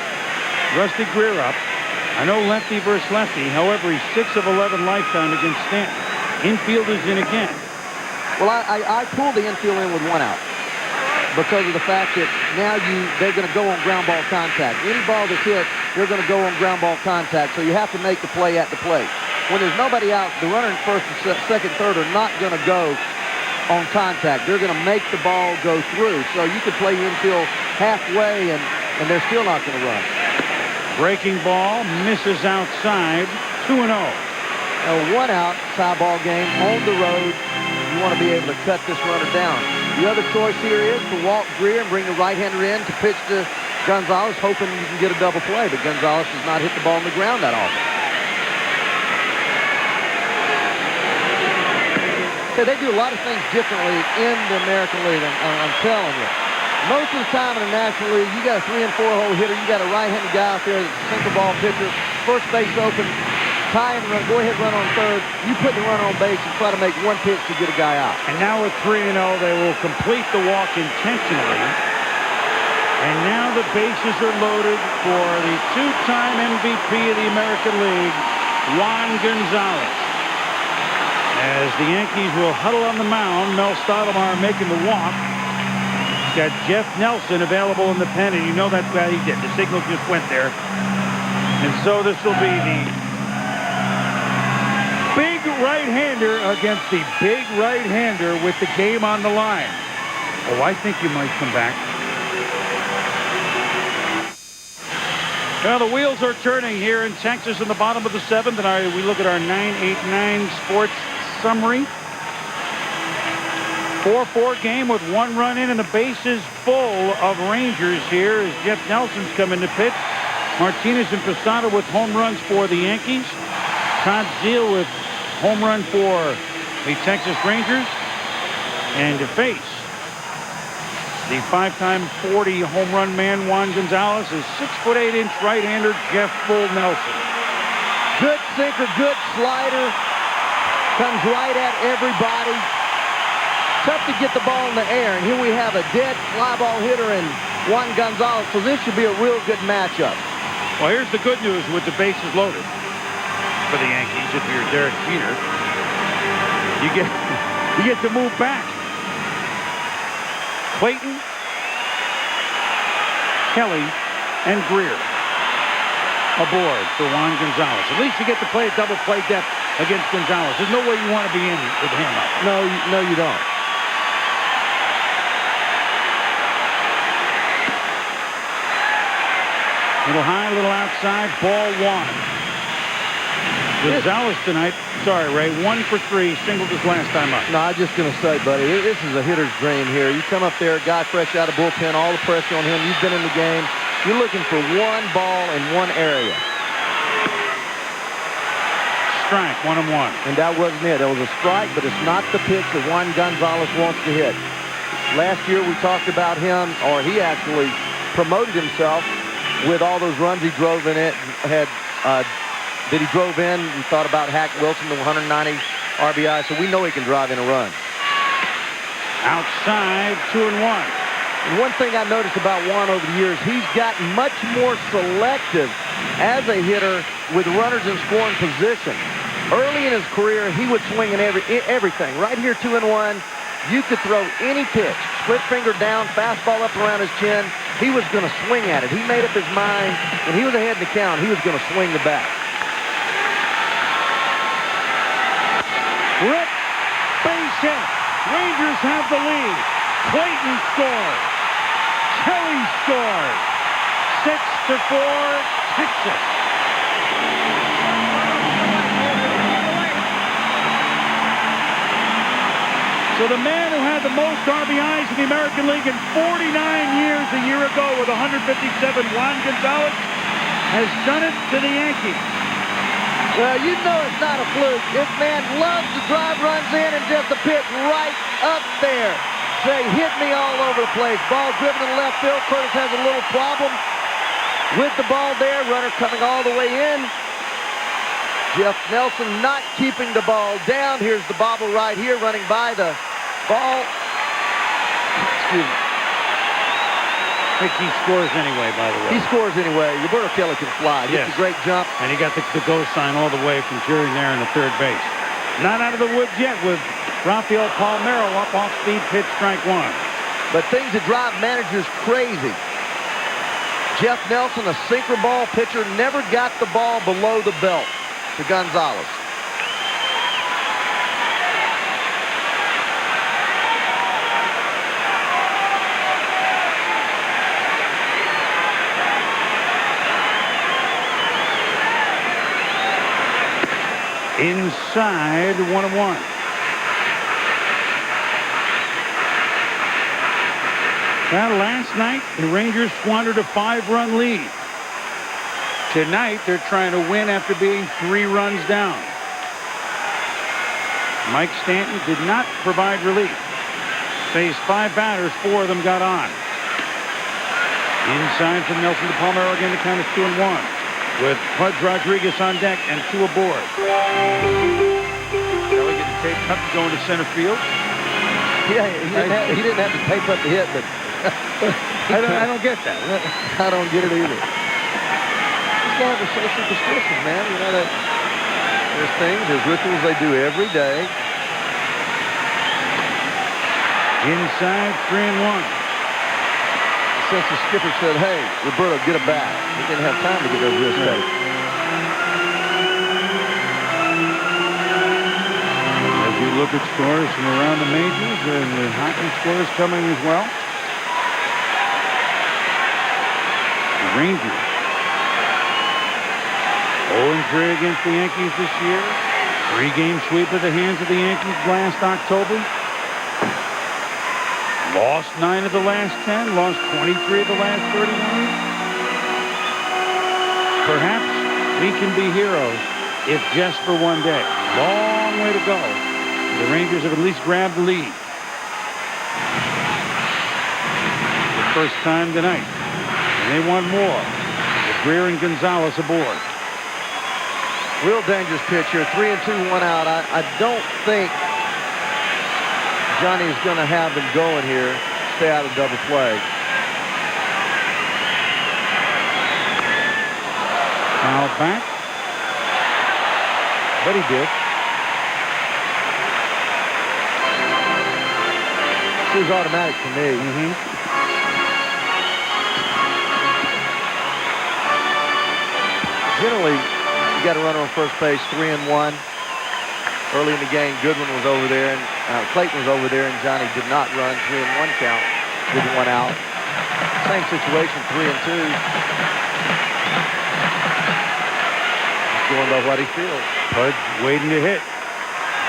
Rusty Greer up. I know lefty versus lefty. However, he's 6 of 11 lifetime against Stanton. Infield is in again. Well, I pulled the infield in with 1 out because of the fact that now they're going to go on ground ball contact. Any ball that's hit, they're going to go on ground ball contact, so you have to make the play at the plate. When there's nobody out, the runner in first and second, third are not going to go on contact. They're going to make the ball go through, so you can play infield halfway, and they're still not going to run. Breaking ball, misses outside, 2-0. 1 out, tie ball game, on the road. You want to be able to cut this runner down. The other choice here is to walk Greer and bring the right-hander in to pitch to Gonzalez, hoping you can get a double play, but Gonzalez does not hit the ball on the ground that often. So they do a lot of things differently in the American League, I'm telling you. Most of the time in the National League, you got a 3- and 4-hole hitter, you got a right-handed guy out there that's a single ball pitcher, first base open, tie and run, go ahead, run on third. You put the runner on base and try to make 1 pitch to get a guy out. And now with 3-0, they will complete the walk intentionally. And now the bases are loaded for the 2-time MVP of the American League, Juan Gonzalez. As the Yankees will huddle on the mound, Mel Stottlemyre making the walk. He's got Jeff Nelson available in the pen, and you know that's what he did. The signal just went there. And so this will be the big right-hander against the big right-hander with the game on the line. Oh, I think you might come back. Well, the wheels are turning here in Texas in the bottom of the 7th, and we look at our 989 sports summary. 4-4 game with 1 run in and the bases full of Rangers here as Jeff Nelson's coming to pitch. Martinez and Posada with home runs for the Yankees. Todd Zeile with home run for the Texas Rangers. And to face the 5-time 40 home run man Juan Gonzalez is 6'8" right-hander Jeff Bull Nelson. Good sinker, good slider. Comes right at everybody. Tough to get the ball in the air. And here we have a dead fly ball hitter in Juan Gonzalez. So this should be a real good matchup. Well, here's the good news with the bases loaded for the Yankees. If you're Derek Jeter, you get to move back. Clayton, Kelly, and Greer aboard for Juan Gonzalez. At least you get to play a double play depth against Gonzalez. There's no way you want to be in with him up. No, you don't. Little high, little outside, ball 1. Gonzalez tonight, sorry, Ray, 1 for 3, singled his last time up. No, I'm just going to say, buddy, this is a hitter's dream here. You come up there, a guy fresh out of bullpen, all the pressure on him. You've been in the game. You're looking for 1 ball in 1 area. Strike, 1-1. And that wasn't it. That was a strike, but it's not the pitch that Juan Gonzalez wants to hit. Last year we talked about him, or he actually promoted himself with all those runs he drove in it. That he drove in. We thought about Hack Wilson, the 190 RBI, so we know he can drive in a run. Outside, 2-1. And one thing I noticed about Juan over the years, he's gotten much more selective as a hitter with runners in scoring position. Early in his career, he would swing in everything. Right here, 2-1, you could throw any pitch. Split finger down, fastball up around his chin. He was going to swing at it. He made up his mind. When he was ahead in the count, he was going to swing the bat. Rip, base hit. Rangers have the lead. Clayton scores. Kelly scores. 6-4, Texas. So the man who had the most RBIs in the American League in 49 years a year ago with 157, Juan Gonzalez, has done it to the Yankees. Well, you know it's not a fluke. This man loves to drive runs in and just to pitch right up there. Say, hit me all over the place. Ball driven to the left field. Curtis has a little problem with the ball there. Runner coming all the way in. Jeff Nelson not keeping the ball down. Here's the bobble right here, running by the ball. Excuse me. I think he scores anyway, by the way. He scores anyway. Roberto Kelly can fly. Gets a great jump. And he got the go sign all the way from Jerry Nair in the third base. Not out of the woods yet with Rafael Palmeiro up off speed, pitch, strike one. But things that drive managers crazy. Jeff Nelson, a sinker ball pitcher, never got the ball below the belt to Gonzalez. Inside, 1-1. Well, last night, the Rangers squandered a 5-run lead. Tonight, they're trying to win after being 3 runs down. Mike Stanton did not provide relief. Faced 5 batters, 4 of them got on. Inside from Nelson to Palmeiro again, the count is 2-1. With Pudge Rodriguez on deck and 2 aboard. Kelly getting taped up to go into center field. Yeah, he didn't have to tape up the hit, but I don't get that. I don't get it either. These guys are so superstitious, man. You know that there's things, there's rituals they do every day. Inside, 3-1. Since the skipper said, hey, Roberto, get a bat. He didn't have time to get those wrist taped. As you look at scores from around the majors, and the hockey scores coming as well. The Rangers 0-3 against the Yankees this year. 3-game sweep at the hands of the Yankees last October. Lost 9 of the last 10, lost 23 of the last 31. Perhaps we can be heroes if just for one day. Long way to go. The Rangers have at least grabbed the lead. The first time tonight. And they want more. With Greer and Gonzalez aboard. Real dangerous pitch here. 3-2, 1 out. I don't think Johnny's going to have him going here. Stay out of double play. Foul back. But he did. This is automatic for me. Generally, you got a runner on first base, 3-1. Early in the game, Goodwin was over there, and Clayton was over there, and Johnny did not run. 3-1 count, with 1 out. Same situation, 3-2. He's going by what he feels. Pudge waiting to hit.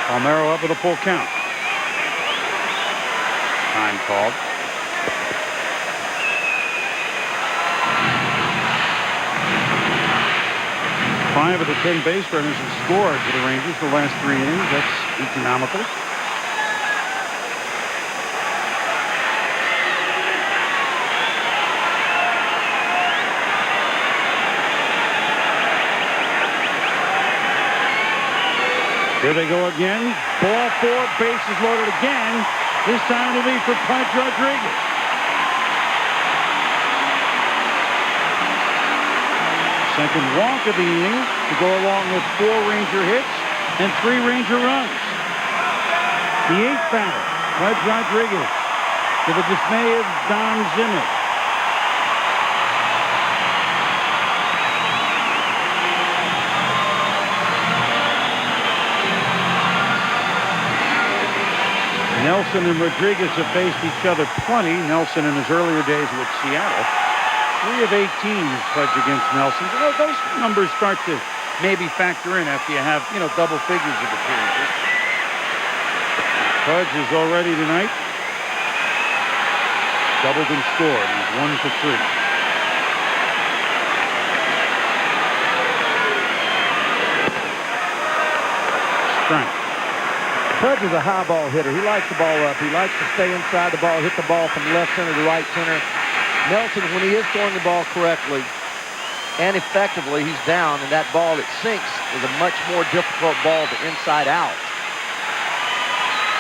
Palmeiro up with a full count. Time called. Five of the 10 base runners have scored for the Rangers the last 3 innings. That's economical. Here they go again. Ball 4, bases loaded again. This time it'll be for Pudge Rodriguez. Second walk of the inning to go along with 4 Ranger hits and 3 Ranger runs. The 8th batter, Pudge Rodriguez, to the dismay of Don Zimmer. Nelson and Rodriguez have faced each other plenty. Nelson in his earlier days with Seattle. 3 of 18 Pudge against Nelson. So those numbers start to maybe factor in after you have, double figures of appearances. Pudge is already tonight doubled and scored. He's 1 for 3. Strike. Pudge is a high ball hitter. He likes the ball up. He likes to stay inside the ball, hit the ball from left center to right center. Nelson, when he is throwing the ball correctly and effectively, he's down, and that ball that sinks is a much more difficult ball to inside out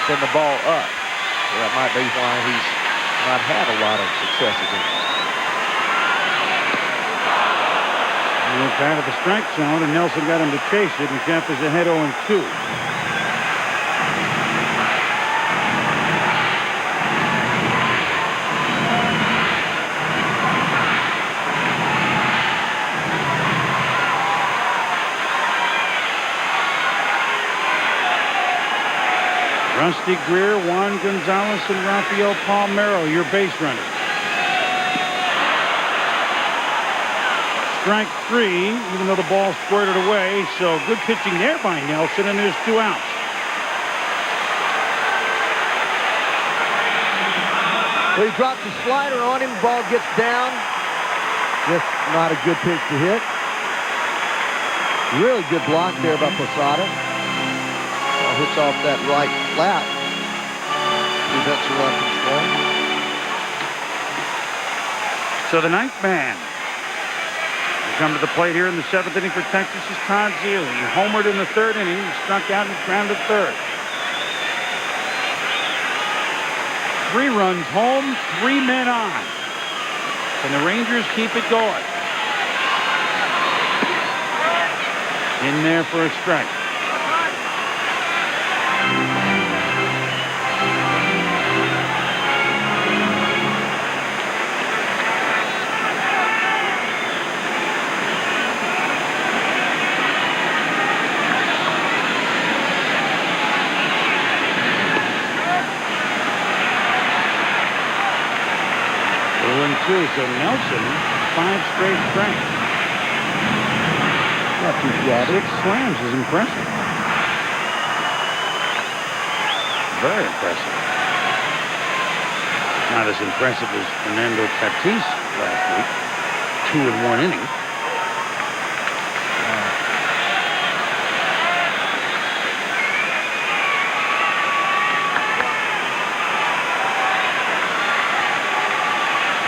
than the ball up. So that might be why he's not had a lot of success against it. He went back to the strike zone, and Nelson got him to chase it, and Jeff is ahead 0-2. Rusty Greer, Juan Gonzalez, and Rafael Palmeiro, your base runners. Strike 3, even though the ball squirted away. So good pitching there by Nelson, and there's 2 outs. Well, he drops the slider on him. Ball gets down. Just not a good pitch to hit. Really good block there by Posada. Hits off that right flat. Prevents a run from scoring. So the 9th man to come to the plate here in the 7th inning for Texas is Todd Zeile. He homered in the 3rd inning. He struck out and grounded 3rd. 3 runs home, 3 men on. And the Rangers keep it going. In there for a strike. So Nelson, 5 straight strikes. Not too shabby. 6 slams is impressive. Very impressive. Not as impressive as Fernando Tatis last week. 2 in 1 inning.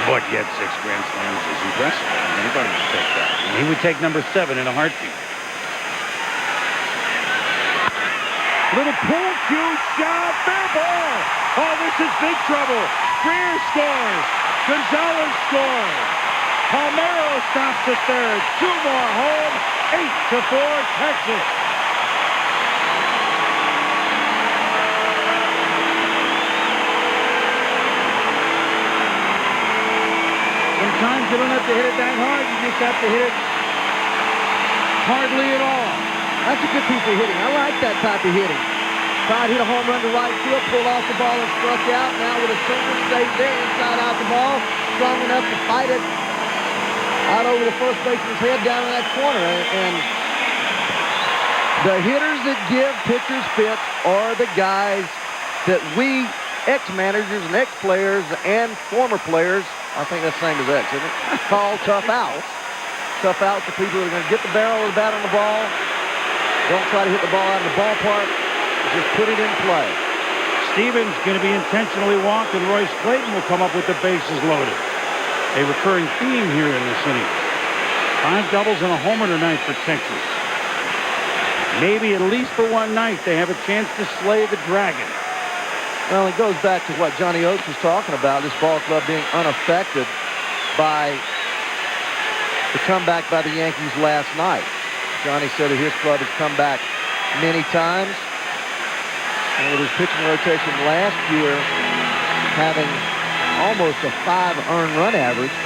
But yet 6 grand slams is impressive. Anybody would take that. And he would take number 7 in a heartbeat. Little pull cue shot. Fair ball. Oh, this is big trouble. Greer scores. Gonzalez scores. Palmeiro stops at 3rd. 2 more home. 8-4 Texas. Sometimes you don't have to hit it that hard. You just have to hit it hardly at all. That's a good piece of hitting. I like that type of hitting. Todd hit a home run to right field, pulled off the ball and struck out. Now with a single, stays there, inside out the ball, strong enough to fight it out over the first baseman's head down in that corner. And the hitters that give pitchers fits are the guys that we, ex-managers and ex-players and former players, I think that's the same as X, isn't it? Call tough outs. Tough outs are people that are going to get the barrel of the bat on the ball. Don't try to hit the ball out of the ballpark. Just put it in play. Stevens going to be intentionally walked, and Royce Clayton will come up with the bases loaded. A recurring theme here in this inning. 5 doubles and a homer tonight for Texas. Maybe at least for one night they have a chance to slay the Dragon. Well, it goes back to what Johnny Oates was talking about, this ball club being unaffected by the comeback by the Yankees last night. Johnny said that his club has come back many times. And with his pitching rotation last year having almost a 5 earned run average,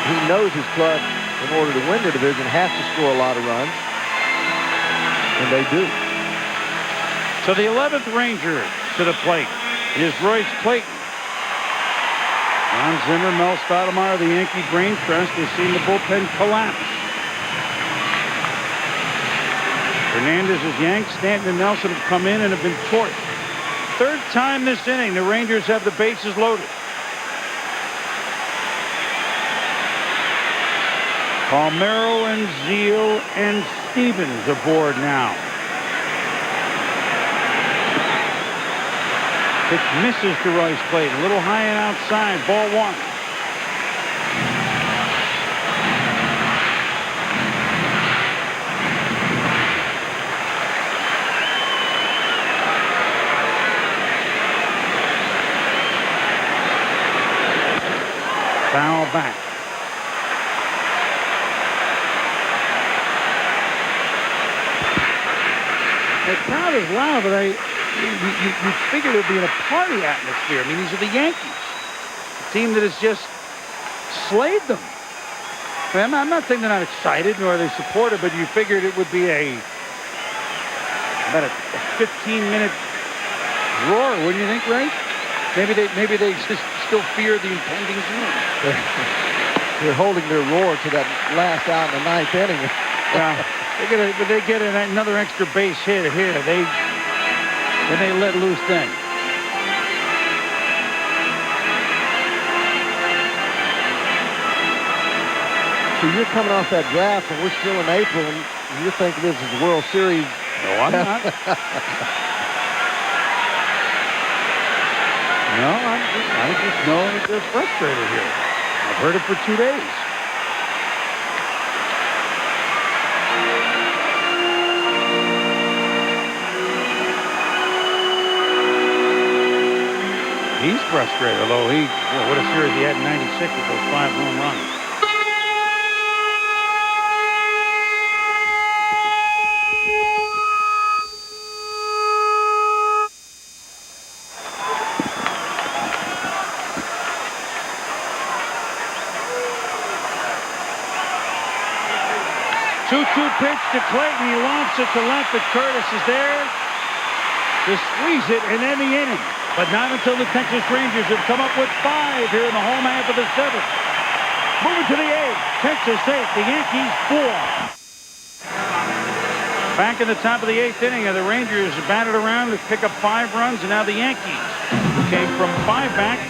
he knows his club, in order to win the division, has to score a lot of runs. And they do. So the 11th Ranger to the plate is Royce Clayton. Ron Zimmer, Mel Stottlemyre, the Yankee brain trust, has seen the bullpen collapse. Hernandez is yanked. Stanton and Nelson have come in and have been torched. Third time this inning, the Rangers have the bases loaded. Palmeiro and Zeal and Stevens aboard now. Pitch misses to Royce Clayton. A little high and outside. Ball 1. Foul back. The crowd is loud, but you figure there'd be a party atmosphere. I mean, these are the Yankees, a team that has just slayed them. I mean, I'm not saying they're not excited nor are they supportive, but you figured it would be about a 15-minute roar, wouldn't you think, Ray? Maybe they just still fear the impending doom. They're holding their roar to that last out in the 9th inning. Yeah, they get another extra base hit here. They let loose then. So you're coming off that draft, and we're still in April, and you're thinking this is the World Series. No, I'm not. No, I just know that they're frustrated here. I've heard it for 2 days. He's frustrated, although what a series he had in 96 with those 5 home runs. Pitch to Clayton. He wants it to left, but Curtis is there to squeeze it and end the inning. But not until the Texas Rangers have come up with 5 here in the home half of the 7th. Moving to the 8th. Texas 8. The Yankees 4. Back in the top of the 8th inning, the Rangers batted around to pick up 5 runs, and now the Yankees, who came from 5 back,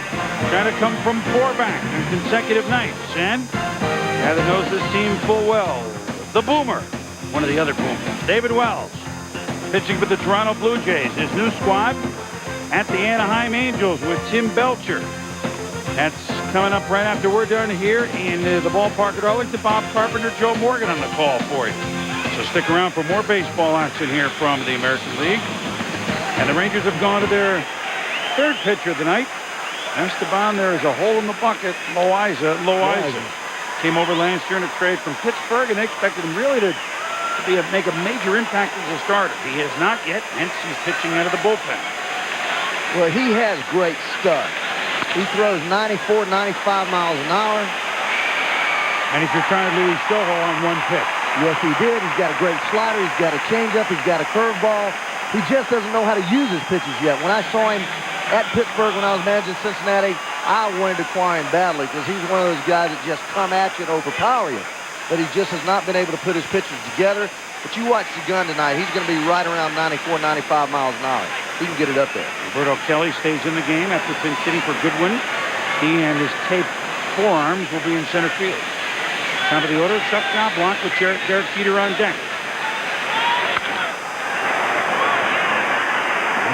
trying to come from 4 back in consecutive nights. And guy that knows this team full well, the Boomer, one of the other Boomers, David Wells, pitching for the Toronto Blue Jays. His new squad at the Anaheim Angels with Tim Belcher. That's coming up right after we're done here in the ballpark at Arlington. Bob Carpenter, Joe Morgan on the call for you. So stick around for more baseball action here from the American League. And the Rangers have gone to their 3rd pitcher of the night. Esteban, there is a hole in the bucket. Loaiza. Came over last year in a trade from Pittsburgh, and they expected him really to make a major impact as a starter. He has not yet, hence he's pitching out of the bullpen. Well, he has great stuff. He throws 94, 95 miles an hour. And if you're trying to Louis Soho on 1 pitch. Yes, he did. He's got a great slider. He's got a changeup. He's got a curveball. He just doesn't know how to use his pitches yet. When I saw him at Pittsburgh when I was managing Cincinnati, I wanted to acquire him badly because he's one of those guys that just come at you and overpower you. But he just has not been able to put his pitches together. But you watch the gun tonight. He's going to be right around 94, 95 miles an hour. He can get it up there. Roberto Kelly stays in the game after pinch hitting for Goodwin. He and his taped forearms will be in center field. Top of the order, Chuck Knobloch with Derek Jeter on deck.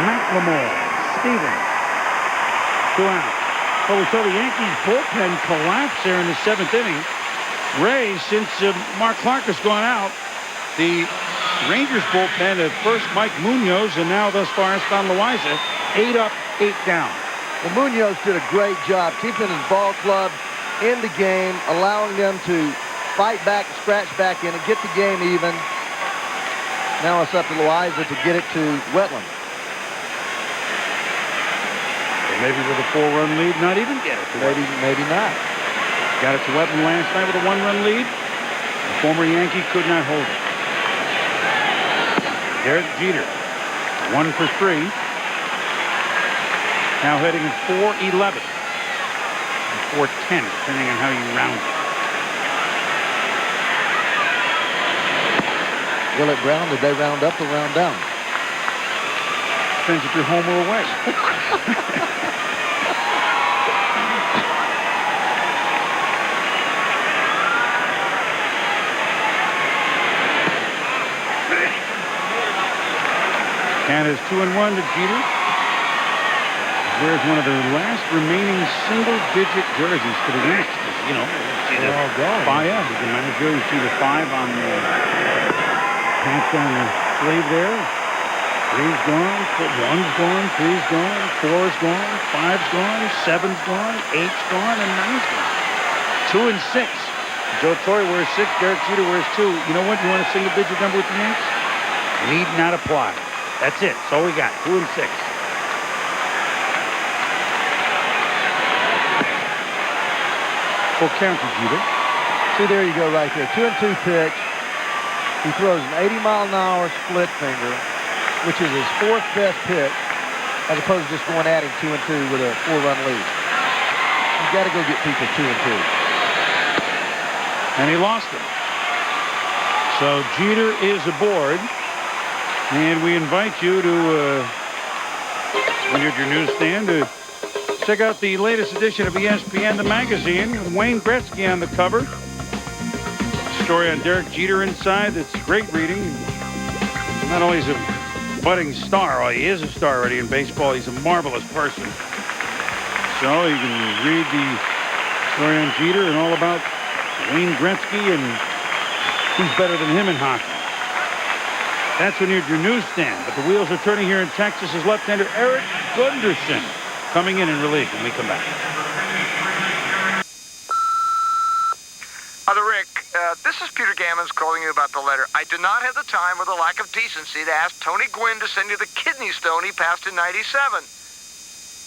McLemore, Stevens, 2 out. Well, we saw the Yankees bullpen collapse there in the 7th inning. Ray, since Mark Clark has gone out, the Rangers bullpen at first Mike Munoz and now thus far Esteban Loaiza, 8 up, 8 down. Well, Munoz did a great job keeping his ball club in the game, allowing them to fight back, scratch back in, and get the game even. Now it's up to Loaiza to get it to Wetland. Maybe with a 4-run lead, not even get it. Maybe not. Got it to Wetland last night with a 1-run lead. The former Yankee could not hold it. Derek Jeter 1 for 3. Now hitting at 411. 410, depending on how you round it. Willett Brown, did they round up or round down? Depends if you're home or away. Canada's 2-1 to Jeter. There's one of the last remaining single-digit jerseys for the Yanks. You know, they're all gone. Yeah, the manager, you see the 5 on the patch on the sleeve there. 3's gone, 1's gone, 3's gone, 4's gone, 5's gone, 7's gone, 8's gone, and 9's gone. 2 and 6. Joe Torre wears 6, Derek Jeter wears 2. You know what? You want a single-digit number with the Yanks? Need not apply. That's it. That's all we got. 2 and 6. Full count to Jeter. See, there you go right there. 2-2 pitch. He throws an 80-mile-an-hour split finger, which is his 4th best pitch, as opposed to just going at him 2-2 with a 4-run lead. You've got to go get people 2-2. And he lost him. So Jeter is aboard. And we invite you to, when you're at your newsstand, to check out the latest edition of ESPN, the magazine, with Wayne Gretzky on the cover. Story on Derek Jeter inside that's great reading. Not only is he a budding star, well, he is a star already in baseball, he's a marvelous person. So you can read the story on Jeter and all about Wayne Gretzky and who's better than him in hockey. That's when you're at your newsstand. But the wheels are turning here in Texas as left-hander Eric Gunderson coming in relief when we come back. Father Rick, this is Peter Gammons calling you about the letter. I did not have the time or the lack of decency to ask Tony Gwynn to send you the kidney stone he passed in '97.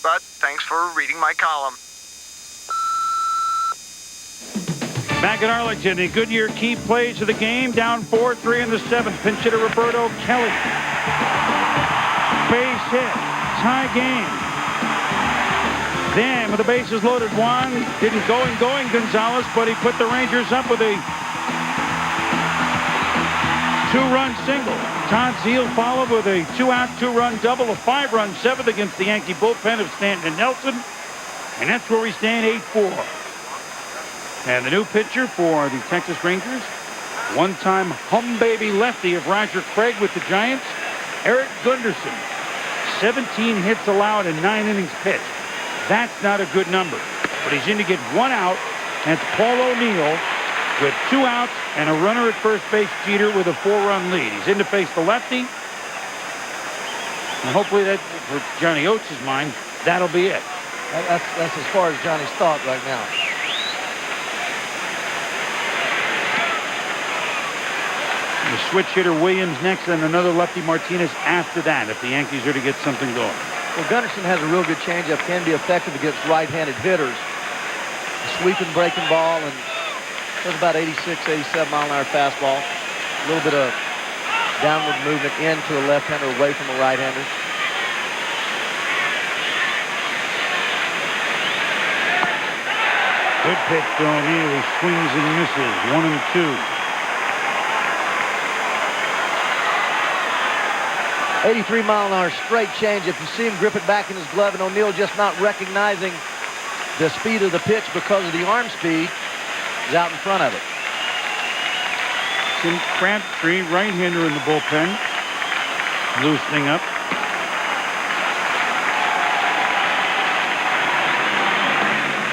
But thanks for reading my column. Back at Arlington, the Goodyear key plays of the game. Down 4-3 in the 7th. Pinch hitter Roberto Kelly. Base hit. Tie game. Then with the bases loaded, Juan didn't going Gonzalez, but he put the Rangers up with a 2-run single. Todd Zeile followed with a 2-out, 2-run double, a 5-run 7th against the Yankee bullpen of Stanton and Nelson. And that's where we stand, 8-4. And the new pitcher for the Texas Rangers, one-time hum-baby lefty of Roger Craig with the Giants, Eric Gunderson. 17 hits allowed in 9 innings pitched. That's not a good number. But he's in to get 1 out. And it's Paul O'Neill with 2 outs and a runner at first base, Jeter, with a 4-run lead. He's in to face the lefty. And hopefully that, for Johnny Oates' mind, that'll be it. That's as far as Johnny's thought right now. The switch hitter Williams next, and another lefty Martinez after that, if the Yankees are to get something going. Well, Gunderson has a real good changeup, can be effective against right-handed hitters. A sweeping, breaking ball, and there's about 86, 87-mile-an-hour fastball. A little bit of downward movement into a left-hander, away from a right-hander. Good pitch to O'Neill. He swings and misses. 1-2. 83-mile-an-hour straight changeup. You see him grip it back in his glove, and O'Neill just not recognizing the speed of the pitch because of the arm speed is out in front of it. Tim Crabtree, right-hander in the bullpen, loosening up.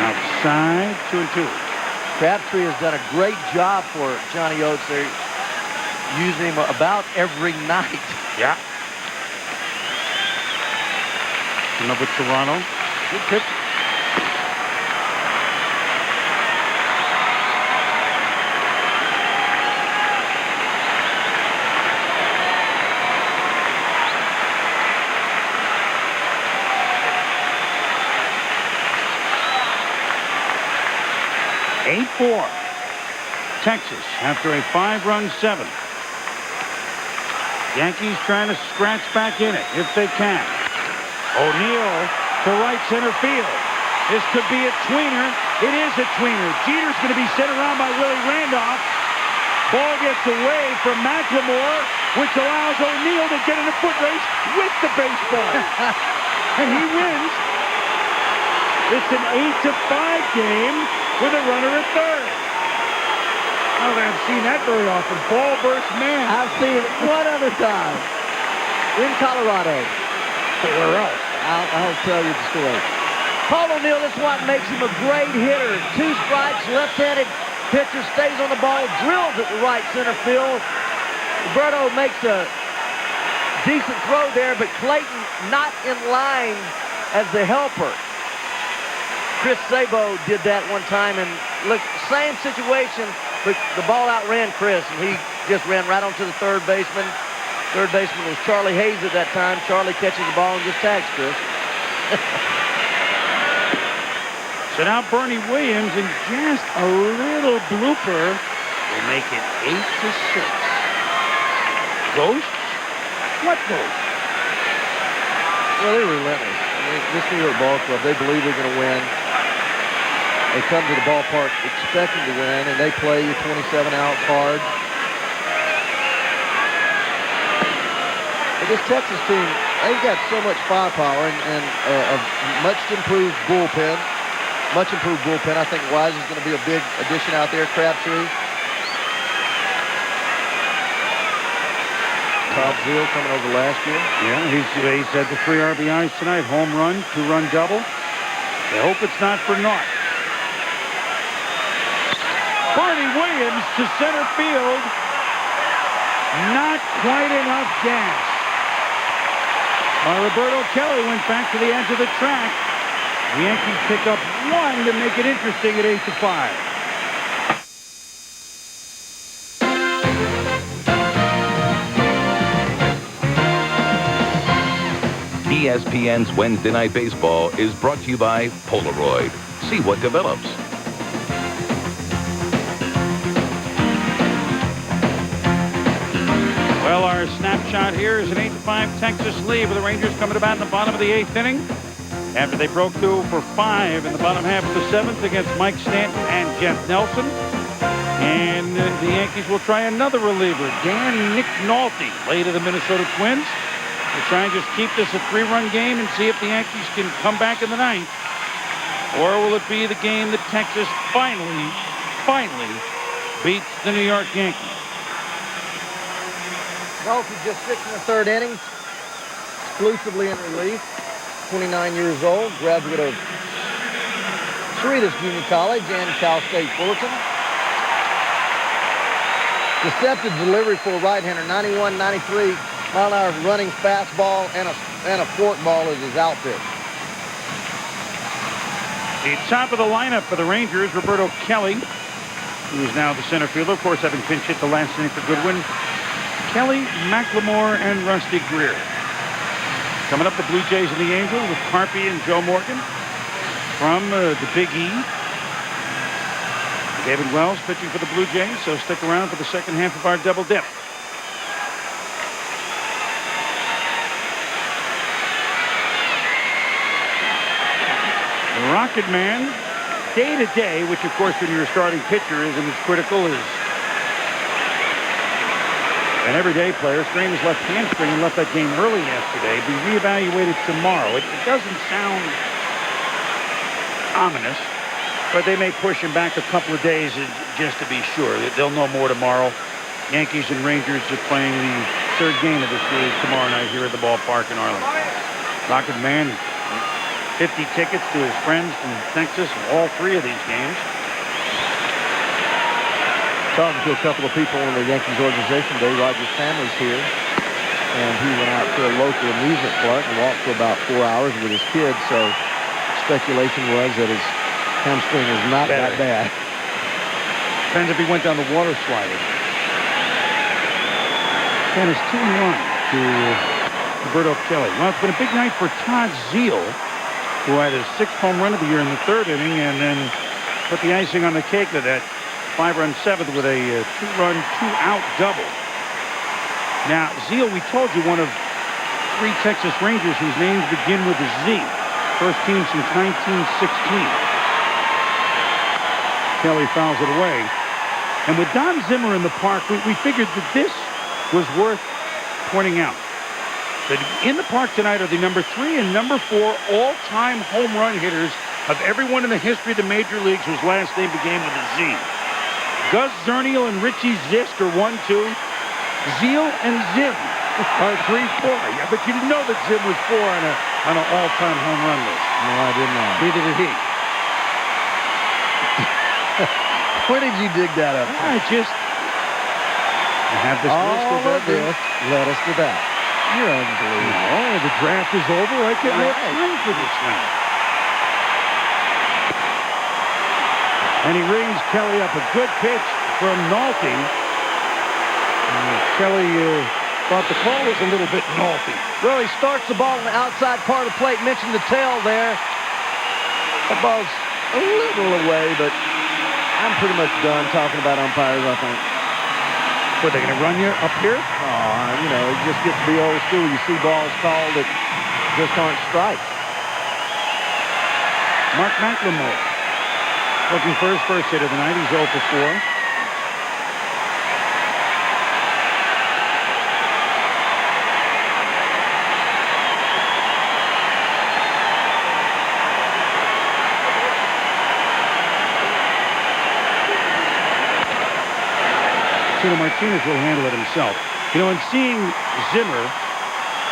Outside, 2-2. Crabtree has done a great job for Johnny Oates. They're using him about every night. Yeah. Number Toronto. Good pitch. Texas after a 5-run 7th. Yankees trying to scratch back in it if they can. O'Neill to right center field. This could be a tweener. It is a tweener. Jeter's going to be sent around by Willie Randolph. Ball gets away from McLemore, which allows O'Neill to get in a foot race with the baseball. And he wins. It's an 8-5 game with a runner at third. I haven't seen that very often. Ball versus man. I've seen it one other time in Colorado. Where else? I'll tell you the story. Paul O'Neill is what makes him a great hitter. 2 strikes, left-handed pitcher, stays on the ball, drills at the right center field. Roberto makes a decent throw there, but Clayton not in line as the helper. Chris Sabo did that one time, and look, same situation, but the ball outran Chris, and he just ran right onto the third baseman. Third baseman was Charlie Hayes at that time. Charlie catches the ball and just tags Chris. So now Bernie Williams, and just a little blooper, will make it 8-6. Ghosts? What ghost? Well, they're relentless. I mean, this New York ball club, they believe they're going to win. They come to the ballpark expecting to win, and they play you 27 outs hard. But this Texas team, they've got so much firepower and a much improved bullpen. Much improved bullpen. I think Wise is going to be a big addition out there. Crabtree. Todd Zeal coming over last year. Yeah, he's had the 3 RBIs tonight. Home run, 2-run double. They hope it's not for naught. Bernie Williams to center field. Not quite enough gas. Roberto Kelly went back to the edge of the track. The Yankees pick up 1 to make it interesting at 8-5. ESPN's Wednesday Night Baseball is brought to you by Polaroid. See what develops. Well, our snapshot here is an 8-5 Texas lead with the Rangers coming to bat in the bottom of the 8th inning after they broke through for 5 in the bottom half of the 7th against Mike Stanton and Jeff Nelson. And the Yankees will try another reliever, Dan Nick Nolte, late of the Minnesota Twins. They'll try and just keep this a 3-run game and see if the Yankees can come back in the 9th. Or will it be the game that Texas finally beats the New York Yankees? Nolte just 6 in the 3rd inning, exclusively in relief. 29 years old, graduate of Cerritos Junior College and Cal State Fullerton. Deceptive delivery for a right-hander, 91, 93 mile-an-hour running fastball and a forkball is his outfit. The top of the lineup for the Rangers, Roberto Kelly, who is now the center fielder, of course, having pinch hit the last inning for Goodwin. Kelly, McLemore, and Rusty Greer. Coming up, the Blue Jays and the Angels with Carpy and Joe Morgan from the Big E. David Wells pitching for the Blue Jays, so stick around for the second half of our double dip. The Rocket Man, day to day, which of course when you're a starting pitcher isn't as critical as an everyday player. Strained his left hamstring and left that game early yesterday. Be reevaluated tomorrow. It doesn't sound ominous, but they may push him back a couple of days just to be sure. They'll know more tomorrow. Yankees and Rangers are playing the 3rd game of the series tomorrow night here at the ballpark in Arlington. Rocket Man, 50 tickets to his friends from Texas in all 3 of these games. Talking to a couple of people in the Yankees organization today. Roger's family's here, and he went out to a local amusement park and walked for about 4 hours with his kids. So speculation was that his hamstring is not that bad. Depends if he went down the water slide. That is 2-1 to Roberto Kelly. Well, it's been a big night for Todd Zeal, who had his 6th home run of the year in the 3rd inning, and then put the icing on the cake to that 5-run 7th with a 2-run, 2-out double. Now, Zeal, we told you, one of 3 Texas Rangers whose names begin with a Z. First team since 1916. Kelly fouls it away. And with Don Zimmer in the park, we figured that this was worth pointing out. That in the park tonight are the number 3 and number 4 all-time home run hitters of everyone in the history of the major leagues whose last name began with a Z. Gus Zernial and Richie Zisk are 1, 2. Zeal and Zim are 3, 4. Yeah, but you didn't know that Zim was 4 on an all-time home run list. No, I didn't know. Neither did he. Where did you dig that up? I have this list All of this led us to that. You're unbelievable. Oh, the draft is over. I can't have time for this now. And he rings Kelly up. A good pitch from Nolte. Kelly thought the call was a little bit naughty. Well, he starts the ball on the outside part of the plate. Mentioned the tail there. That ball's a little away, but I'm pretty much done talking about umpires, I think. What, they're going to run you up here? Oh, you know, it just gets to be old school. You see balls called that just aren't strikes. Mark McLemore looking for his first hit of the night. He's 0 for 4. Martinez will handle it himself. You know, and seeing Zimmer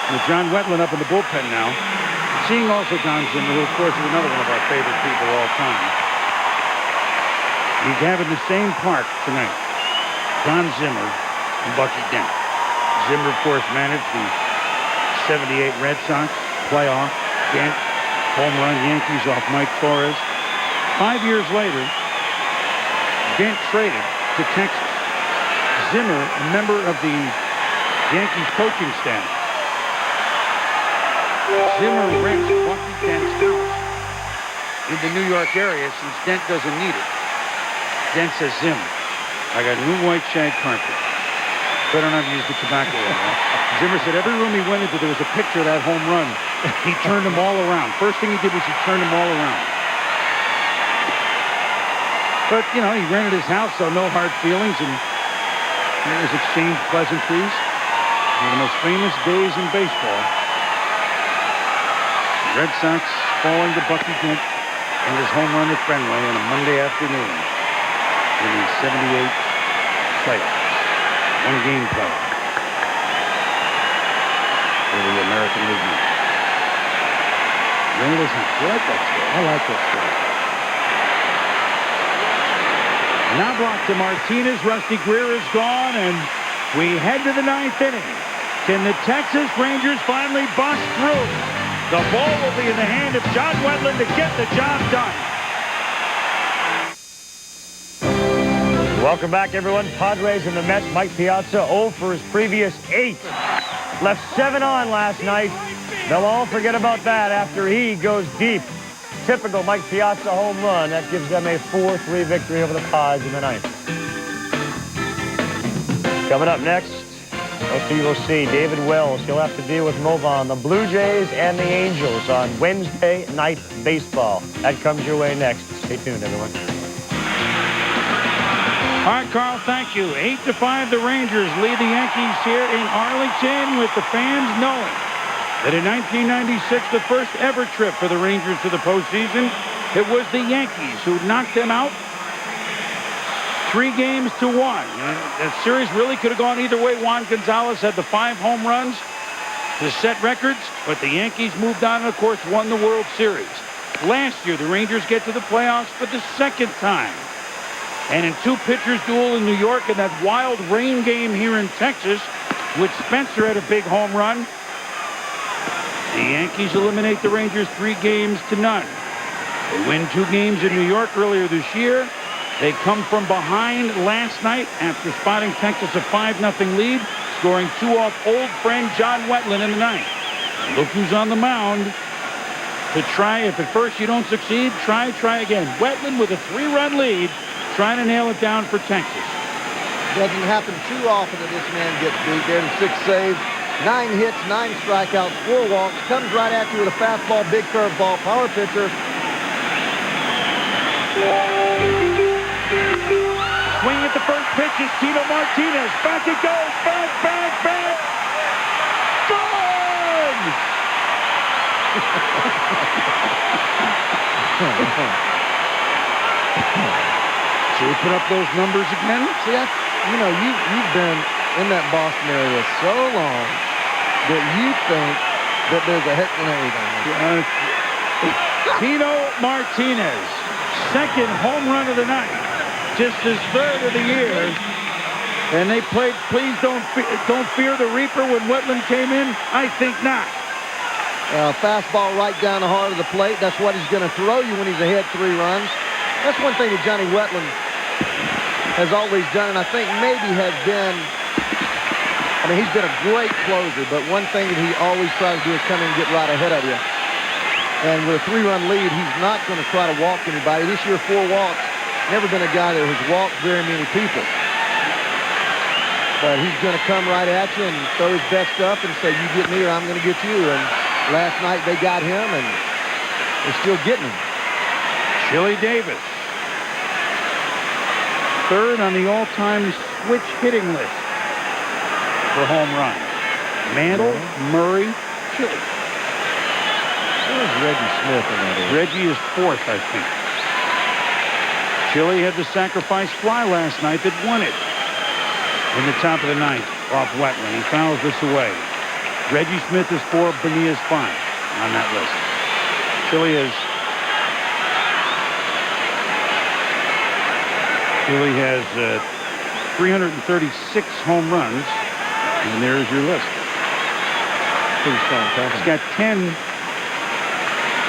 with John Wetland up in the bullpen now, seeing also Don Zimmer, who of course is another one of our favorite people all time. He's having the same park tonight. Don Zimmer and Bucky Dent. Zimmer, of course, managed the 78 Red Sox playoff. Dent, home run Yankees off Mike Torres. 5 years later, Dent traded to Texas. Zimmer, a member of the Yankees coaching staff. Zimmer rents Bucky Dent's house in the New York area since Dent doesn't need it. Dent says, Zimmer, I got new white shag carpet. Better not use the tobacco oil. Zimmer said every room he went into, there was a picture of that home run. He turned them all around. First thing he did was he turned them all around. But, you know, he rented his house, so no hard feelings, and there's exchanged pleasantries. One of the most famous days in baseball. The Red Sox falling to Bucky Dent and his home run at Fenway on a Monday afternoon in the 78 playoffs. One-game playoff for the American League. Rented his house. You like that story? I like that story. Now brought to Martinez. Rusty Greer is gone, and we head to the 9th inning. Can the Texas Rangers finally bust through? The ball will be in the hand of John Wetland to get the job done. Welcome back, everyone. Padres and the Mets. Mike Piazza 0 for his previous 8. Left 7 on last night. They'll all forget about that after he goes deep. Typical Mike Piazza home run. That gives them a 4-3 victory over the Pods in the 9th. Coming up next, you will see David Wells. He'll have to deal with Movan, the Blue Jays, and the Angels on Wednesday Night Baseball. That comes your way next. Stay tuned, everyone. All right, Carl, thank you. 8-5, the Rangers lead the Yankees here in Arlington, with the fans knowing that in 1996, the first ever trip for the Rangers to the postseason, it was the Yankees who knocked them out 3-1. And the series really could have gone either way. Juan Gonzalez had the 5 home runs to set records, but the Yankees moved on and, of course, won the World Series. Last year, the Rangers get to the playoffs for the 2nd time. And in 2 pitchers duel in New York and that wild rain game here in Texas, which Spencer had a big home run, the Yankees eliminate the Rangers 3-0. They win 2 games in New York earlier this year. They come from behind last night after spotting Texas a 5-0 lead, scoring 2 off old friend John Wetland in the 9th. Look who's on the mound to try. If at first you don't succeed, try again. Wetland with a 3-run lead, trying to nail it down for Texas. Doesn't happen too often that this man gets beat. There in 6 saves, 9 hits, 9 strikeouts, 4 walks. Comes right at you with a fastball, big curveball, power pitcher. Swing at the first pitch is Tito Martinez. Back it goes. Back. Gone! So we put up those numbers again? See, you know, you've been in that Boston area so long that you think that there's a hit in everything. Tito Martinez, second home run of the night. Just his third of the year. And they played Please Don't Fear the Reaper when Wetland came in? I think not. Fastball right down the heart of the plate. That's what he's going to throw you when he's ahead 3 runs. That's one thing that Johnny Wetland has always done, and I think maybe has been, I mean, he's been a great closer, but one thing that he always tries to do is come in and get right ahead of you. And with a 3-run lead, he's not going to try to walk anybody. This year, 4 walks. Never been a guy that has walked very many people. But he's going to come right at you and throw his best stuff and say, you get me or I'm going to get you. And last night they got him, and they're still getting him. Chili Davis, third on the all-time switch hitting list for home runs. Mantle, Murray, Chili. Where's Reggie Smith in that area? Reggie is 4th, I think. Chili had the sacrifice fly last night that won it. In the top of the 9th, off Wetland. He fouls this away. Reggie Smith is 4, Bonilla's 5 on that list. Chili has 336 home runs, and there's your list. Pretty strong company. He's got 10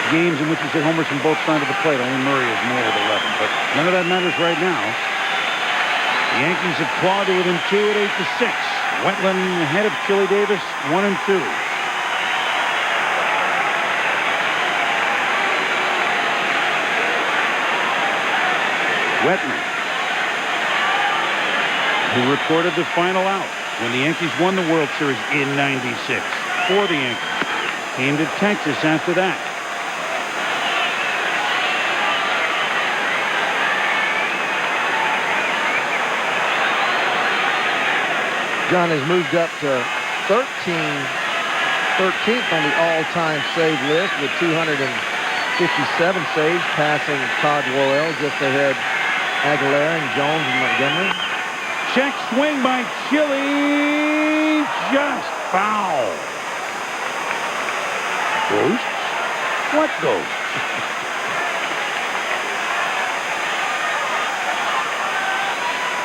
games in which he's hit homers from both sides of the plate. Only Murray is more with 11, but none of that matters right now. The Yankees have clawed to within 2 at 8-6. Wetland ahead of Chili Davis, 1 and 2. Wetland, who recorded the final out when the Yankees won the World Series in '96 for the Yankees, came to Texas after that. John has moved up to 13th on the all-time save list with 257 saves, passing Todd Worrell just ahead Aguilera and Jones and Montgomery. Check swing by Chili, just foul. Ghosts? What ghosts?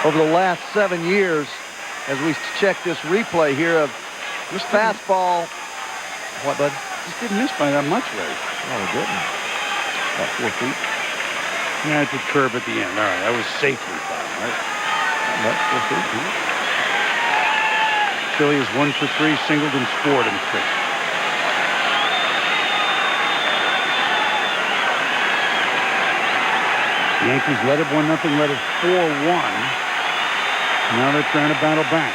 Over the last 7 years, as we check this replay here of this fastball. What, bud? Just didn't miss by that much, Ray. Oh, it didn't. About 4 feet. Yeah, it's a curve at the end. All right, that was safely foul, right? About 4 feet. Chili is 1 for 3, singled and scored in 6. The Yankees led it 1-0, led it 4-1. Now they're trying to battle back.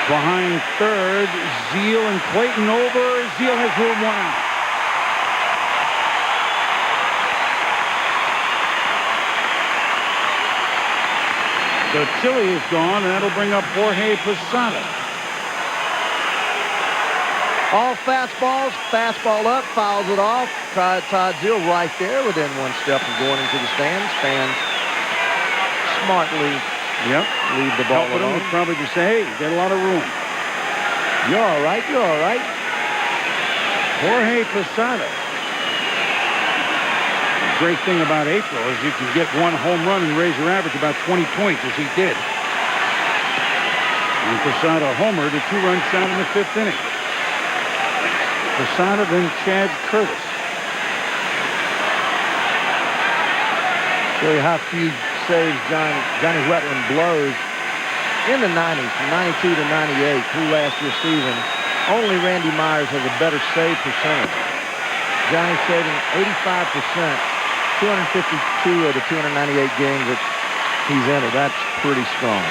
Behind third, Zeal and Clayton over. Zeal has room 1 out. So Chili is gone, and that'll bring up Jorge Posada. All fastballs, fastball up, fouls it off. Todd Zeal right there within 1 step of going into the stands. Fans smartly leave the ball alone. Would probably just say, hey, you got a lot of room. You're all right, you're all right. Jorge Posada. The great thing about April is you can get 1 home run and raise your average about 20 points, as he did. And Posada homered a 2-run shot in the 5th inning. Posada, then Chad Curtis. Show you how few saves Johnny Wetland blows in the 90s, from 92 to 98, through last year's season. Only Randy Myers has a better save percentage. Johnny saving 85%, 252 of the 298 games that he's entered. That's pretty strong.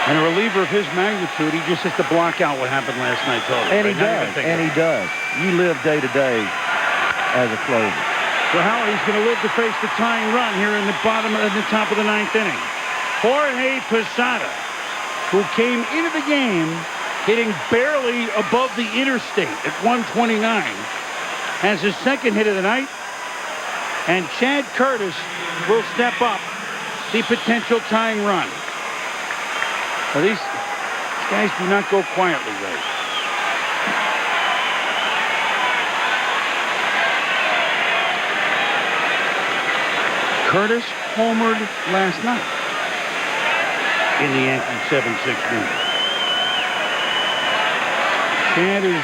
And a reliever of his magnitude, he just has to block out what happened last night totally. And he does. And he does. You live day to day as a closer. So Howard, he's going to live to face the tying run here in the top of the ninth inning. Jorge Posada, who came into the game hitting barely above the interstate at 129, has his second hit of the night. And Chad Curtis will step up the potential tying run. Now these guys do not go quietly, Ray. Curtis homered last night in the Yankees 7-6 win. Chad is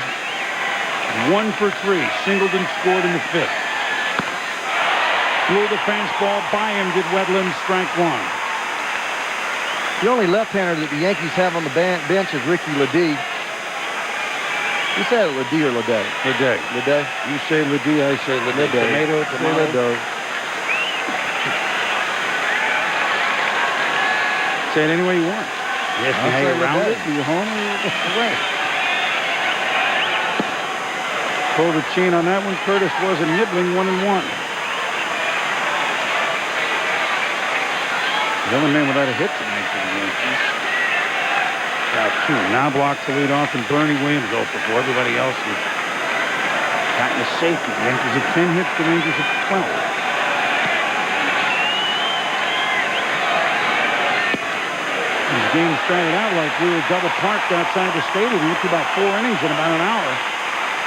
1 for 3. Singleton scored in the 5th. Blew the fastball by him, did Wetland, strike 1. The only left-hander that the Yankees have on the bench is Ricky Ledee. You say Ledee or Ledee? Ledee. Ledee? You say Ledee, I say Ledee. Tomato, tomato. Say it any way you want. Yes, you hang around it, you home, or away. Pull the chain on that one. Curtis wasn't nibbling, 1-1. The only man without a hit tonight for the Yankees. Got 2. Knobloch to lead off, and Bernie Williams 0 for 4. Everybody else has gotten a safety. The Yankees have 10 hits, the Rangers have 12. This game started out like we were double parked outside the stadium. We went to about 4 innings in about an hour.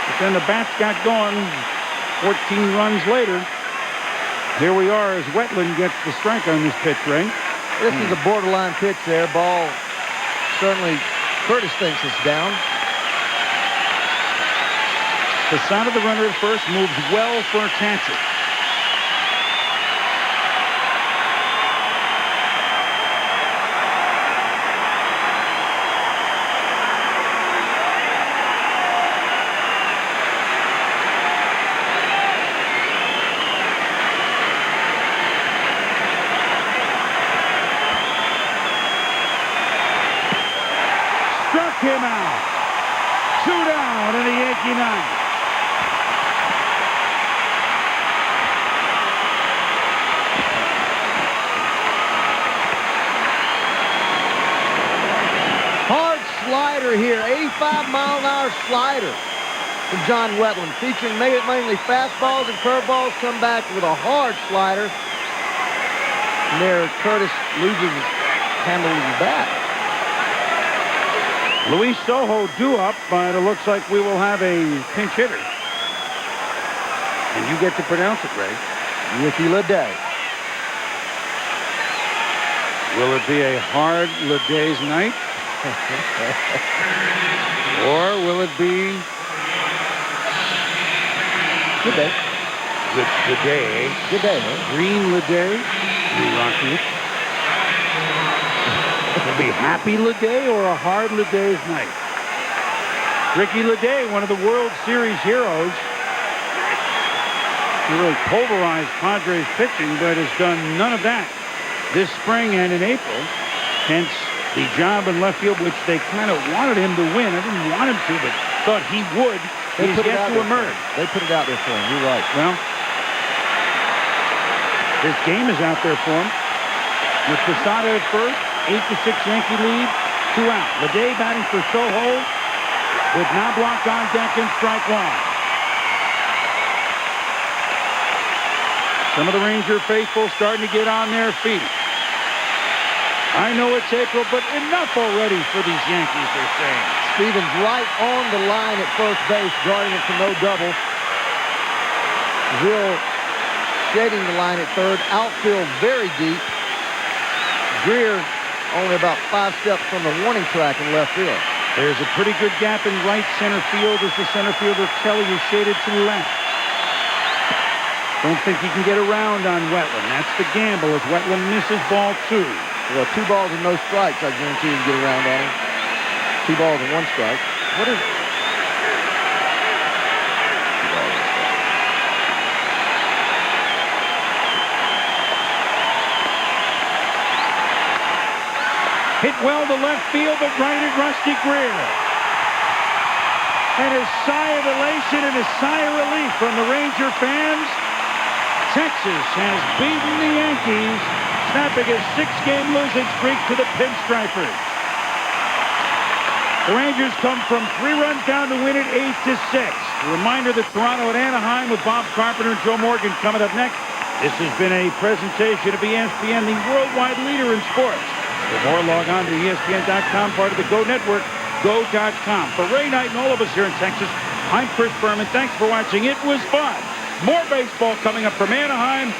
But then the bats got going. 14 runs later, here we are as Wetland gets the strike on this pitch, Ray. This is a borderline pitch there. Ball, certainly Curtis thinks it's down. Posada, the runner at first, moves well for a catcher. Him out. 2 down in the Yankee ninth. Hard slider here. 85-mile-an-hour slider from John Wetland, featuring mainly fastballs and curveballs. Come back with a hard slider. And there, Curtis loses his handle of the bat. Luis Sojo due up, but it looks like we will have a pinch hitter. And you get to pronounce it, Ray. Ricky Ledee. Will it be a hard Ledee's night? Or will it be Good day. Good day? Good day, huh? Green Ledee? Green Rocky. Will it be happy Ledee or a hard Ledee's night? Ricky Ledee, one of the World Series heroes. He really pulverized Padres pitching, but has done none of that this spring and in April. Hence the job in left field, which they kind of wanted him to win. I didn't want him to, but thought he would. He's yet to emerge. They put it out there for him. You're right. Well, this game is out there for him. With Posada at first, 8-6 Yankee lead, 2 out. Ledee batting for Sojo with Knobloch on deck and strike 1. Some of the Ranger faithful starting to get on their feet. I know it's April, but enough already for these Yankees, they're saying. Stevens right on the line at first base, guarding it for no double. Zill shading the line at third. Outfield very deep. Greer only about 5 steps from the warning track in left field. There's a pretty good gap in right center field as the center fielder Kelly is shaded to the left. Don't think he can get around on Wetland. That's the gamble as Wetland misses ball 2. Well, 2 balls and no strikes, I guarantee you can get around on him. 2 balls and 1 strike. What is it? well to left field, but right at Rusty Greer. And a sigh of elation and a sigh of relief from the Ranger fans. Texas has beaten the Yankees, snapping a 6-game losing streak to the Pinstripers. The Rangers come from 3 runs down to win it 8-6. A reminder that Toronto at Anaheim with Bob Carpenter and Joe Morgan coming up next. This has been a presentation of ESPN, the worldwide leader in sports. For more, log on to ESPN.com, part of the Go Network, go.com. For Ray Knight and all of us here in Texas, I'm Chris Berman. Thanks for watching. It was fun. More baseball coming up from Anaheim